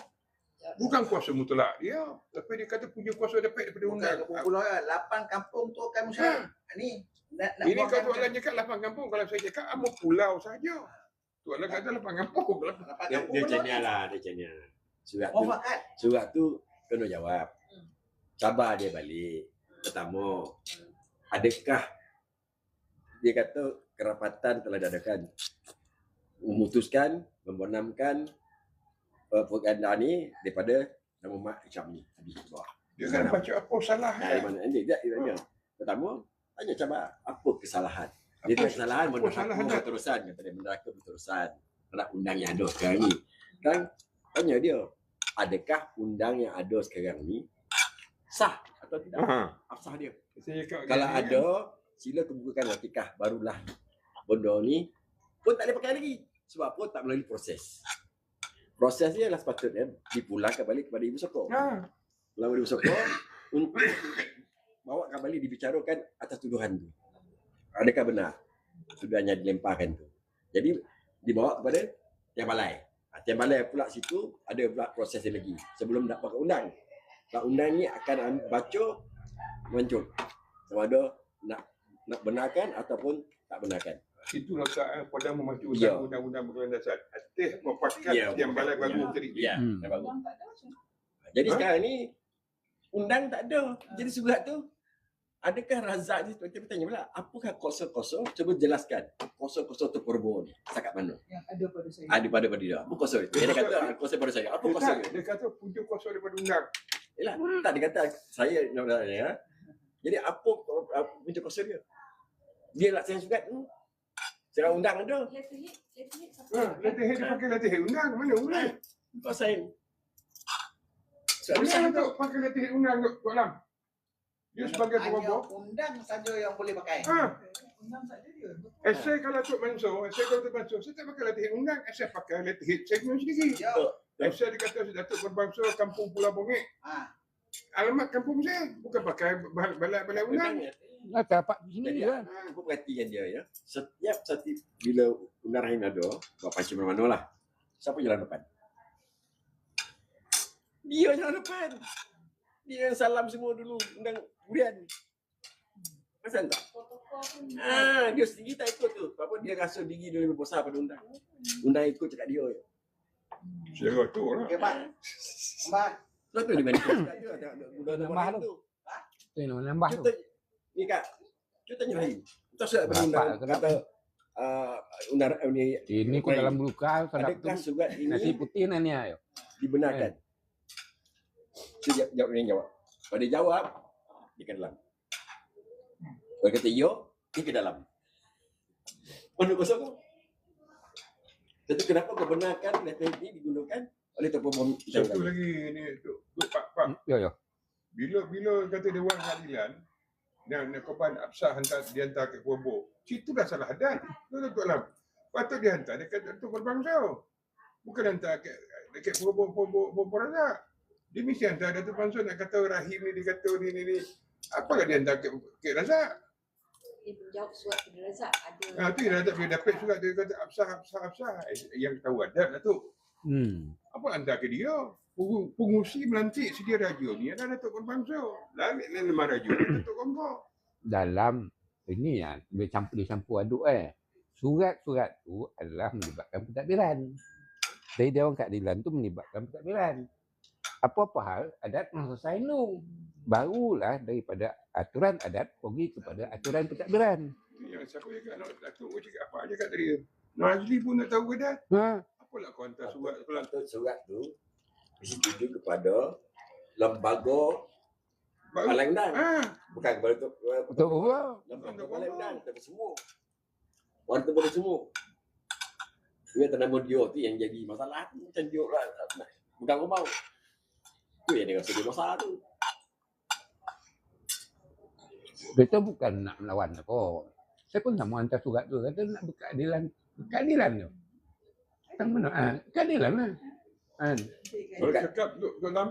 Bukan kuasa mutlak dia, tapi dia kata punya kuasa dapat daripada undang. Pulau 8 kampung tu akan musyawarah. Ni ini kalau orang cakap 8 kampung, kalau saya cakap amu pulau saja. Tuan lah kata lepas ngampung. Dia channel lah, dia channel. Surat Oh, tu, fakat. surat tu kena jawab. Cabar dia balik. Pertama, adakah dia kata kerapatan telah diadakan memutuskan, membenamkan propaganda ni daripada nama Mak Isyam ni. Habis bawah. Dia kan baca apa salah. Dari mana? Dia tanya. Pertama, tanya cabar apa kesalahan. Dia tanya kesalahan meneraka berterusan. Kata dia meneraka berterusan. Terhadap undang yang ada sekarang ni. Dan tanya dia, adakah undang yang ada sekarang ni sah atau tidak? Absah dia. Kalau ada, sila kebukakan latikah. Barulah benda ni pun tak boleh pakai lagi. Sebab apa? Tak melalui proses. Proses dia adalah sepatutnya dipulangkan balik kepada Ibu Sokong. Lalu Ibu Sokong untuk bawa kembali dibicarakan atas tuduhan tu. Adakah benar tuduhannya dilemparkan tu? Jadi dibawa kepada Tiang Balai. Tiang Balai pula situ ada pula prosesnya lagi sebelum nak pakai undang. Undang ni akan baca muncul sama ada nak benarkan ataupun tak benarkan. Itulah pada memacu undang-undang berkenaan dasar. Atas mempakat Tiang Balai baru tadi. Ya, baru. Jadi sekarang ni undang tak ada. Jadi surat tu adakah Razak ni seperti bertanya pula, apakah kosong-kosong? Cuba jelaskan. Kosong-kosong tu perbo ni. Setakat mana? Yang ada pada saya. Ada pada dia. Apa kosong itu? Dia kata kosong pada saya. Apa kosong itu? Dia kata punca kosong daripada undang. Yalah, tak dia kata saya nak tanya. Jadi apa punca kosong dia? Dia laksana surat tu. Secara undang ada. Letterhead dia pakai letterhead undang. Mana undang? Kau sign. Undang tu pakai letterhead undang tu, Tuan Lam. Dia sebagai Hanya perompak. undang saja yang boleh pakai. Undang tak ada dia. Esai kalau Tok Mansur, saya tak pakai letterhead undang, esai pakai letterhead segmen sendiri. Ya. Esai dia kata Datuk Berbangsa Kampung Pulau Bongek. Alamat kampung saya bukan pakai balai undang. Nak dapat sini Jadi kan. aku perhatikan dia ya. Setiap bila undang rahim ada, buat pancing mana lah. Siapa jalan depan? Dia jalan depan. Dia yang salam semua dulu undang kemudian. Pasal tak? Dia sendiri tak ikut tu. Apa dia rasa diri dia lebih besar pada undang. Undang ikut cakap dia. Saya tu lah. Okey, Pak. Mbak. Sebab tu dia manifest cakap dia. Undang Nambah tu. Tu yang nambah tu. Ni Kak, kita tanya Rahim. Kita surat pada undang kata undang ni Ini kau dalam luka sedap tu. adakah surat Nasi ini putih ni ayo. dibenarkan? Dia jawab ni jawab. Kalau dia jawab, dia ke dalam. Kalau kata ya, dia ke dalam. Mana kosong tu? Jadi kenapa kau benarkan letter ini digunakan oleh Tuan Pemom? Satu lagi ni Pak. Ya. Bila kata Dewan Keadilan dan korban absah dihantar ke Kuala, situ dah salah adat. Tuan Lam. Patut dihantar dekat Datuk Berbangsa. Bukan hantar dekat Kuala Razak. Dia mesti hantar Datuk Berbangsa nak kata Rahim ni dia kata ni. Apalah dia hantar ke Razak? Dia menjawab surat kepada Razak ada. Tu Razak bila dapat surat dia kata absah. Yang tahu adat lah tu. Apa hantar ke dia? Pengusi melantik sedia raja ni adalah Datuk Berbangsa. Lain lemah raja Datuk Kompor. Dalam ini ya, dicampur aduk Surat-surat tu adalah melibatkan pentadbiran. Dari Dewan Keadilan tu melibatkan pentadbiran. Apa-apa hal adat masa selesai tu. Barulah daripada aturan adat pergi kepada aturan pentadbiran. Yang siapa cakap Datuk cakap apa aja kat dia. Nazli pun nak tahu adat. Apalah kau hantar surat pula. Surat tu mesti tuju kepada lembaga Balai Undang. Bukan kepada Betul apa? lembaga Balai Undang, tapi semua. Warta pada semua. Dia nama dia tu yang jadi masalah tu. Macam dia lah. Bukan kau mau. Tu yang dia rasa dia masalah tu. Kita bukan nak melawan apa. Saya pun tak mau hantar surat tu. Kata nak berkeadilan. Keadilan tu. Tang mana? Keadilan lah. Kalau cakap dalam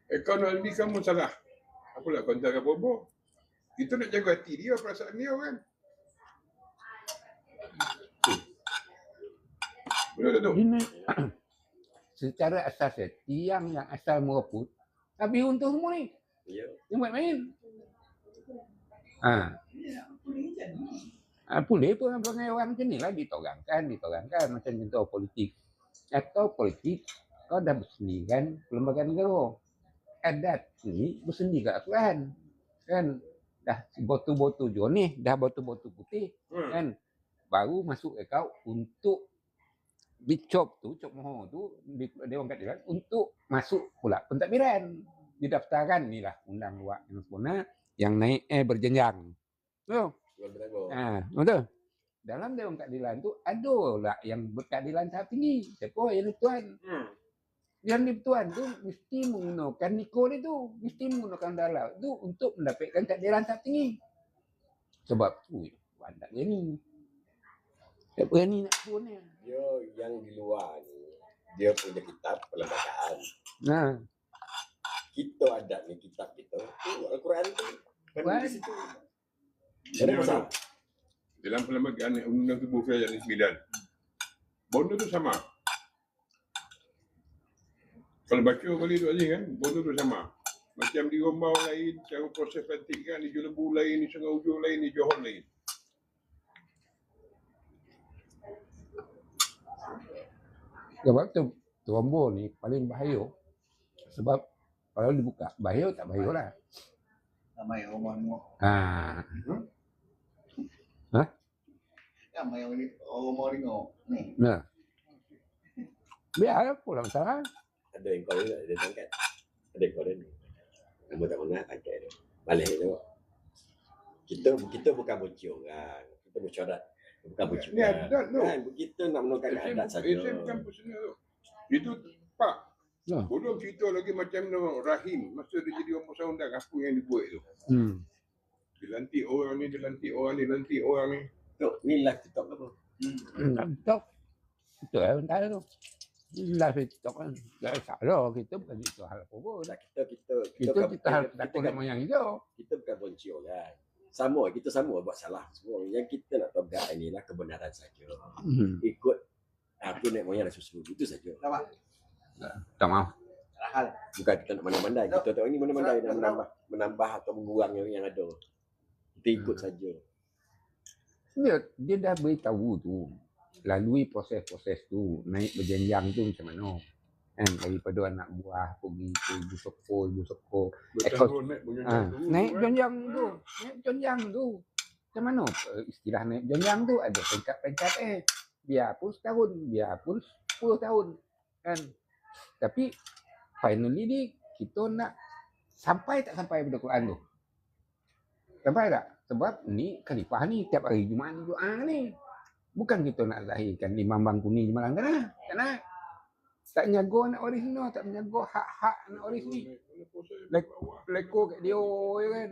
ekonomi kamu salah. Apalah kau hantar ke Bobo? Kita nak jaga hati dia, perasaan dia kan. Betul tak tu? Ini secara asas tiang yang asal mereput habis untuk semua ni. Ya. Yang buat main. Boleh pun perangai orang macam ni lah ditorangkan macam contoh politik. Atau politik kau dah bersendirikan perlembagaan negara. Adat ni bersendiri kat Al-Quran. Kan? Dah botol-botol jernih, dah botol-botol putih. Kan? Baru masuk account untuk dicop tu, cop mohon tu, Dewan Keadilan untuk masuk pula pentadbiran. Didaftarkan ni lah undang luar yang sempurna yang naik berjenjang. Betul? Betul. Dalam Dewan Keadilan tu ada lah yang berkeadilan tahap tinggi. Siapa yang tuan? Yang di-tuan tu mesti menggunakan Niko dia tu, mesti menggunakan dalal tu untuk mendapatkan keadilan tahap tinggi. Sebab tu banyak dia ni. Tak berani nak pun dia. Dia yang di luar ni, dia punya kitab perlembagaan. Nah, Kita ada ni kitab kita. Al-Quran tu kan di situ. Ada masalah. Dalam perlembagaan Undang-Undang Tubuh Kerajaan 9. Benda tu sama. Kalau baca kali tu aja kan, benda tu sama. Macam di Rombau lain, cara proses pelantikan, di Jelebu lain, di Sungai Ujung lain, di Johor lain. sebab tu Rombo ni paling bahaya. Sebab kalau dibuka, bahaya tak bahaya lah. Ramai orang mau. Ramai orang mau dengar. Ni. Nah. Biar pulang salah. Ada yang kau dia tangkat. Ada yang kau ni. Nama tak mana tangkat dia. Balik tu. Kita bukan bocor orang. Kita bercorak. Bukan bocor. Ni adat tu. Kan kita nak menolak adat saja. Bukan personal tu. Itu Pak. Ya. Belum cerita lagi macam no, Rahim masa dia jadi orang pasal undang apa yang dibuat tu. Dilantik orang ni, dilantik orang ni. Tok, ni live TikTok ke apa? TikTok. Betul lah bentar tu. Live TikTok kan. Tak salah. Kita bukan cerita hal apa pun. Kita cerita hal takut nak moyang hijau. Kita bukan bocor kan. Sama, kita sama buat salah semua. Yang kita nak pegang ni lah kebenaran saja. Ikut apa nak moyang dan susu. Itu saja. Tak maaf. Hal. Bukan kita nak mandai-mandai. Kita tahu ini mandai-mandai dan menambah atau mengurang yang ada. Kita ikut saja. Dia dah beritahu tu. Lalui proses-proses tu. Naik berjenjang tu macam mana. Kan? Daripada anak buah pergi ke ibu soko. Naik jenjang tu. Naik jenjang tu. Macam mana istilah naik jenjang tu? Ada peringkat-peringkat biarpun setahun. Biarpun 10 tahun. Kan? Tapi finally ni kita nak sampai tak sampai pada Quran tu. Sampai tak? Sebab ni khalifah ni tiap hari Jumaat ni doa ni. Bukan kita nak lahirkan Imam Bangkuni di Malang kan? Tak nak. Tak menjaga anak waris ni, tak menjaga hak-hak anak waris ni. Lekor kat dia kan.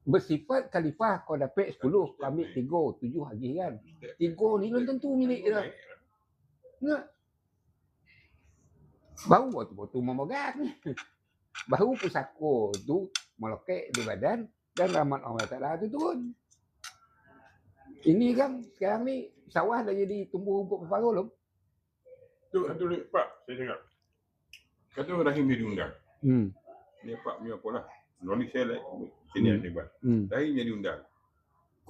Bersifat khalifah kau dapat 10, kau ambil 3, 7 lagi kan. 3 ni belum tentu milik dia. Nak. Baru waktu-waktu memegang. Baru pusako tu melekek di badan dan rahmat Allah Ta'ala tu turun. Ini kan sekarang ni sawah dah jadi tumbuh rumput berparuh belum? Tu Pak, saya cakap. Kata Rahim dia diundang. Ni Pak punya apa lah. Knowledge saya lah. Sini ada hebat. Rahim dia diundang.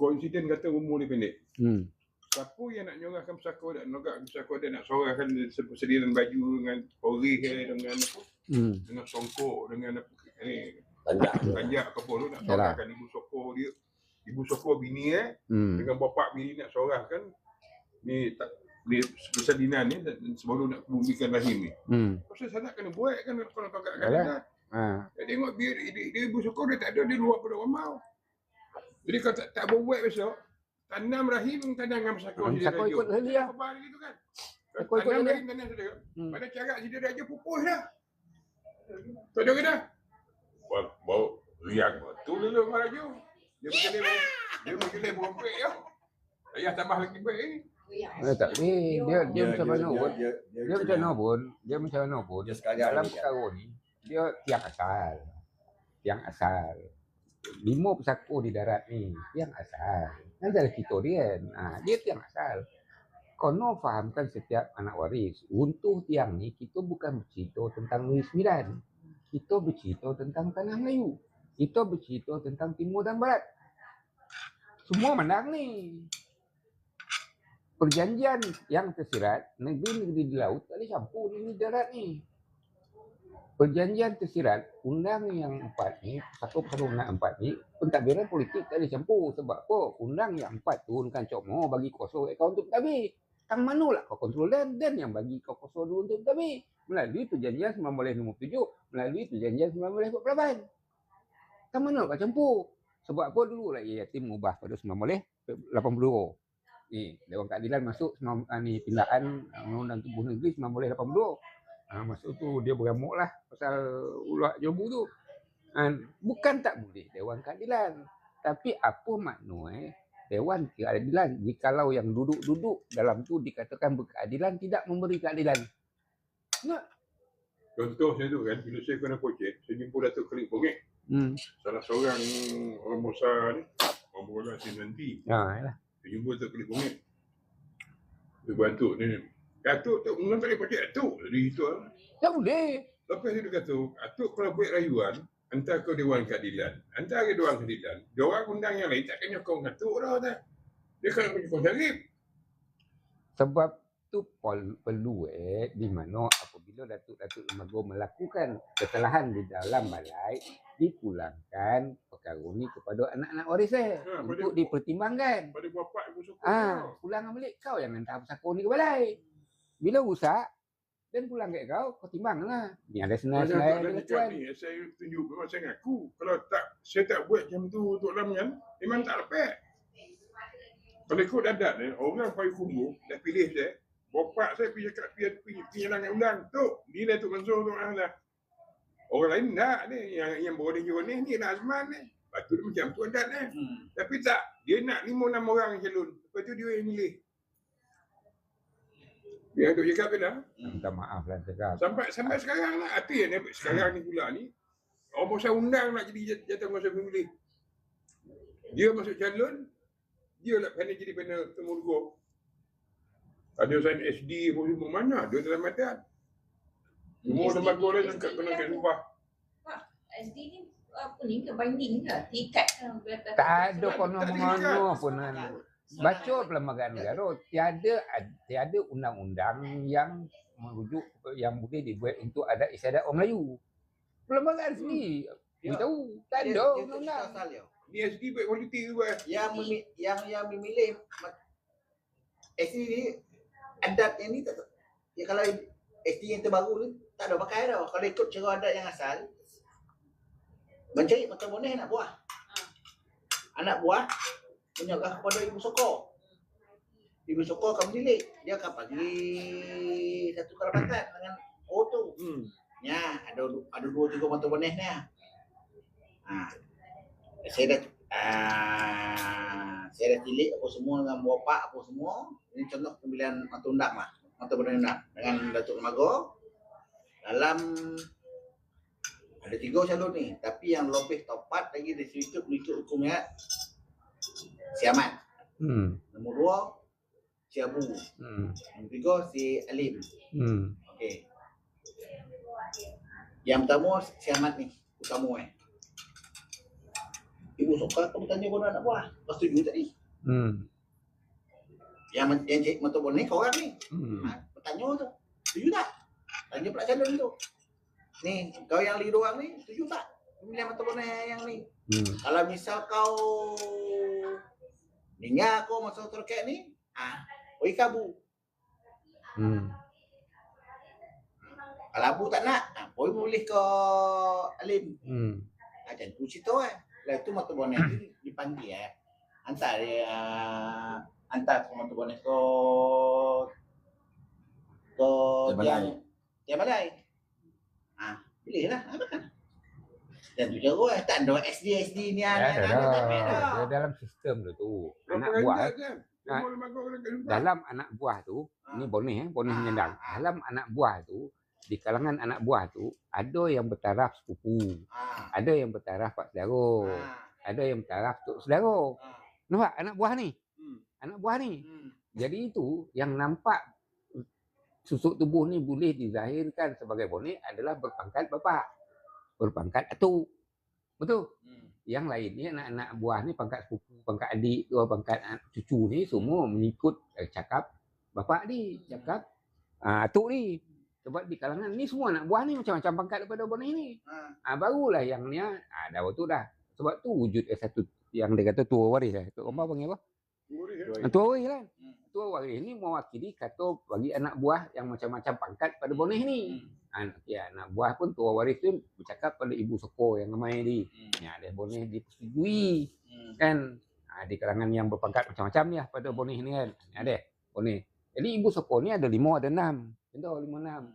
Koinsiden kata umur dia pendek. Siapa yang nak nyorahkan pesako dan nogak pesako dia nak sorahkan persediaan baju dengan orih dengan apa? Dengan songkok dengan apa ni tanjak ke apa tu nak sorahkan ibu soko dia. Ibu soko bini dengan bapa bini nak sorahkan ni tak ni persediaan ni sebelum nak bumikan Rahim ni. Pasal saya nak kena buat kan kalau togak kan. Tengok dia ibu soko dia tak ada, dia luar pada Rombau. Jadi kalau tak buat besok tanam Rahim tanam dengan pesako dia. Pesako ikut dia. Apa gitu kan? Pesako ikut dia. Tanam saja. Pada cara dia aja pupus dah. Tak ada dah. Bau riak betul dulu maraju. Dia berkelim rompek ya. Ayah tambah lagi baik ni. Tak ni dia macam mana pun. Dia macam mana pun. Dalam perkara ni dia tiang asal. 5 pesako di darat ni tiang asal. Nanti ada kita dia kan. Dia tiang asal. Kono fahamkan setiap anak waris. Untuk tiang ni kita bukan bercerita tentang Negeri Sembilan. Kita bercerita tentang Tanah Melayu. Kita bercerita tentang Timur dan Barat. Semua menang ni. Perjanjian yang tersirat, negeri-negeri di laut tak boleh campur negeri darat ni. Perjanjian tersirat, undang yang 4 ni, satu perundang 4 ni, pentadbiran politik tak boleh campur. Sebab apa? Undang yang 4 turunkan Cok Mo bagi kuasa kau untuk pentadbir. Tang mana lah kau kontrol dan yang bagi kau kuasa dulu untuk pentadbir. Melalui perjanjian 1957, melalui perjanjian 1948. Tang mana kau campur? Sebab apa dulu rakyat yatim mengubah pada 1982. Ni Dewan Keadilan masuk ni pindaan Undang-Undang Tubuh Negeri 1982. Masuk tu dia beramuk lah pasal ulat jambu tu. Bukan tak boleh Dewan Keadilan, tapi apa makna Dewan Keadilan jikalau yang duduk-duduk dalam tu dikatakan berkeadilan tidak memberi keadilan. Contoh saya tu kan, bila saya kena projek, saya jumpa Datuk Khalid Bongek. Salah seorang orang besar ni, orang bola nanti. Yalah. Saya jumpa Datuk Khalid Bongek. Dia bantu ni. Datuk tak tak boleh projek Datuk. Jadi itu lah. Tak boleh. Lepas dia kata, Datuk kalau buat rayuan, hantar ke Dewan Keadilan. Hantar ke Dewan Keadilan. Dia orang undang yang lain takkan nyokong Datuk dah. Dia kan menyokong Syarif. Sebab tu perlu di mana apabila Datuk-Datuk Lembaga melakukan kesalahan di dalam balai, dipulangkan perkara ni kepada anak-anak waris untuk dipertimbangkan. Pada bapa ibu suku. Pulangkan balik, kau yang hantar pesakor ni ke balai. Bila rusak dan pulang kat kau timbanglah. Ni ada senai-senai dengan tuan. Saya tunjuk memang saya ngaku. Kalau tak saya tak buat macam tu untuk Lamian, memang tak lepas. Kalau ikut dadat ni, orang Pai Kumbu dah pilih saya. Bapak saya pergi cakap penyelangan undang. Tok, ni lah Tok Mansur tu orang dah. Orang lain tak ni. Yang boleh jual ni nak Azman ni. Lepas tu dia macam tu adat ni. Tapi tak. Dia nak 5-6 orang calon. Lepas tu dia yang milih. Dia Tok cakap ke dah? Minta maaf lah cakap. Sampai sekarang lah. Apa yang sekarang ni pula ni. Orang pasal undang nak jadi jatuh pemilih. Dia masuk calon. Dia lah panel jadi panel temurgo. Ada sign SD pun mana dia dalam badan. Semua lembaga lain yang kena ubah. SD ni apa ni ke binding ke? Tiket ke? Tak ada kono-kono pun. Baca Perlembagaan Negara tiada undang-undang yang merujuk yang boleh dibuat untuk adat istiadat orang Melayu. Perlembagaan sendiri beritahu tak ada undang-undang. Ni SD buat kualiti tu yang memilih SD ni adat yang ni tak ya, kalau SD yang terbaru ni tak ada pakai dah. Kalau ikut cara adat yang asal mencari mata boneh anak buah. Anak buah menyerah kepada ibu sokor. Ibu sokor akan mendidik. Dia akan bagi satu kerabatan dengan tu. Ya, ada 2-3 mata boneh ni. Saya dah tilik apa semua dengan bapak apa semua. Ini contoh pemilihan mata undang lah. Mata boneh undang dengan Datuk Lembaga. Dalam ada 3 calon ni, tapi yang lebih tepat lagi dari situ mengikut hukumnya si Ahmad. Nombor 2 si Abu. Nombor 3 si Alim. Okey. Yang pertama si Ahmad ni, utama Ibu suka kamu tanya kepada anak buah. Kau setuju tadi? Yang cik mata boneh kau orang ni. Bertanya tu. Setuju tak? Tanya pula calon tu. Ni, kau yang leader orang ni, setuju tak? Pemilihan mata boneh yang ni. Kalau misal kau dengar kau masa terkait ni, oi kabu. Kalau Abu tak nak, oi boleh ke Alim. Jangan tu cerita Lepas tu mata boneh tu dipanggil hantar mata boneh ke yang balai. Pilihlah apa kan. Dan tu cara tak ada SD ni ada dalam sistem tu. Anak buah dalam anak buah tu ni boneh menyandang. Dalam anak buah tu di kalangan anak buah tu ada yang bertaraf sepupu, ada yang bertaraf pak saudara, ada yang bertaraf tok saudara. Nampak anak buah ni? Anak buah ni. Jadi itu yang nampak susuk tubuh ni boleh dizahirkan sebagai boneh adalah berpangkat bapa, berpangkat atuk. Betul? yang lain ni anak-anak buah ni pangkat sepupu, pangkat adik, pangkat cucu ni semua mengikut cakap bapak ni, cakap atuk ni. Sebab di kalangan ni semua anak buah ni macam-macam pangkat daripada boneh ni. Barulah yang ni dah betul dah. Sebab tu wujud satu yang dia kata tua waris lah. Tok Gombau panggil apa? Tua waris kan. Tua waris ni mewakili kata bagi anak buah yang macam-macam pangkat pada boneh ni. Anak buah pun tua waris tu bercakap pada ibu soko yang ramai ni. Ya, dia boneh dipersetujui. Kan? Di kalangan yang berpangkat macam-macam ni lah pada boneh ni kan. Ada boneh. Jadi ibu soko ni ada 5, ada 6. Contoh 5, 6.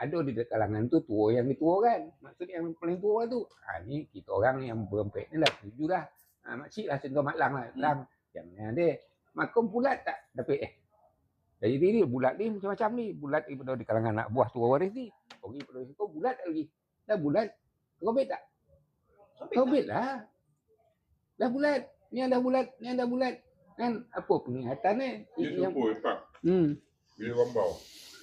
Ada di kalangan tu tua yang ditua kan. Maksudnya yang paling tua tu. Ni kita orang yang berempet ni lah. Setuju dah. Makcik lah contoh Mak Lang lah. Lang. Yang ni ada. Makom bulat tak? Tapi jadi ni bulat ni macam-macam ni. Bulat daripada di kalangan anak buah tua waris ni. Pergi pada situ bulat tak lagi. Dah bulat. Robet tak? Robet lah. Dah bulat. Ni dah bulat. Ni dah bulat. Kan apa pengingatan ni? Dia sumpah Pak. Bila Gombau.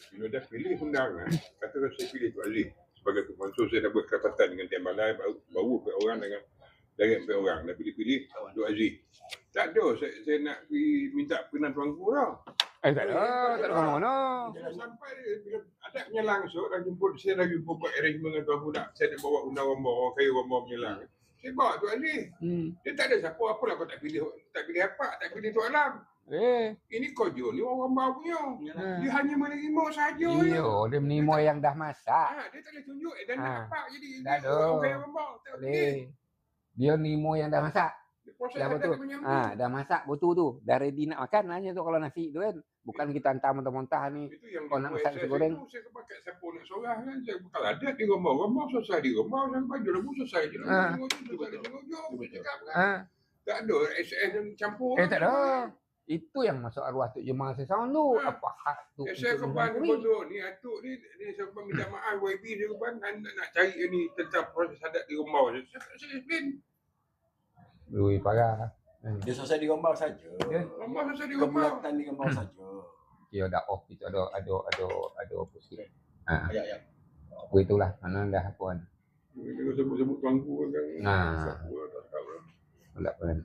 Bila dah pilih undangan, katakan saya pilih Tok Aziz sebagai Tok Mansur, saya dah berkerapatan dengan Tiang Balai, baru orang dengan direct orang, dah pilih-pilih Tok Aziz. Tak ada, saya nak pergi minta perkenan tuanku tau. Tak ada mana-mana. Sampai bila ada menyelang esok, dah jemput, saya dah jumpa buat arrangement dengan tuanku nak, saya nak bawa undang Gombau, orang kaya Gombau menyelang. Saya bawa Tok Aziz. Dia tak ada siapa, apalah kau tak pilih apa, tak pilih Tok Alam. Ini kojo ni orang Gombau punya. Dia hanya menerima saja. Dia menerima yang dah masak. Dia tak boleh tunjuk dan nak apa jadi dia orang kaya Gombau. Dia menerima yang dah masak. Dah betul. Dah masak betul tu. Dah ready nak makan hanya tu kalau nasi tu kan. Bukan kita hantar mentah-mentah ni. Kau nak masak nasi goreng. Saya pakai siapa nak sorah kan. Saya bakal ada di Gombau. Gombau selesai di Gombau. Saya baju lembu selesai je. Tak ada SS yang campur. Tak ada. Itu yang masuk arwah Tok Jemaah Sesawang tu. Apa hak tu? Saya keban bodoh ni atuk ni saya keban minta maaf YB dia keban nak cari ni tentang proses adat di Gombau. Saya explain. Lui parah. Dia selesai di Gombau saja. Gombau selesai di Gombau. Kebulatan di Gombau saja. Dia dah off itu ada apa sikit. Ya. Begitulah. Mana dah apa kan. Dia sebut-sebut tuanku kan. Tak apa kan.